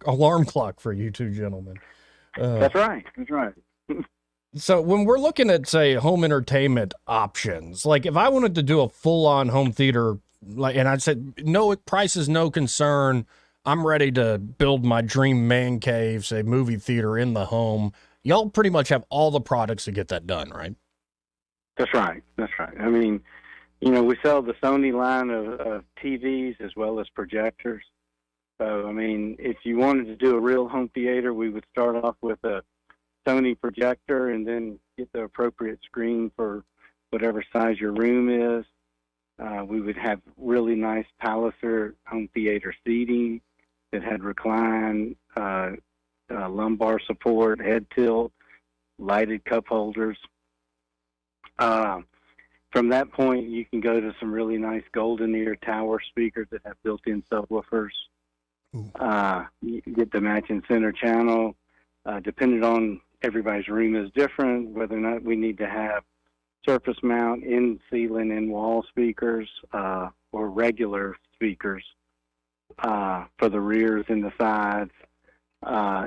alarm clock for you two gentlemen. That's right. That's right. So when we're looking at, say, home entertainment options, like if I wanted to do a full-on home theater, like, and I said, no, price is no concern, I'm ready to build my dream man cave, say movie theater in the home. Y'all pretty much have all the products to get that done, right? That's right. That's right. I mean, you know, we sell the Sony line of TVs as well as projectors. So, I mean, if you wanted to do a real home theater, we would start off with a Sony projector and then get the appropriate screen for whatever size your room is. We would have really nice Palliser home theater seating that had recline, lumbar support, head tilt, lighted cup holders. From that point, you can go to some really nice golden ear tower speakers that have built-in subwoofers. You get the matching center channel. Depending on everybody's room is different, whether or not we need to have surface mount, in ceiling, in wall speakers, or regular speakers for the rears and the sides.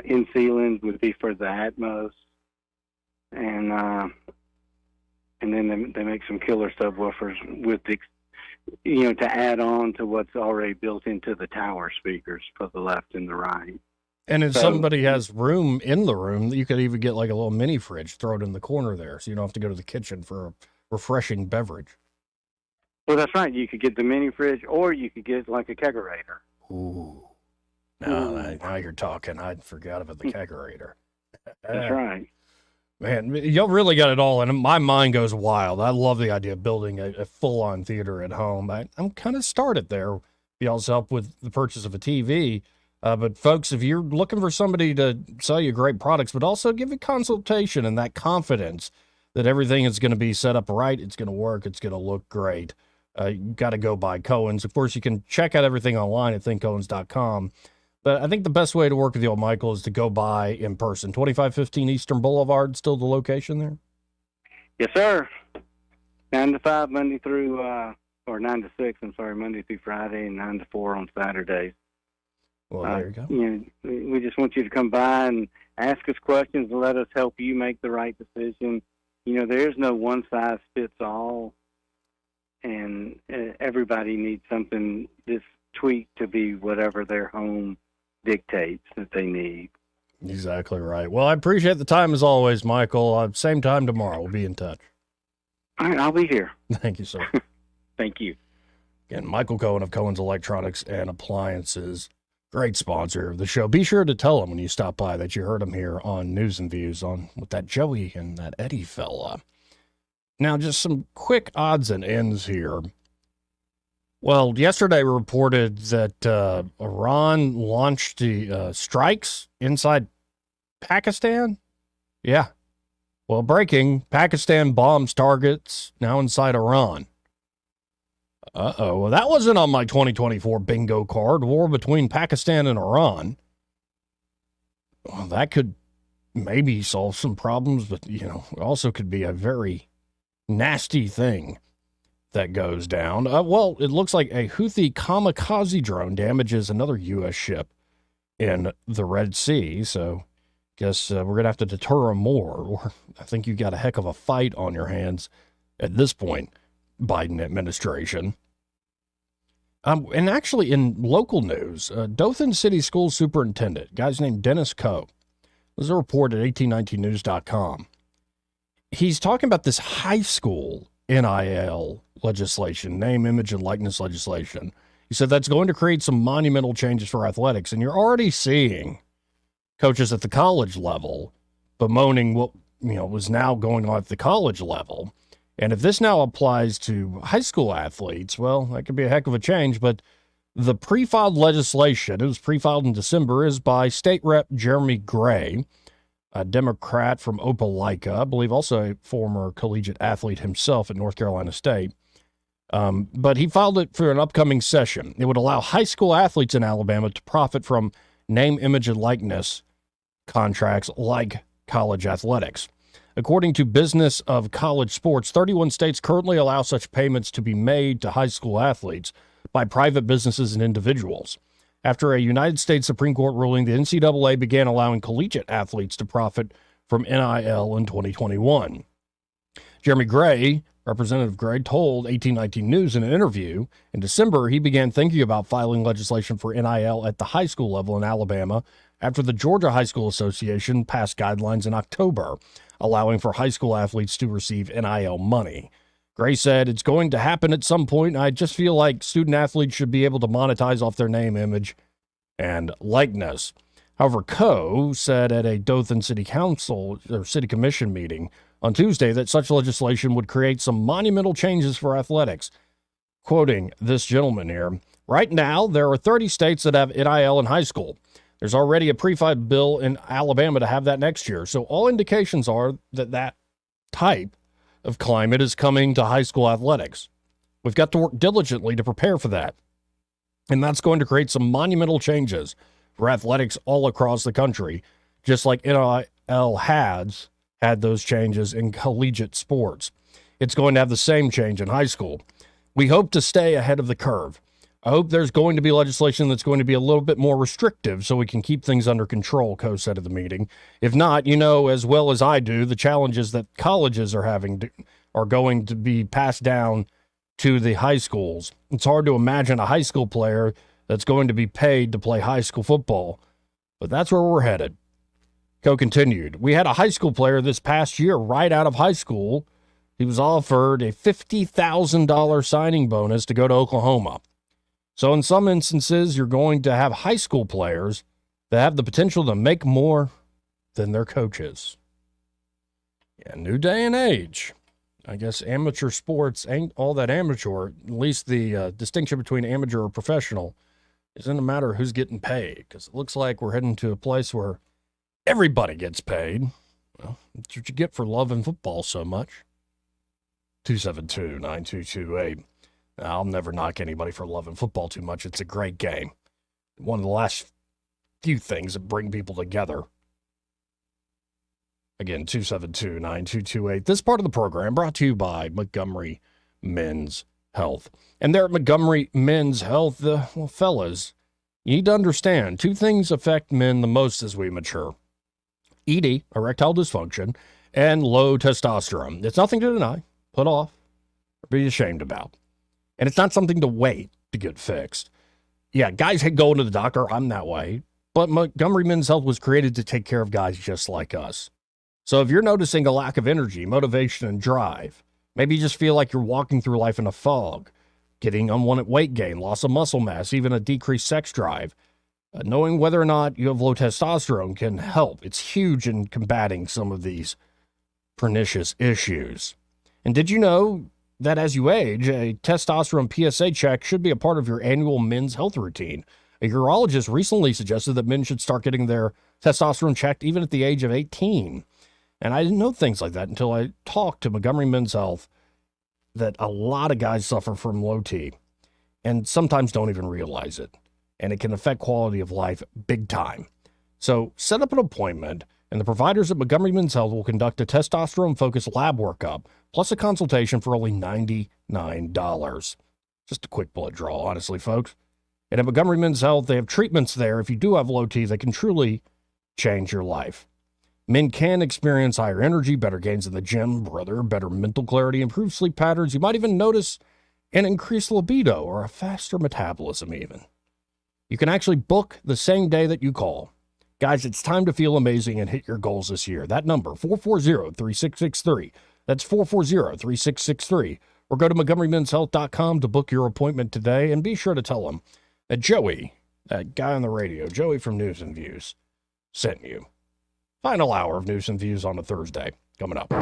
In ceiling would be for the Atmos, and then they make some killer subwoofers with to add on to what's already built into the tower speakers for the left and the right. And if somebody has room in the room, you could even get like a little mini fridge, throw it in the corner there, so you don't have to go to the kitchen for a refreshing beverage. Well, that's right. You could get the mini fridge, or you could get like a kegerator. Ooh. Now you're talking. I forgot about the kegerator. That's right. Man, y'all really got it all, and my mind goes wild. I love the idea of building a full-on theater at home. I'm kind of started there. Y'all's help with the purchase of a TV. But folks, if you're looking for somebody to sell you great products, but also give you consultation and that confidence that everything is going to be set up right, it's going to work, it's going to look great, you got to go by Cohen's. Of course, you can check out everything online at thinkcohens.com. But I think the best way to work with you, Michael, is to go by in person. 2515 Eastern Boulevard, still the location there? Yes, sir. 9 to 5 Monday through, or 9 to 6, I'm sorry, Monday through Friday, and 9 to 4 on Saturdays. Well, there you go. We just want you to come by and ask us questions and let us help you make the right decision. There is no one size fits all, and everybody needs something this tweaked to be whatever their home dictates that they need. Exactly right. Well, I appreciate the time as always, Michael. Same time tomorrow. We'll be in touch. All right, I'll be here. Thank you, sir. Thank you. Again, Michael Cohen of Cohen's Electronics and Appliances, great sponsor of the show. Be sure to tell him when you stop by that you heard him here on News and Views with that Joey and that Eddie fella. Now, just some quick odds and ends here. Well, yesterday we reported that Iran launched the strikes inside Pakistan. Yeah. Well, breaking, Pakistan bombs targets now inside Iran. Uh-oh. Well, that wasn't on my 2024 bingo card. War between Pakistan and Iran. Well, that could maybe solve some problems, but, it also could be a very nasty thing that goes down. Well, it looks like a Houthi kamikaze drone damages another U.S. ship in the Red Sea. So guess we're going to have to deter them more. Or I think you got a heck of a fight on your hands at this point, Biden administration. And actually in local news, Dothan City School Superintendent, guy's named Dennis Coe. There's a report at 1819news.com. He's talking about this high school NIL legislation, name, image, and likeness legislation. He said that's going to create some monumental changes for athletics. And you're already seeing coaches at the college level bemoaning what, was now going on at the college level. And if this now applies to high school athletes, well, that could be a heck of a change. But the pre-filed legislation, it was pre-filed in December, is by State Rep Jeremy Gray, a Democrat from Opelika, I believe also a former collegiate athlete himself at North Carolina State. But he filed it for an upcoming session. It would allow high school athletes in Alabama to profit from name, image, and likeness contracts like college athletics. According to Business of College Sports, 31 states currently allow such payments to be made to high school athletes by private businesses and individuals. After a United States Supreme Court ruling, the NCAA began allowing collegiate athletes to profit from NIL in 2021. Jeremy Gray, Representative Gray, told 1819 News in an interview in December he began thinking about filing legislation for NIL at the high school level in Alabama after the Georgia High School Association passed guidelines in October, allowing for high school athletes to receive NIL money. Gray said, it's going to happen at some point. I just feel like student athletes should be able to monetize off their name, image, and likeness. However, Coe said at a Dothan City Council or City Commission meeting on Tuesday that such legislation would create some monumental changes for athletics. Quoting this gentleman here, right now, there are 30 states that have NIL in high school. There's already a pre-filed bill in Alabama to have that next year. So all indications are that that type of climate is coming to high school athletics. We've got to work diligently to prepare for that. And that's going to create some monumental changes for athletics all across the country, just like NIL has had those changes in collegiate sports. It's going to have the same change in high school. We hope to stay ahead of the curve. I hope there's going to be legislation that's going to be a little bit more restrictive so we can keep things under control, Coe said at the meeting. If not, you know as well as I do, the challenges that colleges are having are going to be passed down to the high schools. It's hard to imagine a high school player that's going to be paid to play high school football, but that's where we're headed. Coe continued, we had a high school player this past year right out of high school. he was offered a $50,000 signing bonus to go to Oklahoma. So in some instances, you're going to have high school players that have the potential to make more than their coaches. Yeah, new day and age. I guess amateur sports ain't all that amateur. At least the distinction between amateur or professional isn't a matter of who's getting paid, because it looks like we're heading to a place where everybody gets paid. Well, that's what you get for loving football so much. 272-9228. I'll never knock anybody for loving football too much. It's a great game. One of the last few things that bring people together. Again, 272-9228. This part of the program brought to you by Montgomery Men's Health. And there at Montgomery Men's Health, well, fellas, you need to understand two things affect men the most as we mature. ED, erectile dysfunction, and low testosterone. It's nothing to deny, put off, or be ashamed about. And it's not something to wait to get fixed. Yeah, guys hate going to the doctor. I'm that way. But Montgomery Men's Health was created to take care of guys just like us. So if you're noticing a lack of energy, motivation, and drive, maybe you just feel like you're walking through life in a fog, getting unwanted weight gain, loss of muscle mass, even a decreased sex drive, knowing whether or not you have low testosterone can help. It's huge in combating some of these pernicious issues. And did you know that as you age, a testosterone PSA check should be a part of your annual men's health routine? A urologist recently suggested that men should start getting their testosterone checked even at the age of 18. And I didn't know things like that until I talked to Montgomery Men's Health, that a lot of guys suffer from low T and sometimes don't even realize it. And it can affect quality of life big time. So set up an appointment, and the providers at Montgomery Men's Health will conduct a testosterone-focused lab workup, plus a consultation for only $99. Just a quick blood draw, honestly, folks. And at Montgomery Men's Health, they have treatments there. If you do have low T, that can truly change your life. Men can experience higher energy, better gains in the gym, better mental clarity, improved sleep patterns. You might even notice an increased libido or a faster metabolism even. You can actually book the same day that you call. Guys, it's time to feel amazing and hit your goals this year. That number, 440-3663. That's 440-3663. Or go to MontgomeryMen'sHealth.com to book your appointment today. And be sure to tell them that Joey, that guy on the radio, Joey from News and Views, sent you. Final hour of News and Views on a Thursday. Coming up.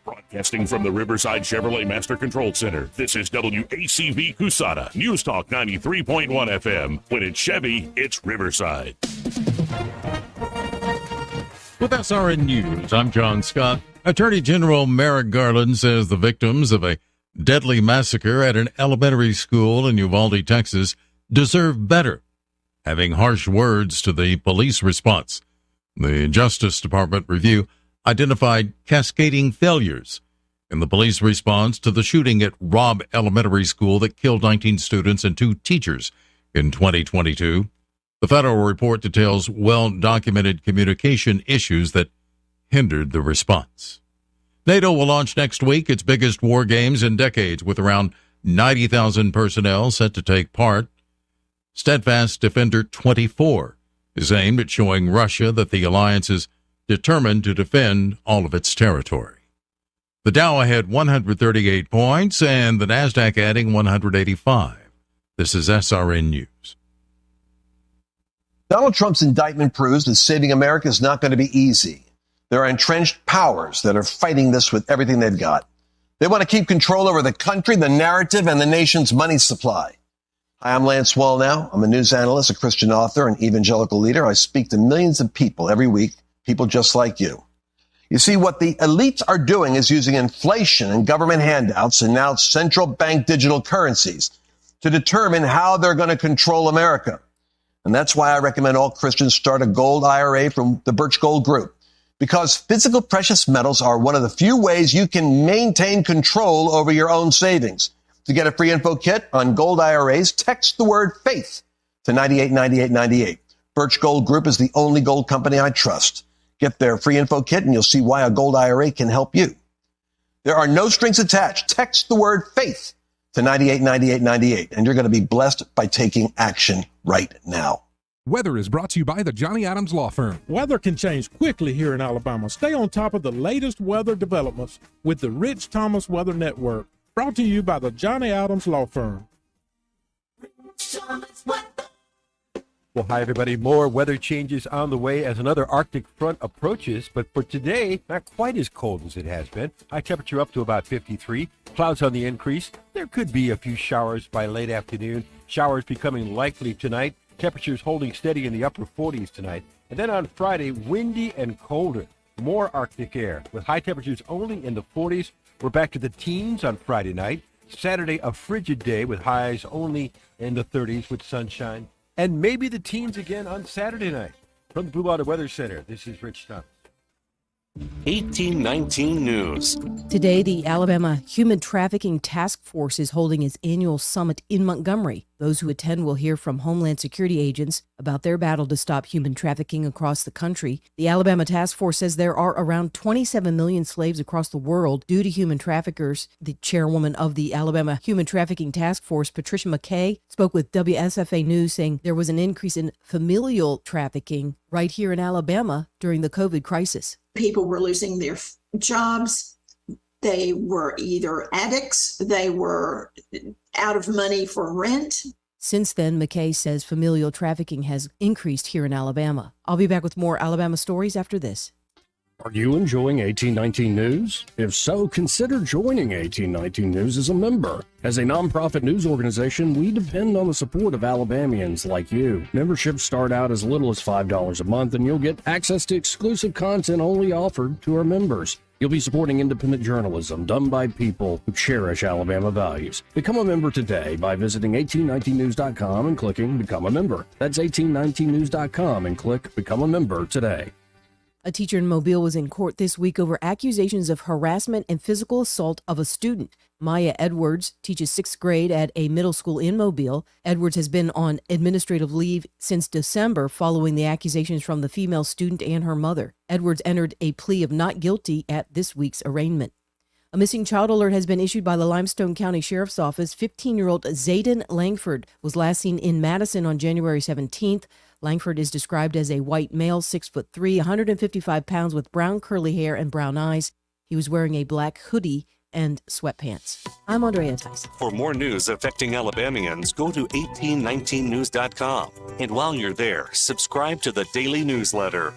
Broadcasting from the Riverside Chevrolet Master Control Center, this is WACV Cusada, News Talk 93.1 FM. When it's Chevy, it's Riverside. With SRN News, I'm John Scott. Attorney General Merrick Garland says the victims of a deadly massacre at an elementary school in Uvalde, Texas, deserve better, having harsh words to the police response. The Justice Department review identified cascading failures in the police response to the shooting at Robb Elementary School that killed 19 students and 2 teachers in 2022. The federal report details well-documented communication issues that hindered the response. NATO will launch next week its biggest war games in decades, with around 90,000 personnel set to take part. Steadfast Defender 24 is aimed at showing Russia that the alliance is determined to defend all of its territory. The Dow ahead 138 points and the Nasdaq adding 185. This is SRN News. Donald Trump's indictment proves that saving America is not going to be easy. There are entrenched powers that are fighting this with everything they've got. They want to keep control over the country, the narrative, and the nation's money supply. Hi, I'm Lance Wallnau. I'm a news analyst, a Christian author, and evangelical leader. I speak to millions of people every week, people just like you. You see, what the elites are doing is using inflation and government handouts and now central bank digital currencies to determine how they're going to control America. And that's why I recommend all Christians start a gold IRA from the Birch Gold Group. Because physical precious metals are one of the few ways you can maintain control over your own savings. To get a free info kit on gold IRAs, text the word faith to 989898. Birch Gold Group is the only gold company I trust. Get their free info kit and you'll see why a gold IRA can help you. There are no strings attached. Text the word faith to 989898 and you're going to be blessed by taking action right now. Weather is brought to you by the Johnny Adams Law Firm. Weather can change quickly here in Alabama. Stay on top of the latest weather developments with the Rich Thomas Weather Network, brought to you by the Johnny Adams Law Firm. Well, hi, everybody. More weather changes on the way as another Arctic front approaches. But for today, not quite as cold as it has been. High temperature up to about 53. Clouds on the increase. There could be a few showers by late afternoon. Showers becoming likely tonight. Temperatures holding steady in the upper 40s tonight. And then on Friday, windy and colder. More Arctic air with high temperatures only in the 40s. We're back to the teens on Friday night. Saturday, a frigid day with highs only in the 30s with sunshine. And maybe the teens again on Saturday night. From the Blue Water Weather Center, this is Rich Thomas. 1819 News. Today, the Alabama Human Trafficking Task Force is holding its annual summit in Montgomery. Those who attend will hear from Homeland Security agents about their battle to stop human trafficking across the country. The Alabama Task Force says there are around 27 million slaves across the world due to human traffickers. The chairwoman of the Alabama Human Trafficking Task Force, Patricia McKay, spoke with WSFA News saying there was an increase in familial trafficking right here in Alabama during the COVID crisis. People were losing their jobs. They were either addicts. They were out of money for rent. Since then, McKay says familial trafficking has increased here in Alabama. I'll be back with more Alabama stories after this. Are you enjoying 1819 News? If so, consider joining 1819 News as a member. As a nonprofit news organization, we depend on the support of Alabamians like you. Memberships start out as little as $5 a month, and you'll get access to exclusive content only offered to our members. You'll be supporting independent journalism done by people who cherish Alabama values. Become a member today by visiting 1819news.com and clicking Become a Member. That's 1819news.com and click Become a Member today. A teacher in Mobile was in court this week over accusations of harassment and physical assault of a student. Maya Edwards teaches 6th grade at a middle school in Mobile. Edwards has been on administrative leave since December following the accusations from the female student and her mother. Edwards entered a plea of not guilty at this week's arraignment. A missing child alert has been issued by the Limestone County Sheriff's Office. 15-year-old Zayden Langford was last seen in Madison on January 17th. Langford is described as a white male, 6'3", 155 pounds with brown curly hair and brown eyes. He was wearing a black hoodie and sweatpants. I'm Andrea Tyson. For more news affecting Alabamians, go to 1819news.com. And while you're there, subscribe to the daily newsletter.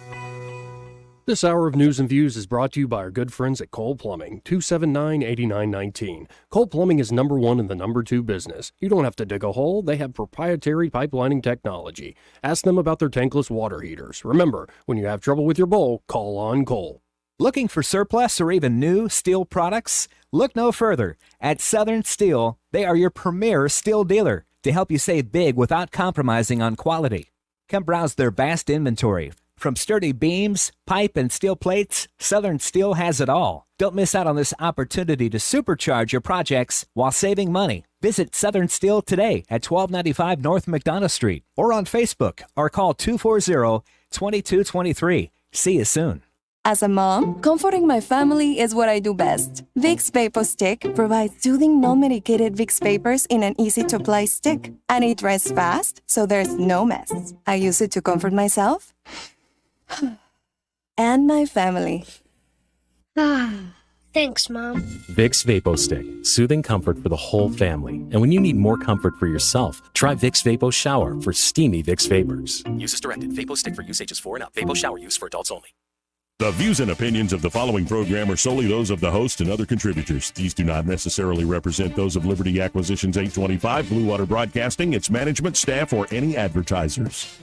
This hour of News and Views is brought to you by our good friends at Cole Plumbing, 279-8919. Cole Plumbing is number one in the number two business. You don't have to dig a hole. They have proprietary pipelining technology. Ask them about their tankless water heaters. Remember, when you have trouble with your bowl, call on Cole. Looking for surplus or even new steel products? Look no further. At Southern Steel, they are your premier steel dealer to help you save big without compromising on quality. Come browse their vast inventory. From sturdy beams, pipe, and steel plates, Southern Steel has it all. Don't miss out on this opportunity to supercharge your projects while saving money. Visit Southern Steel today at 1295 North McDonough Street or on Facebook or call 240-2223. See you soon. As a mom, comforting my family is what I do best. Vicks VapoStick provides soothing, non-medicated Vicks vapors in an easy-to-apply stick. And it dries fast, so there's no mess. I use it to comfort myself and my family. Thanks, Mom. Vicks VapoStick, soothing comfort for the whole family. And when you need more comfort for yourself, try Vicks Vapo Shower for steamy Vicks vapors. Use as directed. VapoStick for use ages 4 and up. Vapo Shower use for adults only. The views and opinions of the following program are solely those of the host and other contributors. These do not necessarily represent those of Liberty Acquisitions 825, Blue Water Broadcasting, its management, staff, or any advertisers.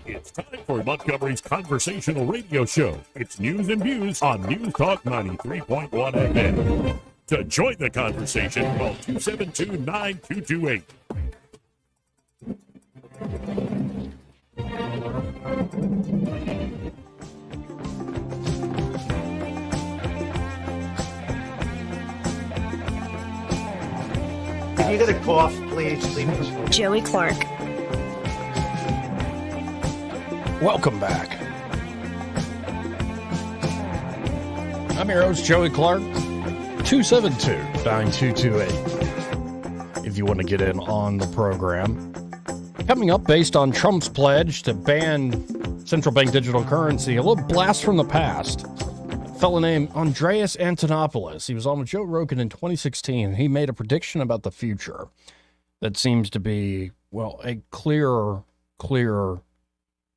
It's time for Montgomery's conversational radio show. It's News and Views on News Talk 93.1 FM. To join the conversation, call 272-9228. Can you get a cough, please? Joey Clark. Welcome back. I'm your host, Joey Clark, 272-9228. if you want to get in on the program. Coming up, based on Trump's pledge to ban central bank digital currency, a little blast from the past. A fellow named Andreas Antonopoulos. He was on with Joe Rogan in 2016. He made a prediction about the future that seems to be, well, a clearer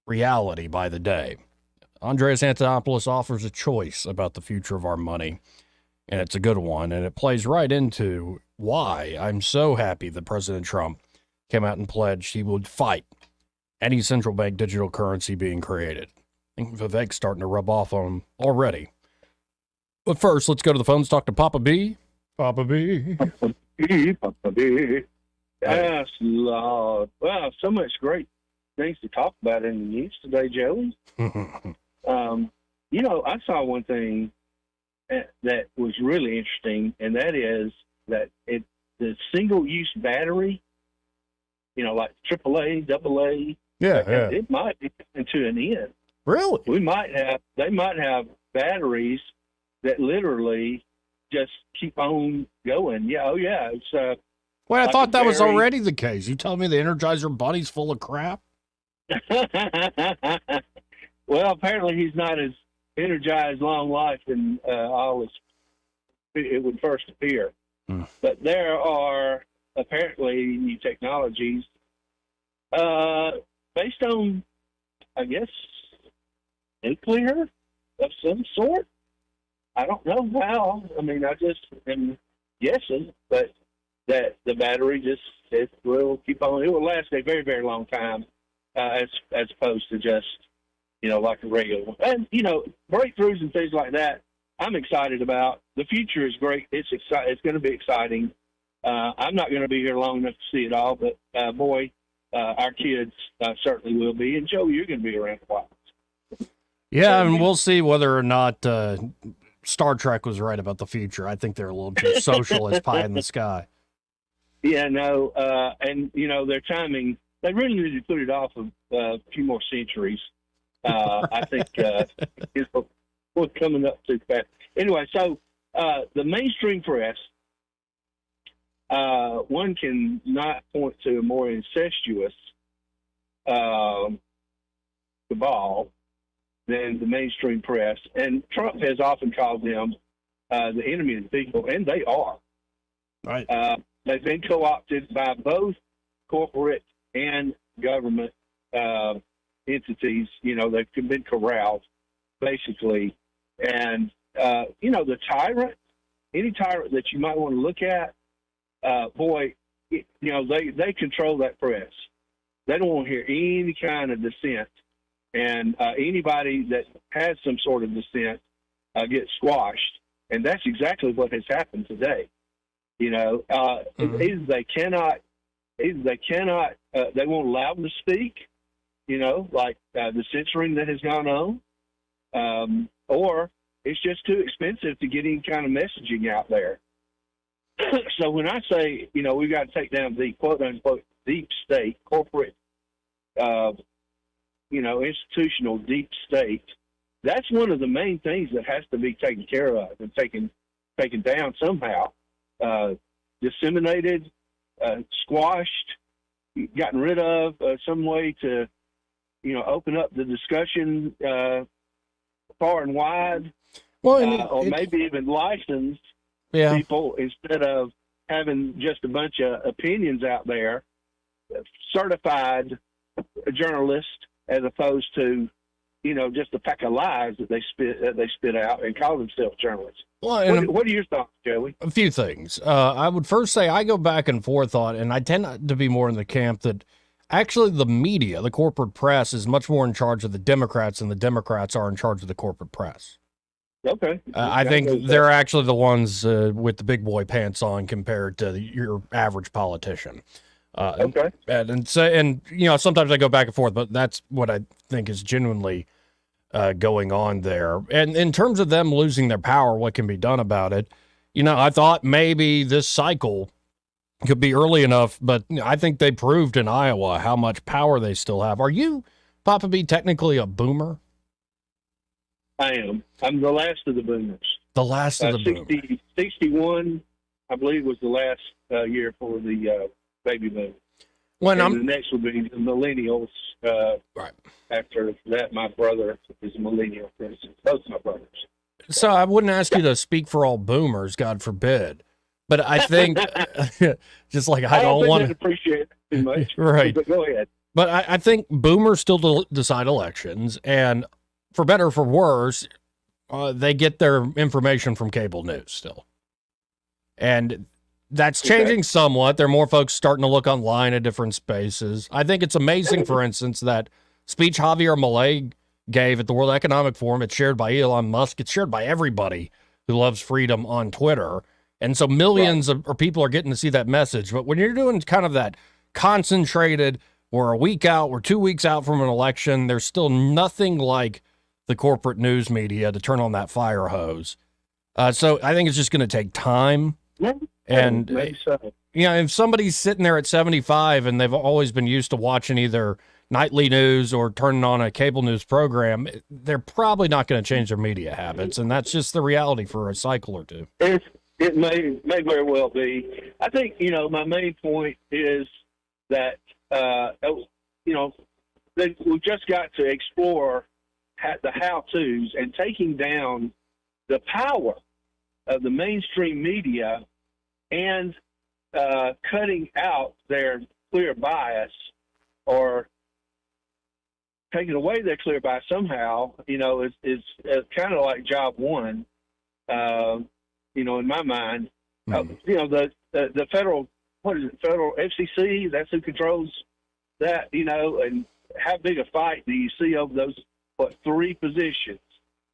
reality by the day. Andreas Antonopoulos offers a choice about the future of our money, and it's a good one, and it plays right into why I'm so happy that President Trump came out and pledged he would fight any central bank digital currency being created. I think Vivek's starting to rub off on him already. But first, let's go to the phones, talk to Papa B. Papa B. Papa B. Yes, Lord. Wow, so much great things to talk about in the news today, Joey. I saw one thing that was really interesting, and that is that the single-use battery, like AAA, AA, it might be coming to an end. Really? They might have batteries that literally just keep on going. Yeah, it's Wait, I thought that was already the case. You telling me the Energizer Bunny's full of crap? Well, apparently he's not as energized, long life than it would first appear. But there are apparently new technologies based on, I guess, nuclear of some sort. I don't know how. I mean, I just am guessing, but that the battery it will keep on. It will last a very, very long time, as opposed to just like a regular one. And breakthroughs and things like that, I'm excited about. The future is great. It's going to be exciting. I'm not going to be here long enough to see it all, but our kids certainly will be. And Joe, you're going to be around a while. Yeah, and we'll see whether or not Star Trek was right about the future. I think they're a little too social as pie in the sky. Yeah, no, and their timing, they really need to put it off of a few more centuries. I think we're coming up too fast. Anyway, so the mainstream press, one can not point to a more incestuous cabal than the mainstream press. And Trump has often called them the enemy of the people, and they are. Right. They've been co-opted by both corporate and government entities. They've been corralled, basically. And, the tyrant, any tyrant that you might want to look at, they control that press. They don't want to hear any kind of dissent. And anybody that has some sort of dissent gets squashed. And that's exactly what has happened today. Either they cannot, they won't allow them to speak, like the censoring that has gone on, or it's just too expensive to get any kind of messaging out there. So when I say, we've got to take down the quote unquote deep state, corporate, institutional deep state, that's one of the main things that has to be taken care of and taken down somehow. Disseminated, squashed, gotten rid of, some way to, open up the discussion far and wide, or maybe even license people instead of having just a bunch of opinions out there, certified journalists, as opposed to, just a pack of lies that they spit out and call themselves journalists. Well, what are your thoughts, Joey? A few things. I would first say I go back and forth on, and I tend to be more in the camp that actually the media, the corporate press, is much more in charge of the Democrats than the Democrats are in charge of the corporate press. Okay. I think they're actually the ones with the big boy pants on compared to your average politician. Okay. And sometimes I go back and forth, but that's what I think is genuinely going on there. And in terms of them losing their power, what can be done about it? I thought maybe this cycle could be early enough, but I think they proved in Iowa how much power they still have. Are you, Papa B, technically a boomer? I am. I'm the last of the boomers. The last of the boomers. 61 I believe, was the last year for the baby boom. When the next will be the millennials. Right. After that, my brother is a millennial, for instance. Both my brothers. So I wouldn't ask you to speak for all boomers, God forbid. But I think, just like I don't want to appreciate it too much. Right. But go ahead. But I think boomers still decide elections, and for better or for worse, they get their information from cable news still. And that's changing somewhat. There are more folks starting to look online at different spaces. I think it's amazing, for instance, that speech Javier Milei gave at the World Economic Forum, it's shared by Elon Musk. It's shared by everybody who loves freedom on Twitter. And so millions of people are getting to see that message. But when you're doing kind of that concentrated, we're a week out, we're 2 weeks out from an election, there's still nothing like the corporate news media to turn on that fire hose. So I think it's just going to take time. And, if somebody's sitting there at 75 and they've always been used to watching either nightly news or turning on a cable news program, they're probably not going to change their media habits. And that's just the reality for a cycle or two. It may very well be. I think, my main point is that, we've just got to explore the how-tos and taking down the power of the mainstream media and cutting out their clear bias or taking away their clear bias somehow, is kind of like job one, in my mind. The federal, federal FCC, that's who controls that, and how big a fight do you see over those, three positions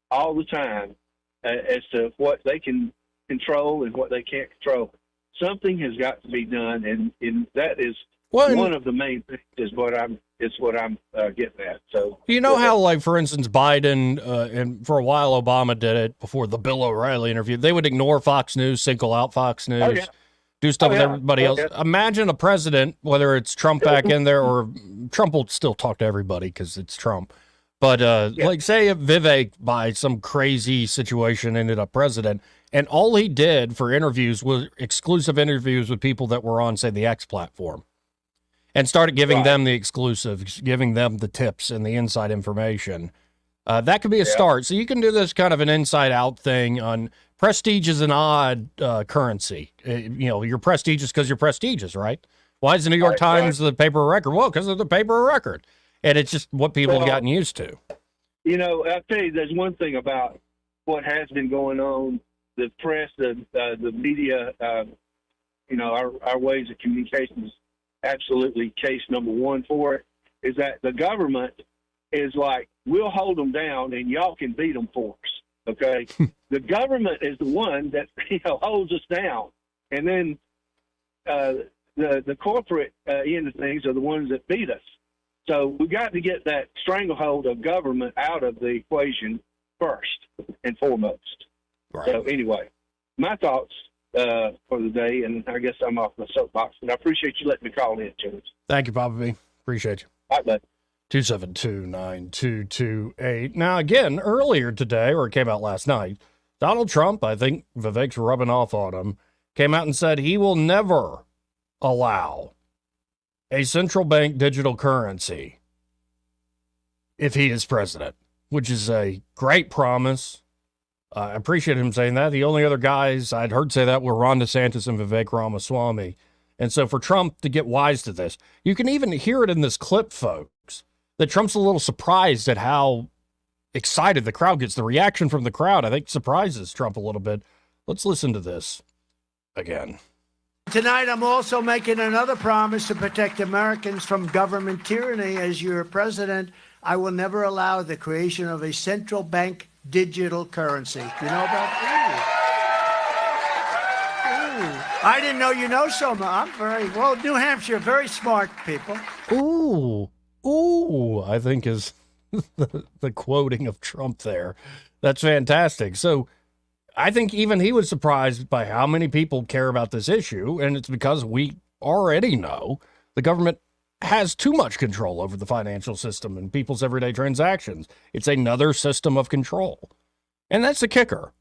all the time as to what they can control and what they can't control. Something has got to be done, and that is one of the main things is what I'm getting at. So how, like, for instance, Biden and for a while Obama did it before the Bill O'Reilly interview. They would ignore Fox News, single out Fox News, do stuff with everybody else. Imagine a president, whether it's Trump back in there or Trump will still talk to everybody because it's Trump. But like, say if Vivek, by some crazy situation, ended up president, and all he did for interviews was exclusive interviews with people that were on, say, the X platform, and started giving them the exclusives, giving them the tips and the inside information. That could be a start. So you can do this kind of an inside-out thing on prestige is an odd currency. You're prestigious because you're prestigious, right? Why is the New York Times the paper of record? Well, because of the paper of record. And it's just what people have gotten used to. I'll tell you, there's one thing about what has been going on. The press, the media, our ways of communication is absolutely case number one for it, is that the government is like, we'll hold them down and y'all can beat them for us, okay? The government is the one that, holds us down. And then the corporate end of things are the ones that beat us. So we got to get that stranglehold of government out of the equation first and foremost. Right. So anyway, my thoughts for the day, and I guess I'm off my soapbox, but I appreciate you letting me call in, James. Thank you, Papa B. Appreciate you. All right, bud. 272-9228. Now, again, earlier today, or it came out last night, Donald Trump, I think Vivek's rubbing off on him, came out and said he will never allow a central bank digital currency if he is president, which is a great promise. I appreciate him saying that. The only other guys I'd heard say that were Ron DeSantis and Vivek Ramaswamy. And so for Trump to get wise to this, you can even hear it in this clip, folks, that Trump's a little surprised at how excited the crowd gets. The reaction from the crowd, I think, surprises Trump a little bit. Let's listen to this again. Tonight, I'm also making another promise to protect Americans from government tyranny. As your president, I will never allow the creation of a central bank digital currency. Do you know about that? Ooh. I didn't know you know so much. I'm very, well, New Hampshire, very smart people. Ooh, I think is the quoting of Trump there. That's fantastic. So I think even he was surprised by how many people care about this issue, and it's because we already know the government has too much control over the financial system and people's everyday transactions. It's another system of control. And that's the kicker.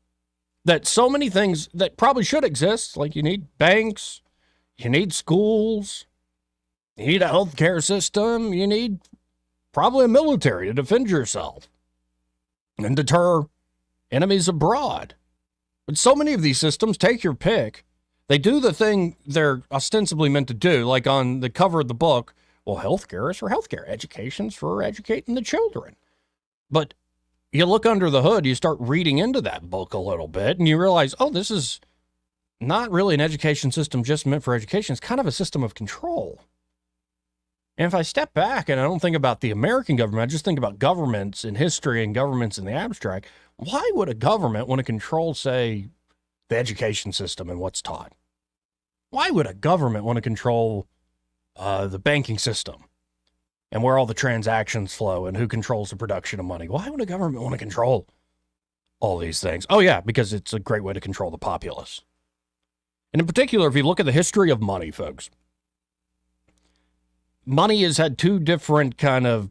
that so many things that probably should exist, like you need banks, you need schools, you need a healthcare system, you need probably a military to defend yourself and deter enemies abroad. But so many of these systems, take your pick, they do the thing they're ostensibly meant to do, like on the cover of the book. Well, healthcare is for healthcare, education's for educating the children. But you look under the hood, you start reading into that book a little bit, and you realize, oh, this is not really an education system just meant for education. It's kind of a system of control. And if I step back and I don't think about the American government, I just think about governments in history and governments in the abstract, why would a government want to control, say, the education system and what's taught? Why would a government want to control the banking system and where all the transactions flow and who controls the production of money? Why would a government want to control all these things? Oh, yeah, because it's a great way to control the populace. And in particular, if you look at the history of money, folks, money has had two different kind of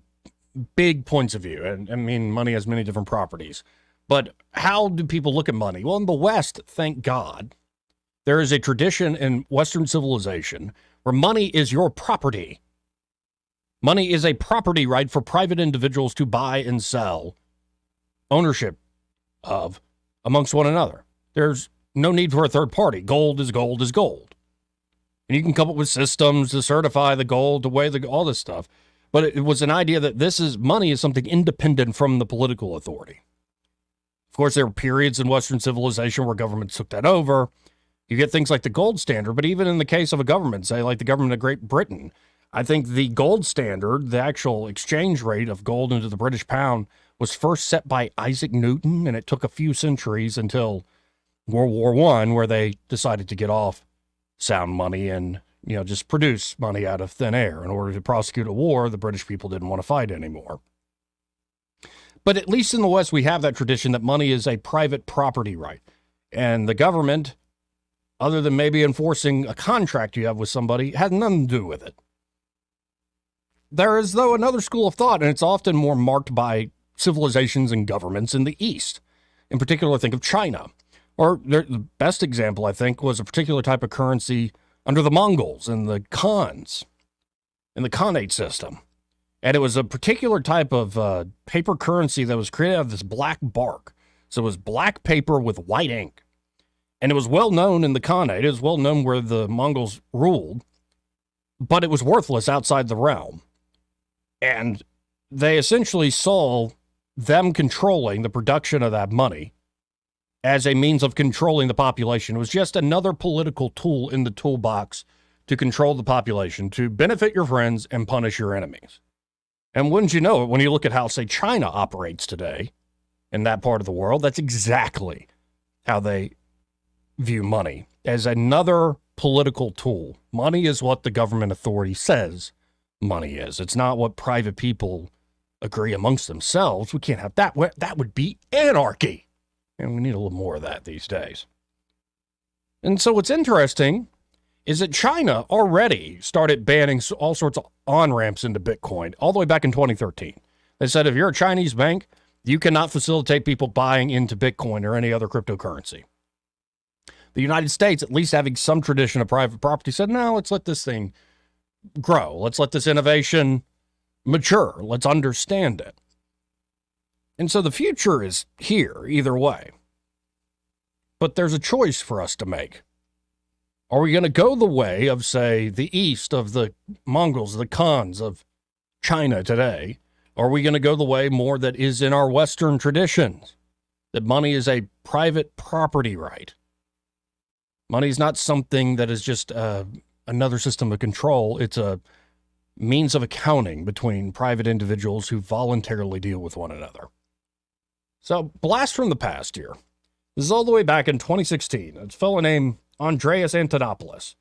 big points of view. And I mean, money has many different properties. But how do people look at money? Well, in the West, thank God, there is a tradition in Western civilization where money is your property. Money is a property right for private individuals to buy and sell ownership of amongst one another. There's no need for a third party. Gold is gold is gold. And you can come up with systems to certify the gold, to weigh all this stuff. But it was an idea that money is something independent from the political authority. Of course, there were periods in Western civilization where governments took that over. You get things like the gold standard, but even in the case of a government, say like the government of Great Britain, I think the gold standard, the actual exchange rate of gold into the British pound, was first set by Isaac Newton, and it took a few centuries until World War I, where they decided to get off sound money and, just produce money out of thin air. In order to prosecute a war, the British people didn't want to fight anymore. But at least in the West, we have that tradition that money is a private property right. And the government, other than maybe enforcing a contract you have with somebody, had nothing to do with it. There is, though, another school of thought, and it's often more marked by civilizations and governments in the East. In particular, think of China. Or the best example, I think, was a particular type of currency under the Mongols and the Khans, in the Khanate system. And it was a particular type of paper currency that was created out of this black bark. So it was black paper with white ink. And it was well known in the Khanate. It was well known where the Mongols ruled. But it was worthless outside the realm. And they essentially saw them controlling the production of that money as a means of controlling the population. It was just another political tool in the toolbox to control the population, to benefit your friends and punish your enemies. And wouldn't you know it, when you look at how, say, China operates today in that part of the world, that's exactly how they view money, as another political tool. Money is what the government authority says money is. It's not what private people agree amongst themselves. We can't have that. That would be anarchy. And we need a little more of that these days. And so what's interesting is that China already started banning all sorts of on-ramps into Bitcoin all the way back in 2013. They said if you're a Chinese bank, you cannot facilitate people buying into Bitcoin or any other cryptocurrency. The United States, at least having some tradition of private property, said, no, let's let this thing grow. Let's let this innovation mature. Let's understand it. And so the future is here either way. But there's a choice for us to make. Are we going to go the way of, say, the East, of the Mongols, the Khans of China today? Or are we going to go the way more that is in our Western traditions, that money is a private property right? Money is not something that is just another system of control. It's a means of accounting between private individuals who voluntarily deal with one another. So, blast from the past here. This is all the way back in 2016. A fellow named Andreas Antonopoulos.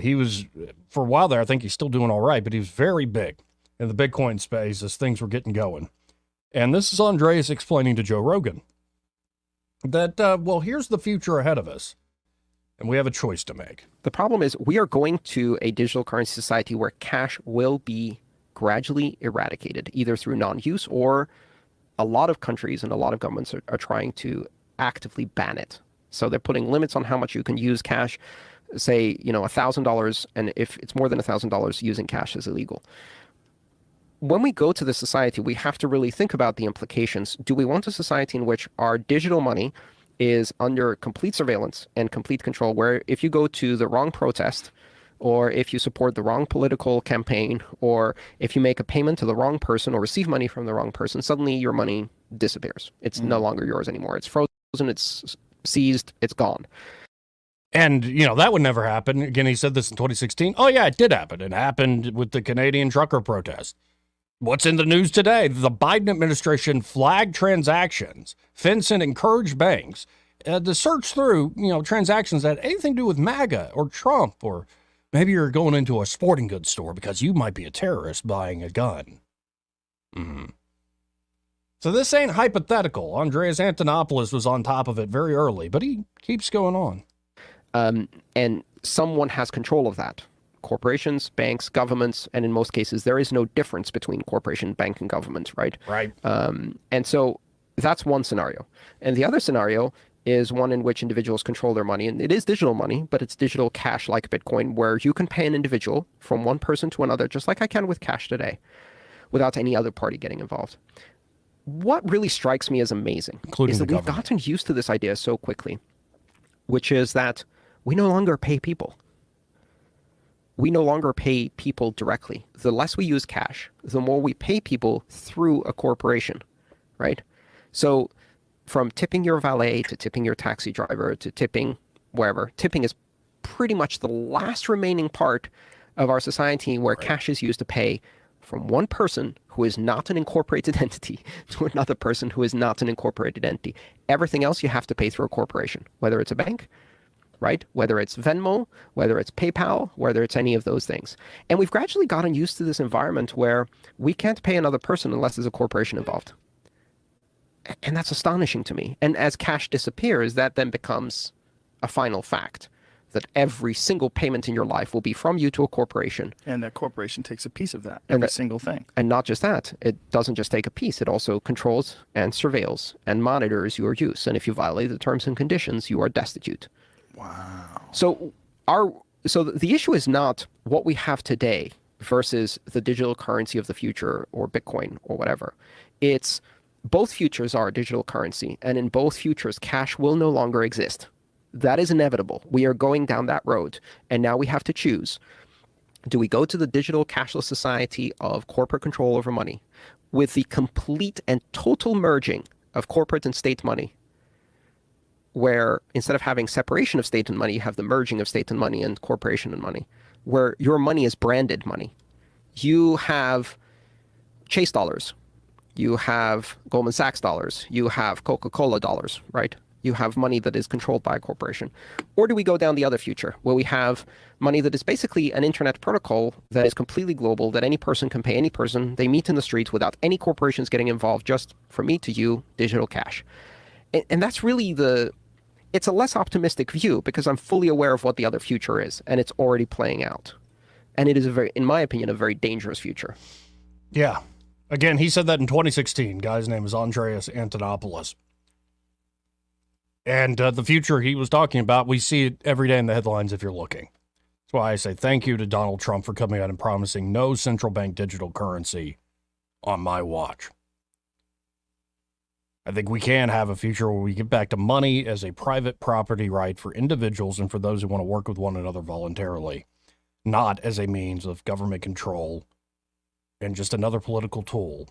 He was, for a while there, I think he's still doing all right, but he was very big in the Bitcoin space as things were getting going. And this is Andreas explaining to Joe Rogan that, well, here's the future ahead of us, and we have a choice to make. The problem is we are going to a digital currency society where cash will be gradually eradicated, either through non-use or a lot of countries and a lot of governments are trying to actively ban it. So they're putting limits on how much you can use cash. Say, $1,000, and if it's more than $1,000, using cash is illegal. When we go to the society, we have to really think about the implications. Do we want a society in which our digital money is under complete surveillance and complete control, where if you go to the wrong protest, or if you support the wrong political campaign, or if you make a payment to the wrong person or receive money from the wrong person, suddenly your money disappears. It's no longer yours anymore. It's frozen, it's seized, it's gone. And, that would never happen. Again, he said this in 2016. Oh, yeah, it did happen. It happened with the Canadian trucker protest. What's in the news today? The Biden administration flagged transactions. FinCEN encouraged banks to search through, transactions that had anything to do with MAGA or Trump, or maybe you're going into a sporting goods store because you might be a terrorist buying a gun. So this ain't hypothetical. Andreas Antonopoulos was on top of it very early, but he keeps going on. And someone has control of that. Corporations, banks, governments, and in most cases, there is no difference between corporation, bank, and government, right? Right. And so that's one scenario. And the other scenario is one in which individuals control their money. And it is digital money, but it's digital cash like Bitcoin, where you can pay an individual from one person to another, just like I can with cash today, without any other party getting involved. What really strikes me as amazing is that we've gotten used to this idea so quickly, which is that we no longer pay people. We no longer pay people directly. The less we use cash, the more we pay people through a corporation, right? So from tipping your valet to tipping your taxi driver to tipping wherever, tipping is pretty much the last remaining part of our society where cash is used to pay from one person who is not an incorporated entity to another person who is not an incorporated entity. Everything else you have to pay through a corporation, whether it's a bank, right? Whether it's Venmo, whether it's PayPal, whether it's any of those things. And we've gradually gotten used to this environment where we can't pay another person unless there's a corporation involved. And that's astonishing to me. And as cash disappears, that then becomes a final fact, that every single payment in your life will be from you to a corporation. And that corporation takes a piece of that, every single thing. And not just that, it doesn't just take a piece, it also controls and surveils and monitors your use. And if you violate the terms and conditions, you are destitute. Wow. So the issue is not what we have today versus the digital currency of the future or Bitcoin or whatever. It's both futures are digital currency, and in both futures, cash will no longer exist. That is inevitable. We are going down that road, and now we have to choose. Do we go to the digital cashless society of corporate control over money with the complete and total merging of corporate and state money, where instead of having separation of state and money, you have the merging of state and money and corporation and money, where your money is branded money? You have Chase dollars, you have Goldman Sachs dollars, you have Coca-Cola dollars, right? You have money that is controlled by a corporation. Or do we go down the other future, where we have money that is basically an internet protocol that is completely global, that any person can pay any person, they meet in the streets without any corporations getting involved, just from me to you, digital cash. And that's really it's a less optimistic view, because I'm fully aware of what the other future is, and it's already playing out. And it is in my opinion, a very dangerous future. Yeah. Again, he said that in 2016. Guy's name is Andreas Antonopoulos. And the future he was talking about, we see it every day in the headlines if you're looking. That's why I say thank you to Donald Trump for coming out and promising no central bank digital currency on my watch. I think we can have a future where we get back to money as a private property right for individuals and for those who want to work with one another voluntarily, not as a means of government control and just another political tool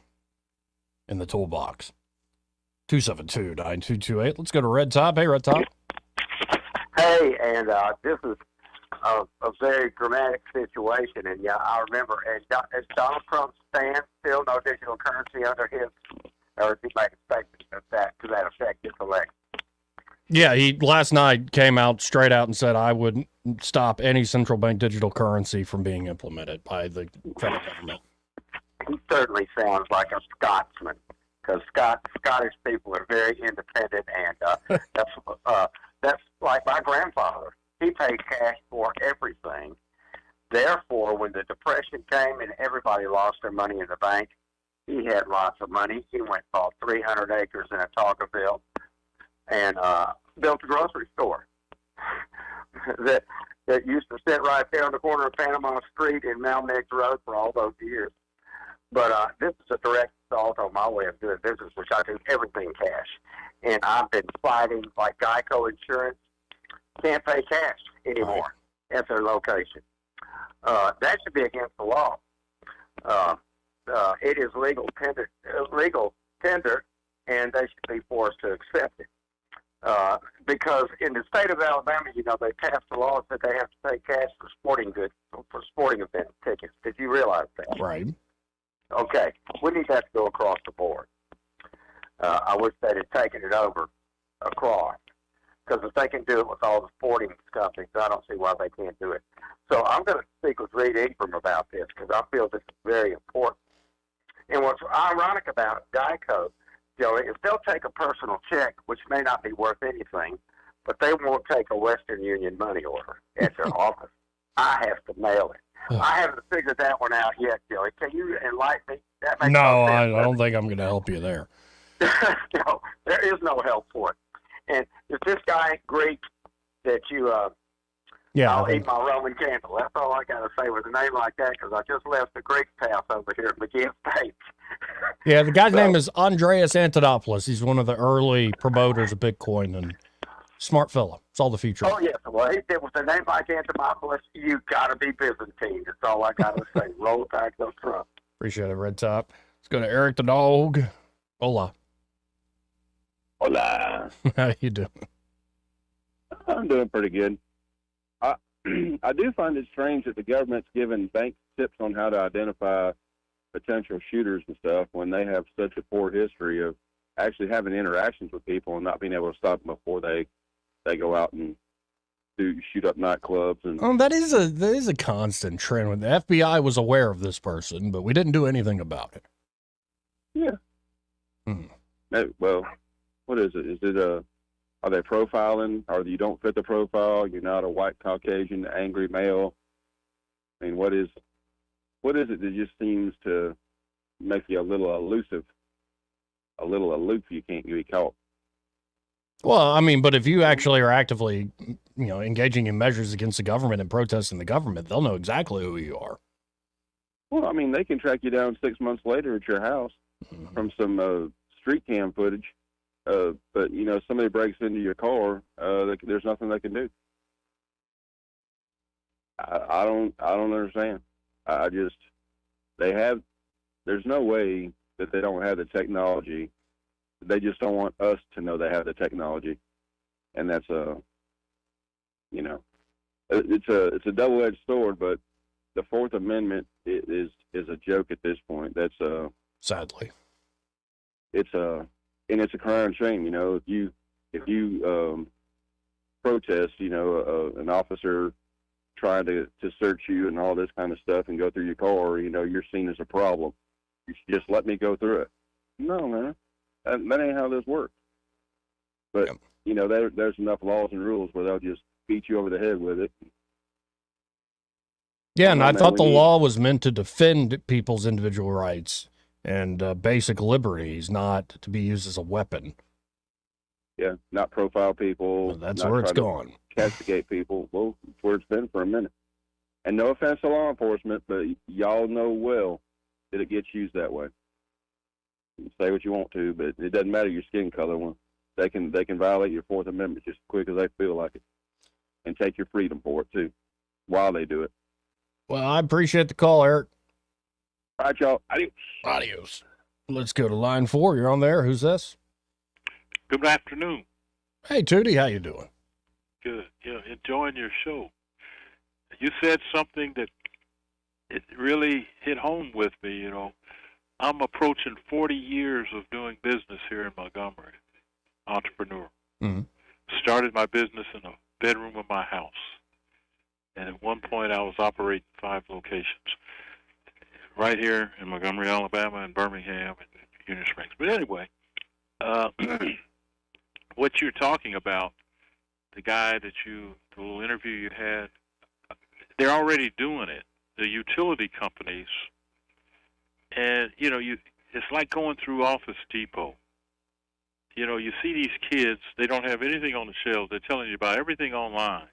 in the toolbox. 272-9228. Let's go to Red Top. Hey, Red Top. Hey, and this is a very dramatic situation. And yeah, I remember, is Donald Trump's stand still no digital currency under his, or is he making statements to that effect this election? Yeah, he last night came out straight out and said, I would stop any central bank digital currency from being implemented by the federal government. He certainly sounds like a Scotsman, because Scottish people are very independent, and that's like my grandfather. He paid cash for everything. Therefore, when the Depression came and everybody lost their money in the bank, he had lots of money. He went and bought 300 acres in Otagoville and built a grocery store that used to sit right there on the corner of Panama Street and Mount Mix Road for all those years. But this is a direct assault on my way of doing business, which I do everything cash. And I've been fighting, like Geico Insurance can't pay cash anymore at their location. That should be against the law. It is legal tender, and they should be forced to accept it. Because in the state of Alabama, you know, they passed a law that they have to pay cash for sporting event tickets. Did you realize that? Right. Okay. We need that to go across the board. I wish they'd have taken it over across. Because if they can do it with all the sporting companies, I don't see why they can't do it. So I'm going to speak with Reed Ingram about this because I feel this is very important. And what's ironic about Geico, Joey, is they'll take a personal check, which may not be worth anything, but they won't take a Western Union money order at their office. I have to mail it. I haven't figured that one out yet, Joey. Can you enlighten me? That makes No, sense. I don't think I'm going to help you there. No, there is no help for it. And if this guy ain't Greek, that you, I'll eat my Roman candle. That's all I got to say with a name like that, because I just left the Greek house over here at McGinn State. Yeah, the guy's name is Andreas Antonopoulos. He's one of the early promoters of Bitcoin and smart fella. It's all the future. Oh, yes. Well, he did with a name like Antonopoulos, you got to be Byzantine. That's all I got to say. Roll Tide, go Trump. Appreciate it, Red Top. Let's go to Eric the Dog. Hola. Hola. How you doing? I'm doing pretty good. I do find it strange that the government's giving banks tips on how to identify potential shooters and stuff when they have such a poor history of actually having interactions with people and not being able to stop them before they go out and shoot up nightclubs. And that is a constant trend. When the FBI was aware of this person, but we didn't do anything about it. Yeah. Well, what is it? Is it are they profiling? Or you don't fit the profile? You're not a white Caucasian angry male. I mean, what is it that just seems to make you a little elusive, a little aloof? You can't be caught. Well, I mean, but if you actually are actively, engaging in measures against the government and protesting the government, they'll know exactly who you are. Well, I mean, they can track you down 6 months later at your house from some street cam footage. But somebody breaks into your car, there's nothing they can do. I don't understand. There's no way that they don't have the technology. They just don't want us to know they have the technology. And that's it's a double-edged sword, but the Fourth Amendment is a joke at this point. That's sadly. And it's a crime shame, if you protest, an officer trying to search you and all this kind of stuff and go through your car, you're seen as a problem. You should just let me go through it. No, man, that ain't how this works. But, there's enough laws and rules where they'll just beat you over the head with it. Yeah, and I thought the law was meant to defend people's individual rights and basic liberties, not to be used as a weapon. Yeah, not profile people. Well, that's where it's gone. Castigate people. Well, that's where it's been for a minute. And no offense to law enforcement, but y'all know well that it gets used that way. You can say what you want to, but it doesn't matter your skin color. When they can violate your Fourth Amendment just as quick as they feel like it, and take your freedom for it too, while they do it. Well, I appreciate the call, Eric. All right, y'all. Adios. Let's go to line 4. You're on there. Who's this? Good afternoon. Hey, Tootie. How you doing? Good. Yeah, enjoying your show. You said something that it really hit home with me, I'm approaching 40 years of doing business here in Montgomery. Entrepreneur. Mm-hmm. Started my business in a bedroom of my house. And at one point I was operating 5 locations. Right here in Montgomery, Alabama, and Birmingham, and Union Springs. But anyway, what you're talking about, the guy the little interview you had, they're already doing it. The utility companies, and it's like going through Office Depot. You know, you see these kids, they don't have anything on the shelves. They're telling you about everything online.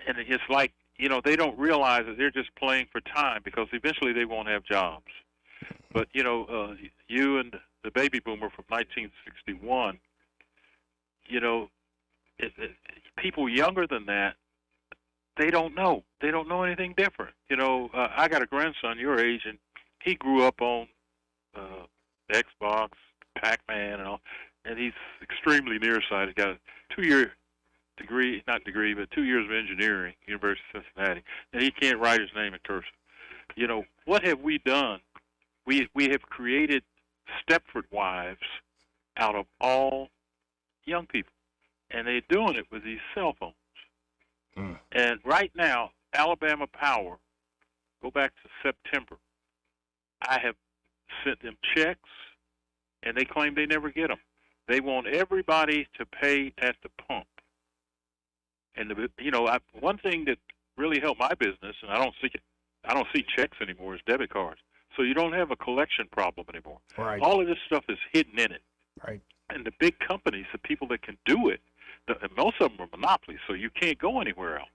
And it's like, you know, they don't realize that they're just playing for time because eventually they won't have jobs. But, you know, you and the baby boomer from 1961, you know, people younger than that, they don't know. They don't know anything different. You know, I got a grandson your age, and he grew up on Xbox, Pac-Man, and all, and he's extremely nearsighted. Got a 2-year degree, not degree, but 2 years of engineering, University of Cincinnati, and he can't write his name in cursive. You know, what have we done? We have created Stepford wives out of all young people, and they're doing it with these cell phones. And right now, Alabama Power, go back to September, I have sent them checks, and they claim they never get them. They want everybody to pay at the pump. And you know, one thing that really helped my business, and I don't see checks anymore, is debit cards. So you don't have a collection problem anymore. Right. All of this stuff is hidden in it. Right. And the big companies, the people that can do it, and most of them are monopolies, so you can't go anywhere else.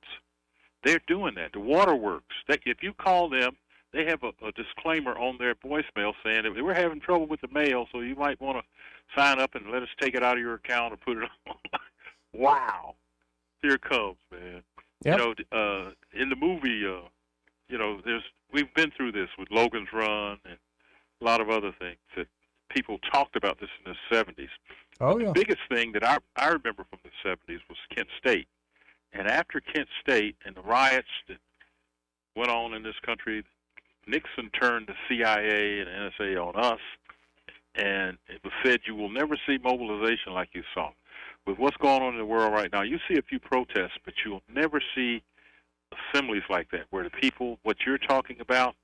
They're doing that. The waterworks, if you call them, they have a disclaimer on their voicemail saying that we're having trouble with the mail, so you might want to sign up and let us take it out of your account or put it on. Wow. Here it comes, man. Yep. You know, in the movie, you know, we've been through this with Logan's Run and a lot of other things that people talked about this in the 70s. Oh, yeah. The biggest thing that I remember from the 70s was Kent State. And after Kent State and the riots that went on in this country, Nixon turned the CIA and NSA on us, and it was said you will never see mobilization like you saw. With what's going on in the world right now, you see a few protests, but you'll never see assemblies like that where the people, what you're talking about,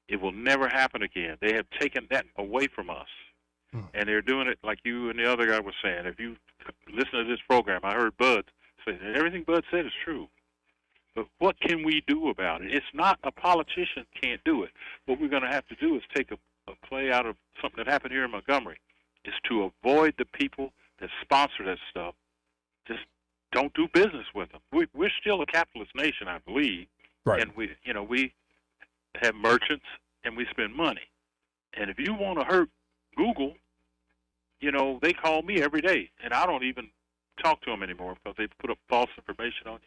it will never happen again. They have taken that away from us. And they're doing it like you and the other guy was saying. If you listen to this program, I heard Bud say that everything Bud said is true. But what can we do about it? It's not a politician can't do it. What we're going to have to do is take a play out of something that happened here in Montgomery, is to avoid the people that sponsor that stuff. Just don't do business with them. We're still a capitalist nation, I believe. Right. And we have merchants and we spend money. And if you want to hurt Google, you know, they call me every day, and I don't even talk to them anymore because they put up false information on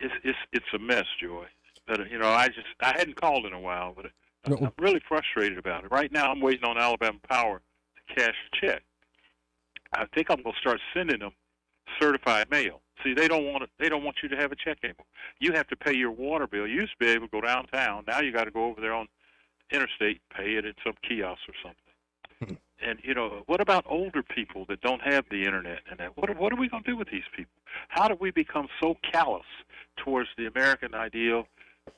you. It's a mess, Joy. But you know, I hadn't called in a while, but I'm really frustrated about it. Right now, I'm waiting on Alabama Power to cash a check. I think I'm going to start sending them certified mail. See, they don't want you to have a check anymore. You have to pay your water bill. You used to be able to go downtown. Now you got to go over there on interstate, pay it at some kiosk or something. And, you know, what about older people that don't have the internet and that? What are we going to do with these people? How do we become so callous towards the American ideal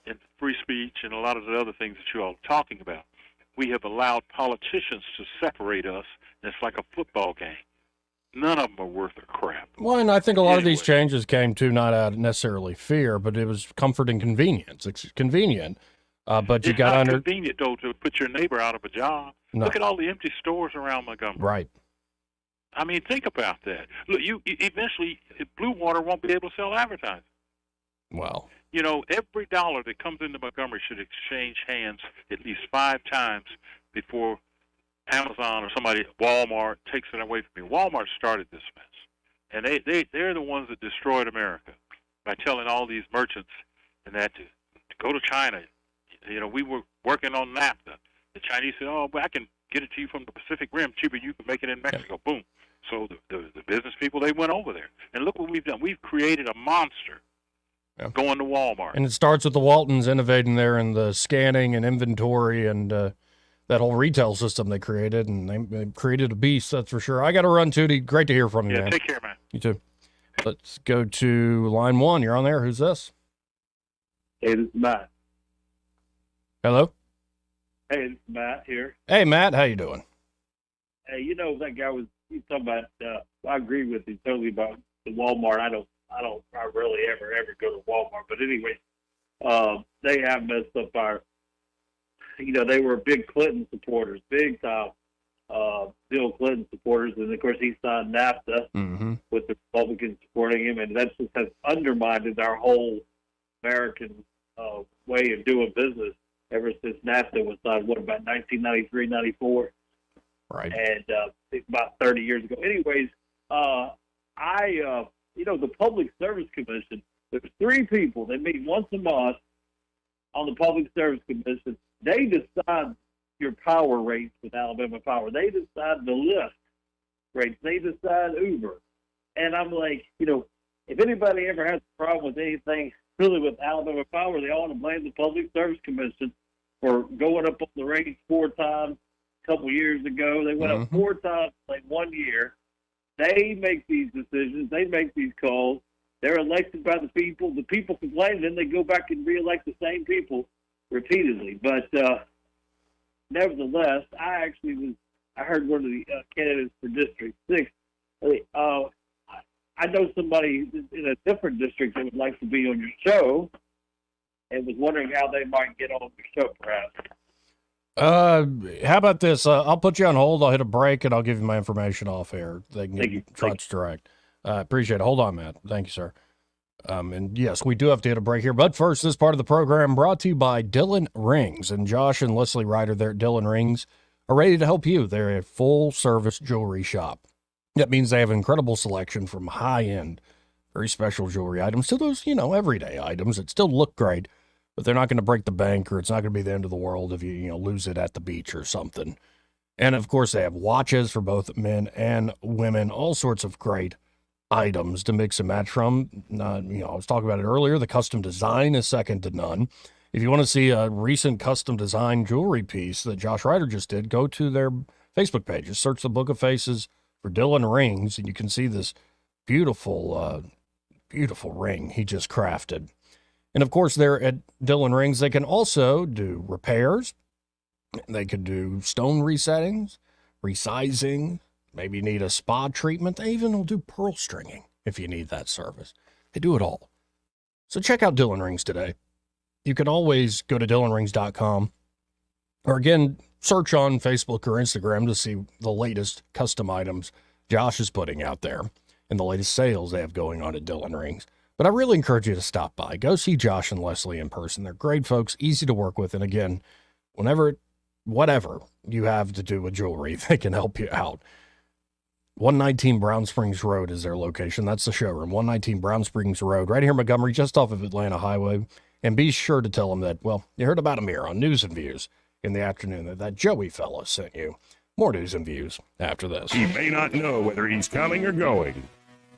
and free speech and a lot of the other things that you all are talking about? We have allowed politicians to separate us, and it's like a football game. None of them are worth a crap. Well, and I think a lot of these changes came to not out of necessarily fear, but it was comfort and convenience. It's convenient, but you got under. It's not convenient, though, to put your neighbor out of a job. No. Look at all the empty stores around Montgomery. Right. I mean, think about that. Look, you eventually, Blue Water won't be able to sell advertising. Well, you know, every dollar that comes into Montgomery should exchange hands at least 5 times before Amazon or somebody, Walmart, takes it away from me. Walmart started this mess, and they're the ones that destroyed America by telling all these merchants and that to go to China. You know, we were working on NAFTA. The Chinese said, "Oh, well, I can get it to you from the Pacific Rim cheaper. You can make it in Mexico." Yeah. Boom. So the business people, they went over there, and look what we've done. We've created a monster. Yeah. Going to Walmart. And it starts with the Waltons innovating there in the scanning and inventory and that whole retail system they created, and they created a beast, that's for sure. I got to run, Tootie. Great to hear from you, yeah, man. Take care, man. You too. Let's go to line 1. You're on there. Who's this? Hey, this is Matt. Hello? Hey, this is Matt here. Hey, Matt. How you doing? Hey, you know, that guy he's talking about, I agree with you totally about the Walmart. I rarely ever go to Walmart. But anyway, they have messed up our, you know, they were big Clinton supporters, big time. Bill Clinton supporters, and of course he signed NAFTA with the Republicans supporting him, and that just has undermined our whole American way of doing business ever since NAFTA was signed. What, about 1993, 94? Right. And about 30 years ago. Anyways, the Public Service Commission. There's 3 people. They meet once a month on the Public Service Commission. They decide your power rates with Alabama Power. They decide the Lyft rates. They decide Uber. And I'm like, if anybody ever has a problem with anything really with Alabama Power, they all want to blame the Public Service Commission for going up on the rates 4 times a couple years ago. They went up 4 times like 1 year. They make these decisions. They make these calls. They're elected by the people. The people complain, then they go back and reelect the same people repeatedly. But nevertheless, I heard one of the candidates for District 6. I know somebody in a different district that would like to be on your show and was wondering how they might get on your show, perhaps. How about this? I'll put you on hold. I'll hit a break, and I'll give you my information off air. They can give you Trots Direct. Appreciate it. Hold on, Matt. Thank you, sir. And yes, we do have to hit a break here. But first, this part of the program brought to you by Dillon Rings. And Josh and Leslie Ryder there at Dillon Rings are ready to help you. They're a full-service jewelry shop. That means they have an incredible selection from high-end, very special jewelry items to those, everyday items that still look great, but they're not going to break the bank, or it's not going to be the end of the world if you lose it at the beach or something. And, of course, they have watches for both men and women, all sorts of great items to mix and match from. I was talking about it earlier. The custom design is second to none. If you want to see a recent custom design jewelry piece that Josh Ryder just did, go to their Facebook page. Just search the Book of Faces for Dillon Rings, and you can see this beautiful, beautiful ring he just crafted. And, of course, they're at Dillon Rings. They can also do repairs. They could do stone resettings, resizing. Maybe you need a spa treatment. They even will do pearl stringing if you need that service. They do it all. So check out Dillon Rings today. You can always go to DillonRings.com, or again, search on Facebook or Instagram to see the latest custom items Josh is putting out there and the latest sales they have going on at Dillon Rings. But I really encourage you to stop by. Go see Josh and Leslie in person. They're great folks, easy to work with. And again, whatever you have to do with jewelry, they can help you out. 119 Brown Springs Road is their location. That's the showroom. 119 Brown Springs Road, right here in Montgomery, just off of Atlanta Highway. And be sure to tell them that, you heard about them here on News and Views in the afternoon, that Joey fella sent you. More News and Views after this. He may not know whether he's coming or going,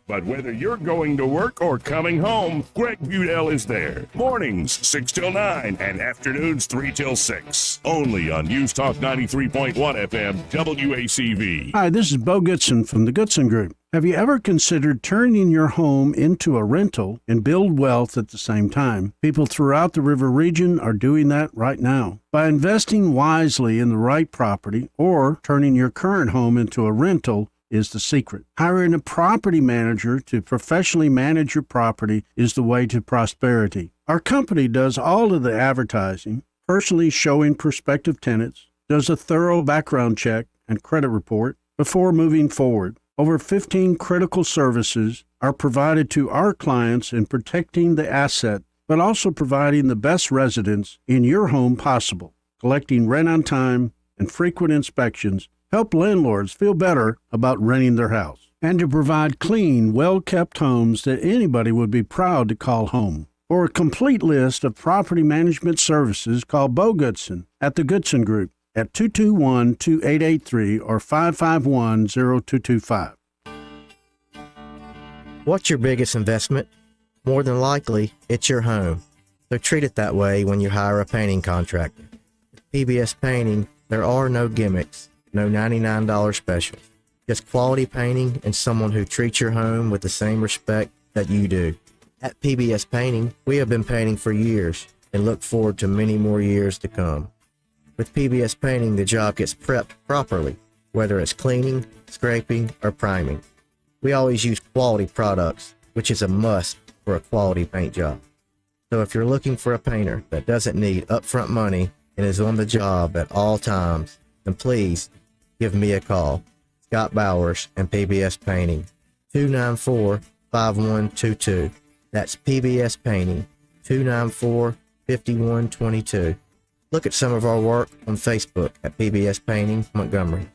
but whether you're going to work or coming home, Greg Budell is there. Mornings, 6 till 9, and afternoons, 3 till 6. Only on News Talk 93.1 FM, WACV. Hi, this is Bo Goodson from the Goodson Group. Have you ever considered turning your home into a rental and build wealth at the same time? People throughout the river region are doing that right now. By investing wisely in the right property or turning your current home into a rental is the secret. Hiring a property manager to professionally manage your property is the way to prosperity. Our company does all of the advertising, personally showing prospective tenants, does a thorough background check and credit report before moving forward. Over 15 critical services are provided to our clients in protecting the asset, but also providing the best residence in your home possible. Collecting rent on time and frequent inspections help landlords feel better about renting their house, and to provide clean, well-kept homes that anybody would be proud to call home. For a complete list of property management services, call Bo Goodson at the Goodson Group at 221-2883 or 551-0225. What's your biggest investment? More than likely, it's your home. So treat it that way when you hire a painting contractor. With PBS Painting, there are no gimmicks, no $99 specials. Just quality painting and someone who treats your home with the same respect that you do. At PBS Painting, we have been painting for years and look forward to many more years to come. With PBS Painting, the job gets prepped properly, whether it's cleaning, scraping, or priming. We always use quality products, which is a must for a quality paint job. So if you're looking for a painter that doesn't need upfront money and is on the job at all times, then please give me a call. Scott Bowers and PBS Painting, 294-5122. That's PBS Painting, 294-5122. Look at some of our work on Facebook at PBS Painting Montgomery.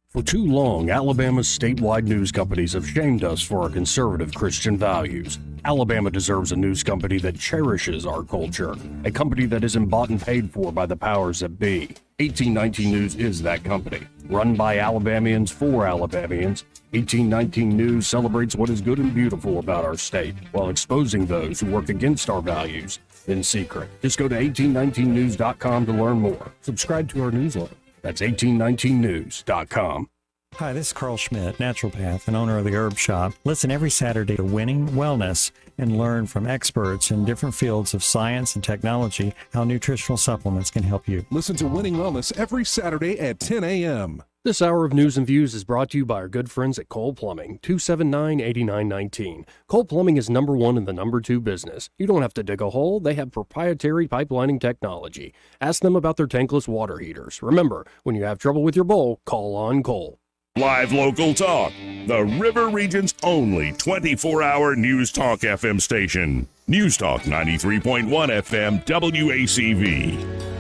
For too long, Alabama's statewide news companies have shamed us for our conservative Christian values. Alabama deserves a news company that cherishes our culture, a company that isn't bought and paid for by the powers that be. 1819 News is that company. Run by Alabamians for Alabamians, 1819 News celebrates what is good and beautiful about our state, while exposing those who work against our values in secret. Just go to 1819news.com to learn more. Subscribe to our newsletter. That's 1819news.com. Hi, this is Carl Schmidt, naturopath and owner of the Herb Shop. Listen every Saturday to Winning Wellness and learn from experts in different fields of science and technology how nutritional supplements can help you. Listen to Winning Wellness every Saturday at 10 a.m. This hour of News and Views is brought to you by our good friends at Cole Plumbing, 279-8919. Cole Plumbing is number one in the number two business. You don't have to dig a hole. They have proprietary pipelining technology. Ask them about their tankless water heaters. Remember, when you have trouble with your bowl, call on Cole. Live local talk, the River Region's only 24-hour News Talk FM station. News Talk 93.1 FM WACV.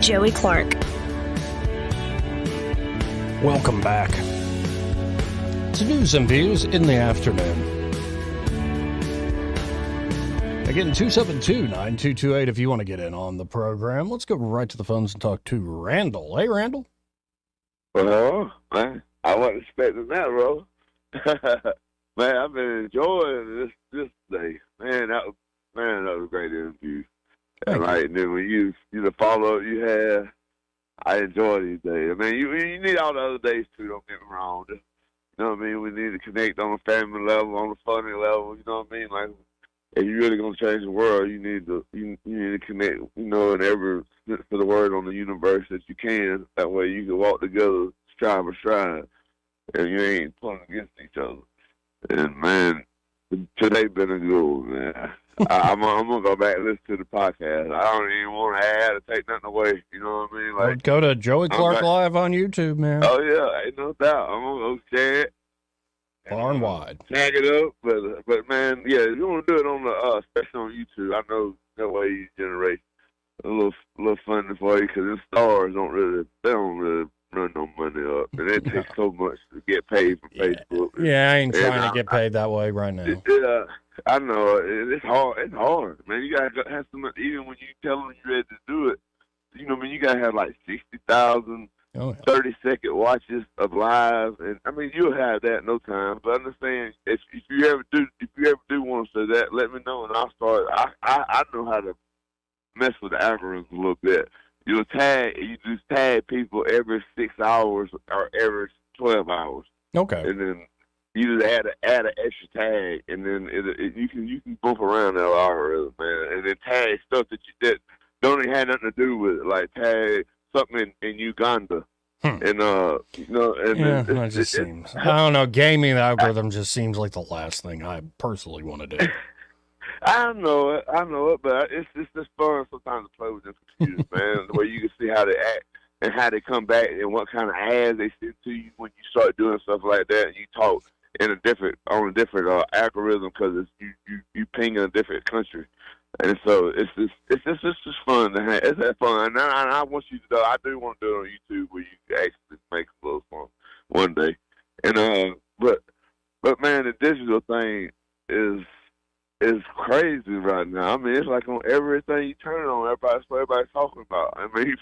Joey Clark. Welcome back to News and Views in the afternoon. Again, 272-9228 if you want to get in on the program. Let's go right to the phones and talk to Randall. Hey, Randall. Well, man, I wasn't expecting that, bro. Man, I've been enjoying this day. Man, that was a great interview. And like, then when you the follow up you had, I enjoy these days. I mean, you need all the other days too. Don't get me wrong. You know what I mean? We need to connect on a family level, on a funny level. You know what I mean? Like, if you're really gonna change the world, you need to connect. You know, in every sense of the word on the universe that you can. That way, you can walk together, stride by stride, and you ain't pulling against each other. And man, today been a good one, man. I'm gonna go back and listen to the podcast. I don't even want to add or take nothing away. You know what I mean? Like, Go to Joey Clark Live on YouTube, man. Oh yeah, ain't no doubt. I'm gonna go share it. Far and wide. Tag it up, but man, yeah, if you want to do it on the especially on YouTube, I know that way you generate a little funding for you because the stars don't really run no money up, and it takes so much to get paid from Facebook. Yeah, I ain't trying to get paid that way right now. Yeah, I know it's hard. It's hard, man. You gotta have some. Even when you tell them you're ready to do it, you know, I mean, you gotta have like 60,000. 30-second watches of live, and I mean you'll have that in no time. But understand if you ever do want to say that, let me know and I'll start. I know how to mess with the algorithms a little bit. You just tag people every 6 hours or every 12 hours. Okay. And then you just add an extra tag, and then you can bump around that algorithm, man. And then tag stuff that don't even have nothing to do with it, like tag something in Uganda. And it just seems. I don't know. Gaming the algorithm just seems like the last thing I personally want to do. I know it, but it's just fun sometimes to play with them computers, man. The way you can see how they act and how they come back and what kind of ads they send to you when you start doing stuff like that, and you talk on a different algorithm because you ping in a different country. And so it's just fun to have. It's that fun, and I want you to know I do want to do it on YouTube where you can actually make a little fun one day. And but man, the digital thing is crazy right now. I mean, it's like on everything you turn it on, everybody's talking about. I mean,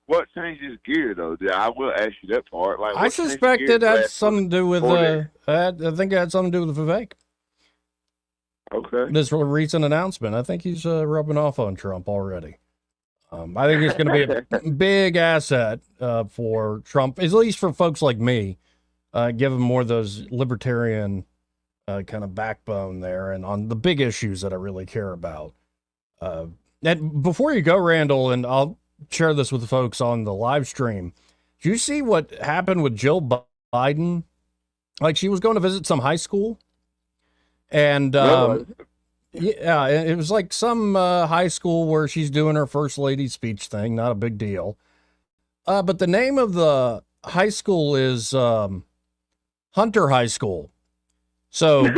what changes gear though? I will ask you that part. Like, I suspect it had something to do with I think it had something to do with Vivek. Okay. This recent announcement. I think he's rubbing off on Trump already. I think he's going to be a big asset for Trump, at least for folks like me. Give him more of those libertarian kind of backbone there, and on the big issues that I really care about. And before you go, Randall, and I'll share this with the folks on the live stream. Did you see what happened with Jill Biden? Like, she was going to visit some high school, and yeah, it was like some high school where she's doing her first lady speech thing. Not a big deal. But the name of the high school is Hunter High School. So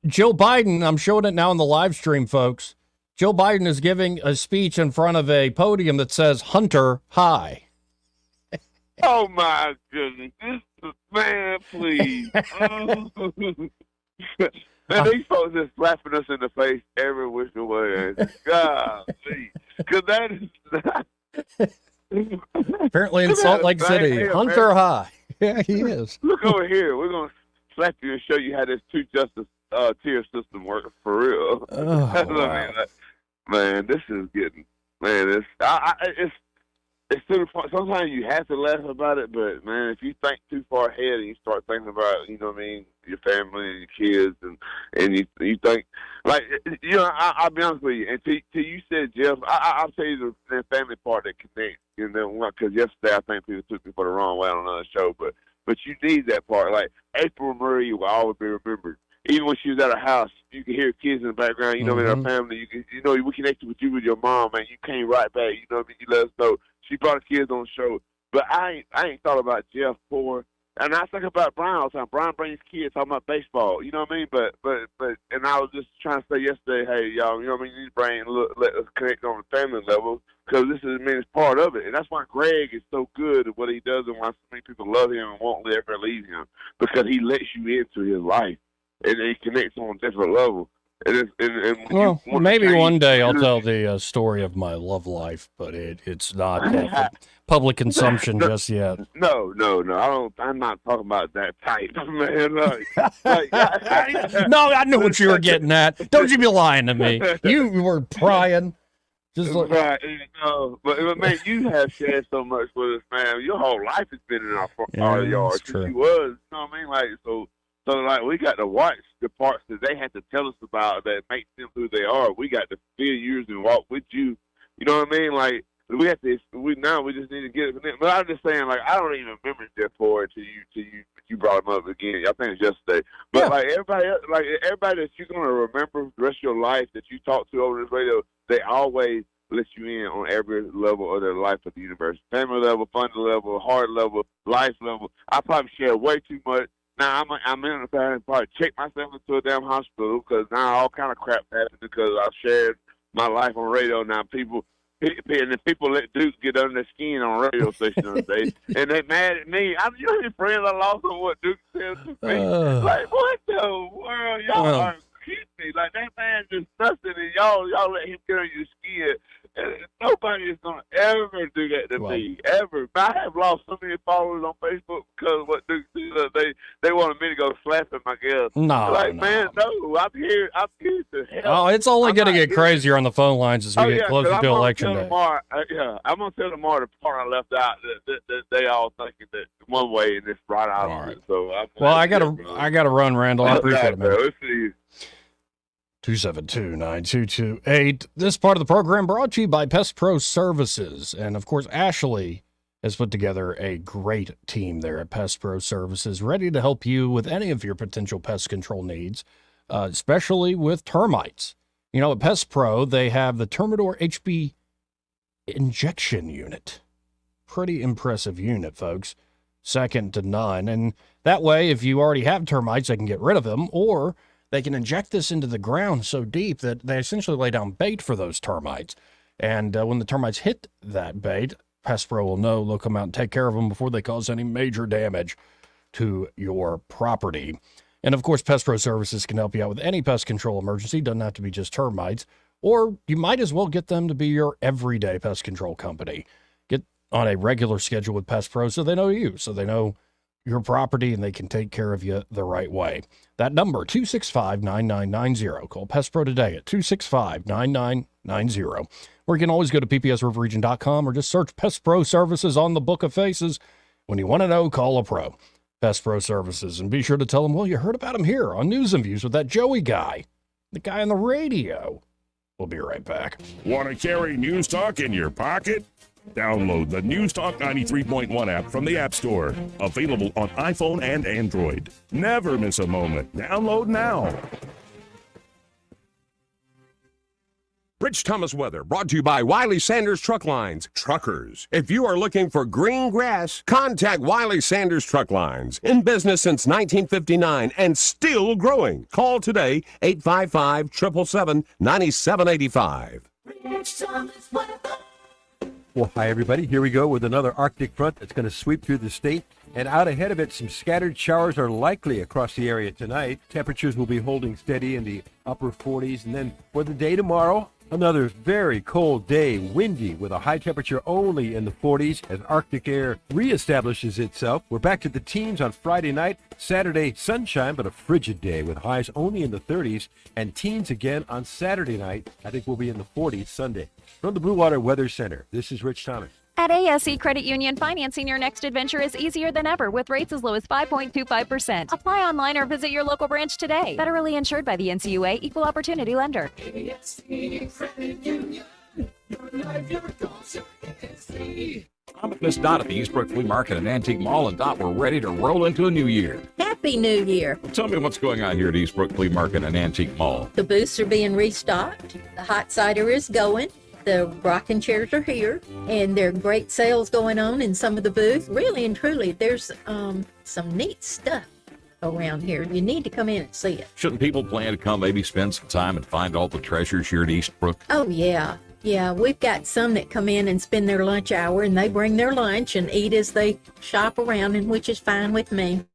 Jill Biden, I'm showing it now on the live stream, folks. Jill Biden is giving a speech in front of a podium that says Hunter High. Oh my goodness! Man, please. Man, these folks just slapping us in the face every which way. God, please. Because that is apparently in Salt Lake City, Hunter High. Yeah, he is. Look over here. We're gonna slap you and show you how this two justice tier system works for real. Oh, That's what I mean. Man, this is getting it's to the point. Sometimes you have to laugh about it, but man, if you think too far ahead and you start thinking about, you know what I mean, your family and your kids, and you think, like, you know, I'll be honest with you. And till you said, Jeff, I'll tell you the family part that connects. You know, because yesterday I think people took me for the wrong way on another show, but you need that part. Like April Murray will always be remembered. Even when she was at her house, you can hear kids in the background. You know, in her family, we connected with you with your mom, man. You came right back. You know what I mean? You let us know. She brought the kids on the show. But I ain't thought about Jeff Ford. And I think about Brian all the time. Brian brings kids talking about baseball. You know what I mean? But and I was just trying to say yesterday, hey, y'all, you know what I mean? You need to let us connect on the family level because this is, it's part of it. And that's why Greg is so good at what he does and why so many people love him and won't ever leave him because he lets you into his life and he connects on a different level. Well, maybe one day I'll tell the story of my love life, but it's not public consumption just yet. No, I'm not talking about that type, man. No, I knew what you were getting at. Don't you be lying to me. You were prying. Just right. No, but man, you have shared so much with us, man. Your whole life has been in our yard. True. You was, you know what I mean? Like So like we got to watch the parts that they had to tell us about that make them who they are. We got to feel yours and walk with you. You know what I mean? Like we have to. We just need to get it. But I'm just saying, like I don't even remember Jeff Ford till you brought him up again. I think it's yesterday. But like everybody that you're gonna remember the rest of your life that you talk to over this radio, they always let you in on every level of their life of the universe. Family level, funding level, heart level, life level. I probably share way too much. Now I'm in the fact and probably check myself into a damn hospital because now all kind of crap happened because I shared my life on radio. Now people let Duke get under their skin on a radio station on the day, and they mad at me. You know how many friends I lost on what Duke said to me? Like what the world, y'all are kidding me? Like that man just nothing, and y'all let him get under your skin. And nobody is gonna ever do that to me, ever. I have lost so many followers on Facebook because of what Duke said. They wanted me to go slap him, I guess. Man, no, I'm here to help. Oh, it's only going to get crazier on the phone lines as we get closer to election day. I'm gonna tell tomorrow the part I left out that they all thinking that one way and it's right out of it. So I gotta run, Randall. I appreciate it, man. Let's see. 272-9228. This part of the program brought to you by Pest Pro Services. And, of course, Ashley has put together a great team there at Pest Pro Services, ready to help you with any of your potential pest control needs, especially with termites. You know, at Pest Pro, they have the Termidor HB injection unit. Pretty impressive unit, folks. Second to none. And that way, if you already have termites, they can get rid of them, or they can inject this into the ground so deep that they essentially lay down bait for those termites. And when the termites hit that bait, Pest Pro will know. They'll come out and take care of them before they cause any major damage to your property. And, of course, Pest Pro Services can help you out with any pest control emergency. Doesn't have to be just termites. Or you might as well get them to be your everyday pest control company. Get on a regular schedule with Pest Pro so they know you, so they know your property, and they can take care of you the right way. That number, 265-9990. Call Pest Pro today at 265-9990. Or you can always go to ppsriverregion.com or just search Pest Pro Services on the Book of Faces. When you want to know, call a pro. Pest Pro Services. And be sure to tell them, well, you heard about him here on News and Views with that Joey guy, the guy on the radio. We'll be right back. Want to carry news talk in your pocket? Download the News Talk 93.1 app from the App Store. Available on iPhone and Android. Never miss a moment. Download now. Rich Thomas weather brought to you by Wiley Sanders Truck Lines. Truckers, if you are looking for green grass, contact Wiley Sanders Truck Lines. In business since 1959 and still growing. Call today, 855-777-9785. Rich Thomas weather. Well, hi, everybody. Here we go with another Arctic front that's going to sweep through the state. And out ahead of it, some scattered showers are likely across the area tonight. Temperatures will be holding steady in the upper 40s. And then for the day tomorrow, another very cold day, windy, with a high temperature only in the 40s as Arctic air reestablishes itself. We're back to the teens on Friday night. Saturday, sunshine, but a frigid day with highs only in the 30s. And teens again on Saturday night. I think we'll be in the 40s Sunday. From the Blue Water Weather Center, this is Rich Thomas. At ASE Credit Union, financing your next adventure is easier than ever with rates as low as 5.25%. Apply online or visit your local branch today. Federally insured by the NCUA, Equal Opportunity Lender. ASE Credit Union. Your life, your goals, your ASE. I'm at Miss Dot at the Eastbrook Flea Market and Antique Mall, and Dot, we're ready to roll into a new year. Happy New Year. Tell me what's going on here at Eastbrook Flea Market and Antique Mall. The booths are being restocked. The hot cider is going. The rocking chairs are here, and there are great sales going on in some of the booths. Really and truly, there's some neat stuff around here. You need to come in and see it. Shouldn't people plan to come maybe spend some time and find all the treasures here at Eastbrook? Oh, yeah. Yeah, we've got some that come in and spend their lunch hour, and they bring their lunch and eat as they shop around, and which is fine with me.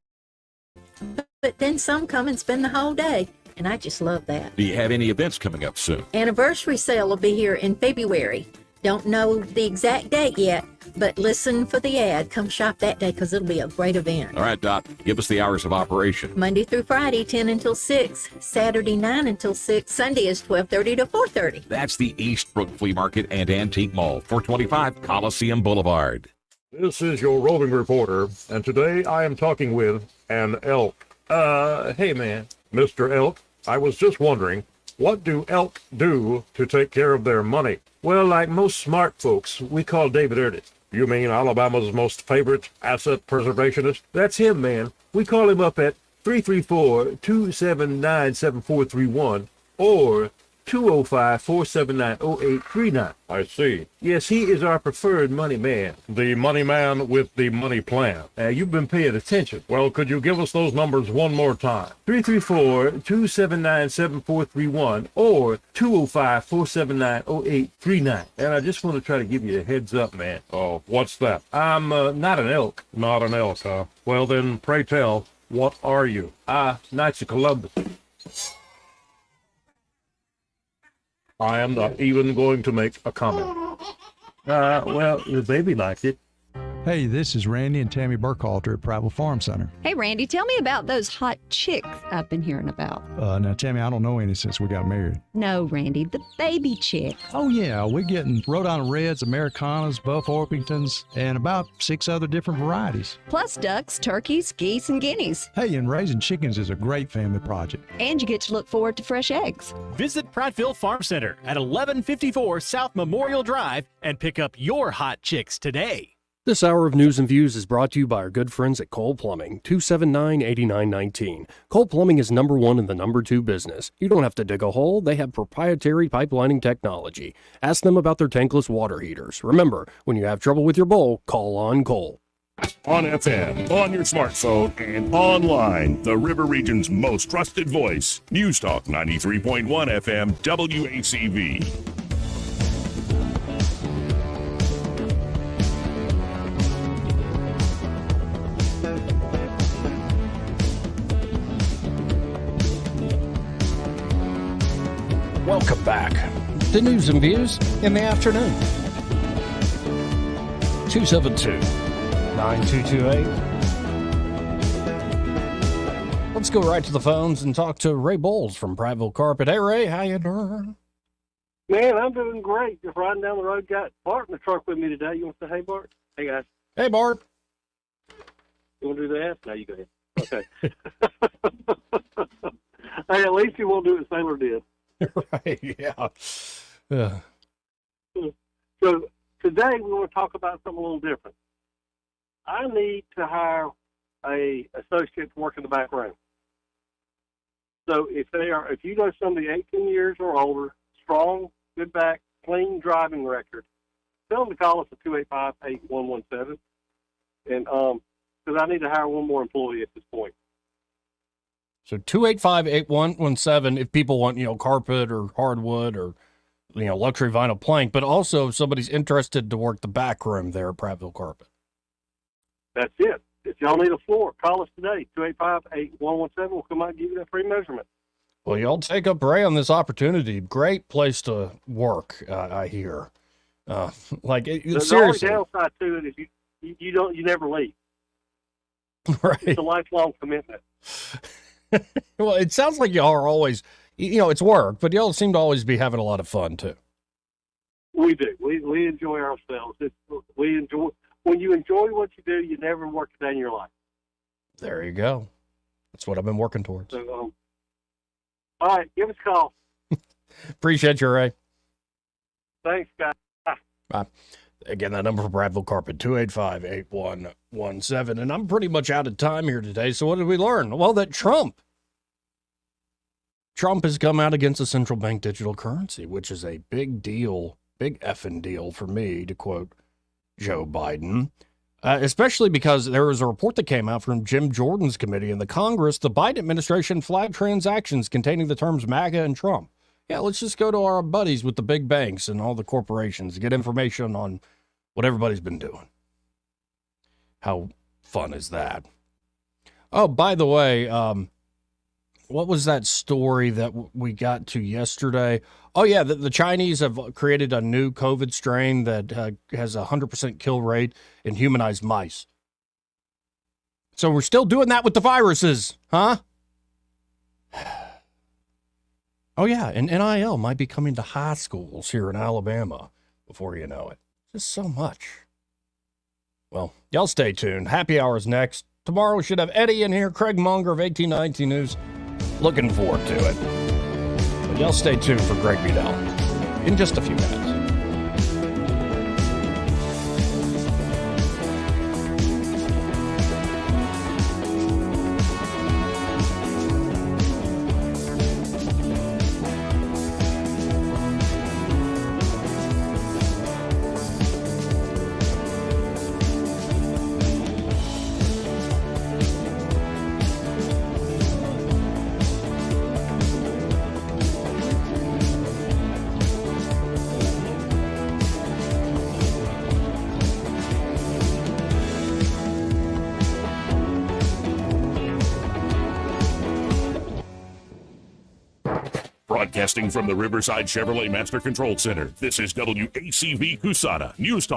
But then some come and spend the whole day. And I just love that. Do you have any events coming up soon? Anniversary sale will be here in February. Don't know the exact date yet, but listen for the ad. Come shop that day because it'll be a great event. All right, Dot, give us the hours of operation. Monday through Friday, 10 until 6. Saturday, 9 until 6. Sunday is 12:30 to 4:30. That's the Eastbrook Flea Market and Antique Mall, 425 Coliseum Boulevard. This is your roving reporter, and today I am talking with an elk. Hey man, Mr. Elk, I was just wondering, what do elk do to take care of their money? Well, like most smart folks, we call David Erdit. You mean Alabama's most favorite asset preservationist? That's him, man. We call him up at 334-279-7431 or 205-479-0839. I see. Yes, he is our preferred money man. The money man with the money plan. You've been paying attention. Well, could you give us those numbers one more time? 334-279-7431 or 205-479-0839. And I just want to try to give you a heads up, man. Oh, what's that? I'm not an elk. Not an elk, huh? Well, then, pray tell, what are you? Knights of Columbus. I am not even going to make a comment. Well, the baby liked it. Hey, this is Randy and Tammy Burkhalter at Prattville Farm Center. Hey, Randy, tell me about those hot chicks I've been hearing about. Now, Tammy, I don't know any since we got married. No, Randy, the baby chick. Oh, yeah, we're getting Rhode Island Reds, Americanas, Buff Orpingtons, and about 6 other different varieties. Plus ducks, turkeys, geese, and guineas. Hey, and raising chickens is a great family project. And you get to look forward to fresh eggs. Visit Prattville Farm Center at 1154 South Memorial Drive and pick up your hot chicks today. This hour of News and Views is brought to you by our good friends at Cole Plumbing, 279-8919. Cole Plumbing is number 1 in the number 2 business. You don't have to dig a hole. They have proprietary pipelining technology. Ask them about their tankless water heaters. Remember, when you have trouble with your bowl, call on Cole. On FM, on your smartphone, and online, the River Region's most trusted voice. News Talk 93.1 FM, WACV. Welcome back to News and Views in the afternoon. 272-9228. Let's go right to the phones and talk to Ray Bowles from Prattville Carpet. Hey, Ray, how you doing? Man, I'm doing great. Just riding down the road, got Bart in the truck with me today. You want to say hey, Bart? Hey, guys. Hey, Bart. You want to do that? No, you go ahead. Okay. Hey, at least you won't do what Sailor did. Right, yeah. Yeah. So today we want to talk about something a little different. I need to hire a associate to work in the back room. So if you know somebody 18 years or older, strong, good back, clean driving record, tell them to call us at 285-8117. And because I need to hire one more employee at this point. So 285-8117 if people want, carpet or hardwood or, luxury vinyl plank, but also if somebody's interested to work the back room there at Prattville Carpet. That's it. If y'all need a floor, call us today, 285-8117. We'll come out and give you that free measurement. Well, y'all take up Ray on this opportunity. Great place to work, I hear. The seriously. only downside to it is you never leave. Right. It's a lifelong commitment. Well, it sounds like y'all are always, it's work, but y'all seem to always be having a lot of fun too. We do. We enjoy ourselves. When you enjoy what you do, you never work a day in your life. There you go. That's what I've been working towards. So, all right, give us a call. Appreciate you, Ray. Thanks, guys. Bye. Again, that number for Prattville Carpet, 285-8117. And I'm pretty much out of time here today. So what did we learn? Well, that Trump has come out against the central bank digital currency, which is a big deal, big effing deal for me, to quote Joe Biden. Especially because there was a report that came out from Jim Jordan's committee in the Congress. The Biden administration flagged transactions containing the terms MAGA and Trump. Yeah, let's just go to our buddies with the big banks and all the corporations, get information on what everybody's been doing. How fun is that? Oh, by the way, what was that story that we got to yesterday? Oh, yeah, the Chinese have created a new COVID strain that has a 100% kill rate in humanized mice. So we're still doing that with the viruses, huh? Oh, yeah, and NIL might be coming to high schools here in Alabama before you know it. Just so much. Well, y'all stay tuned. Happy Hour's next. Tomorrow we should have Eddie in here, Craig Munger of 1819 News. Looking forward to it. But y'all stay tuned for Greg Bedell in just a few minutes. Broadcasting from the Riverside Chevrolet Master Control Center, this is WACV Cusana News Talk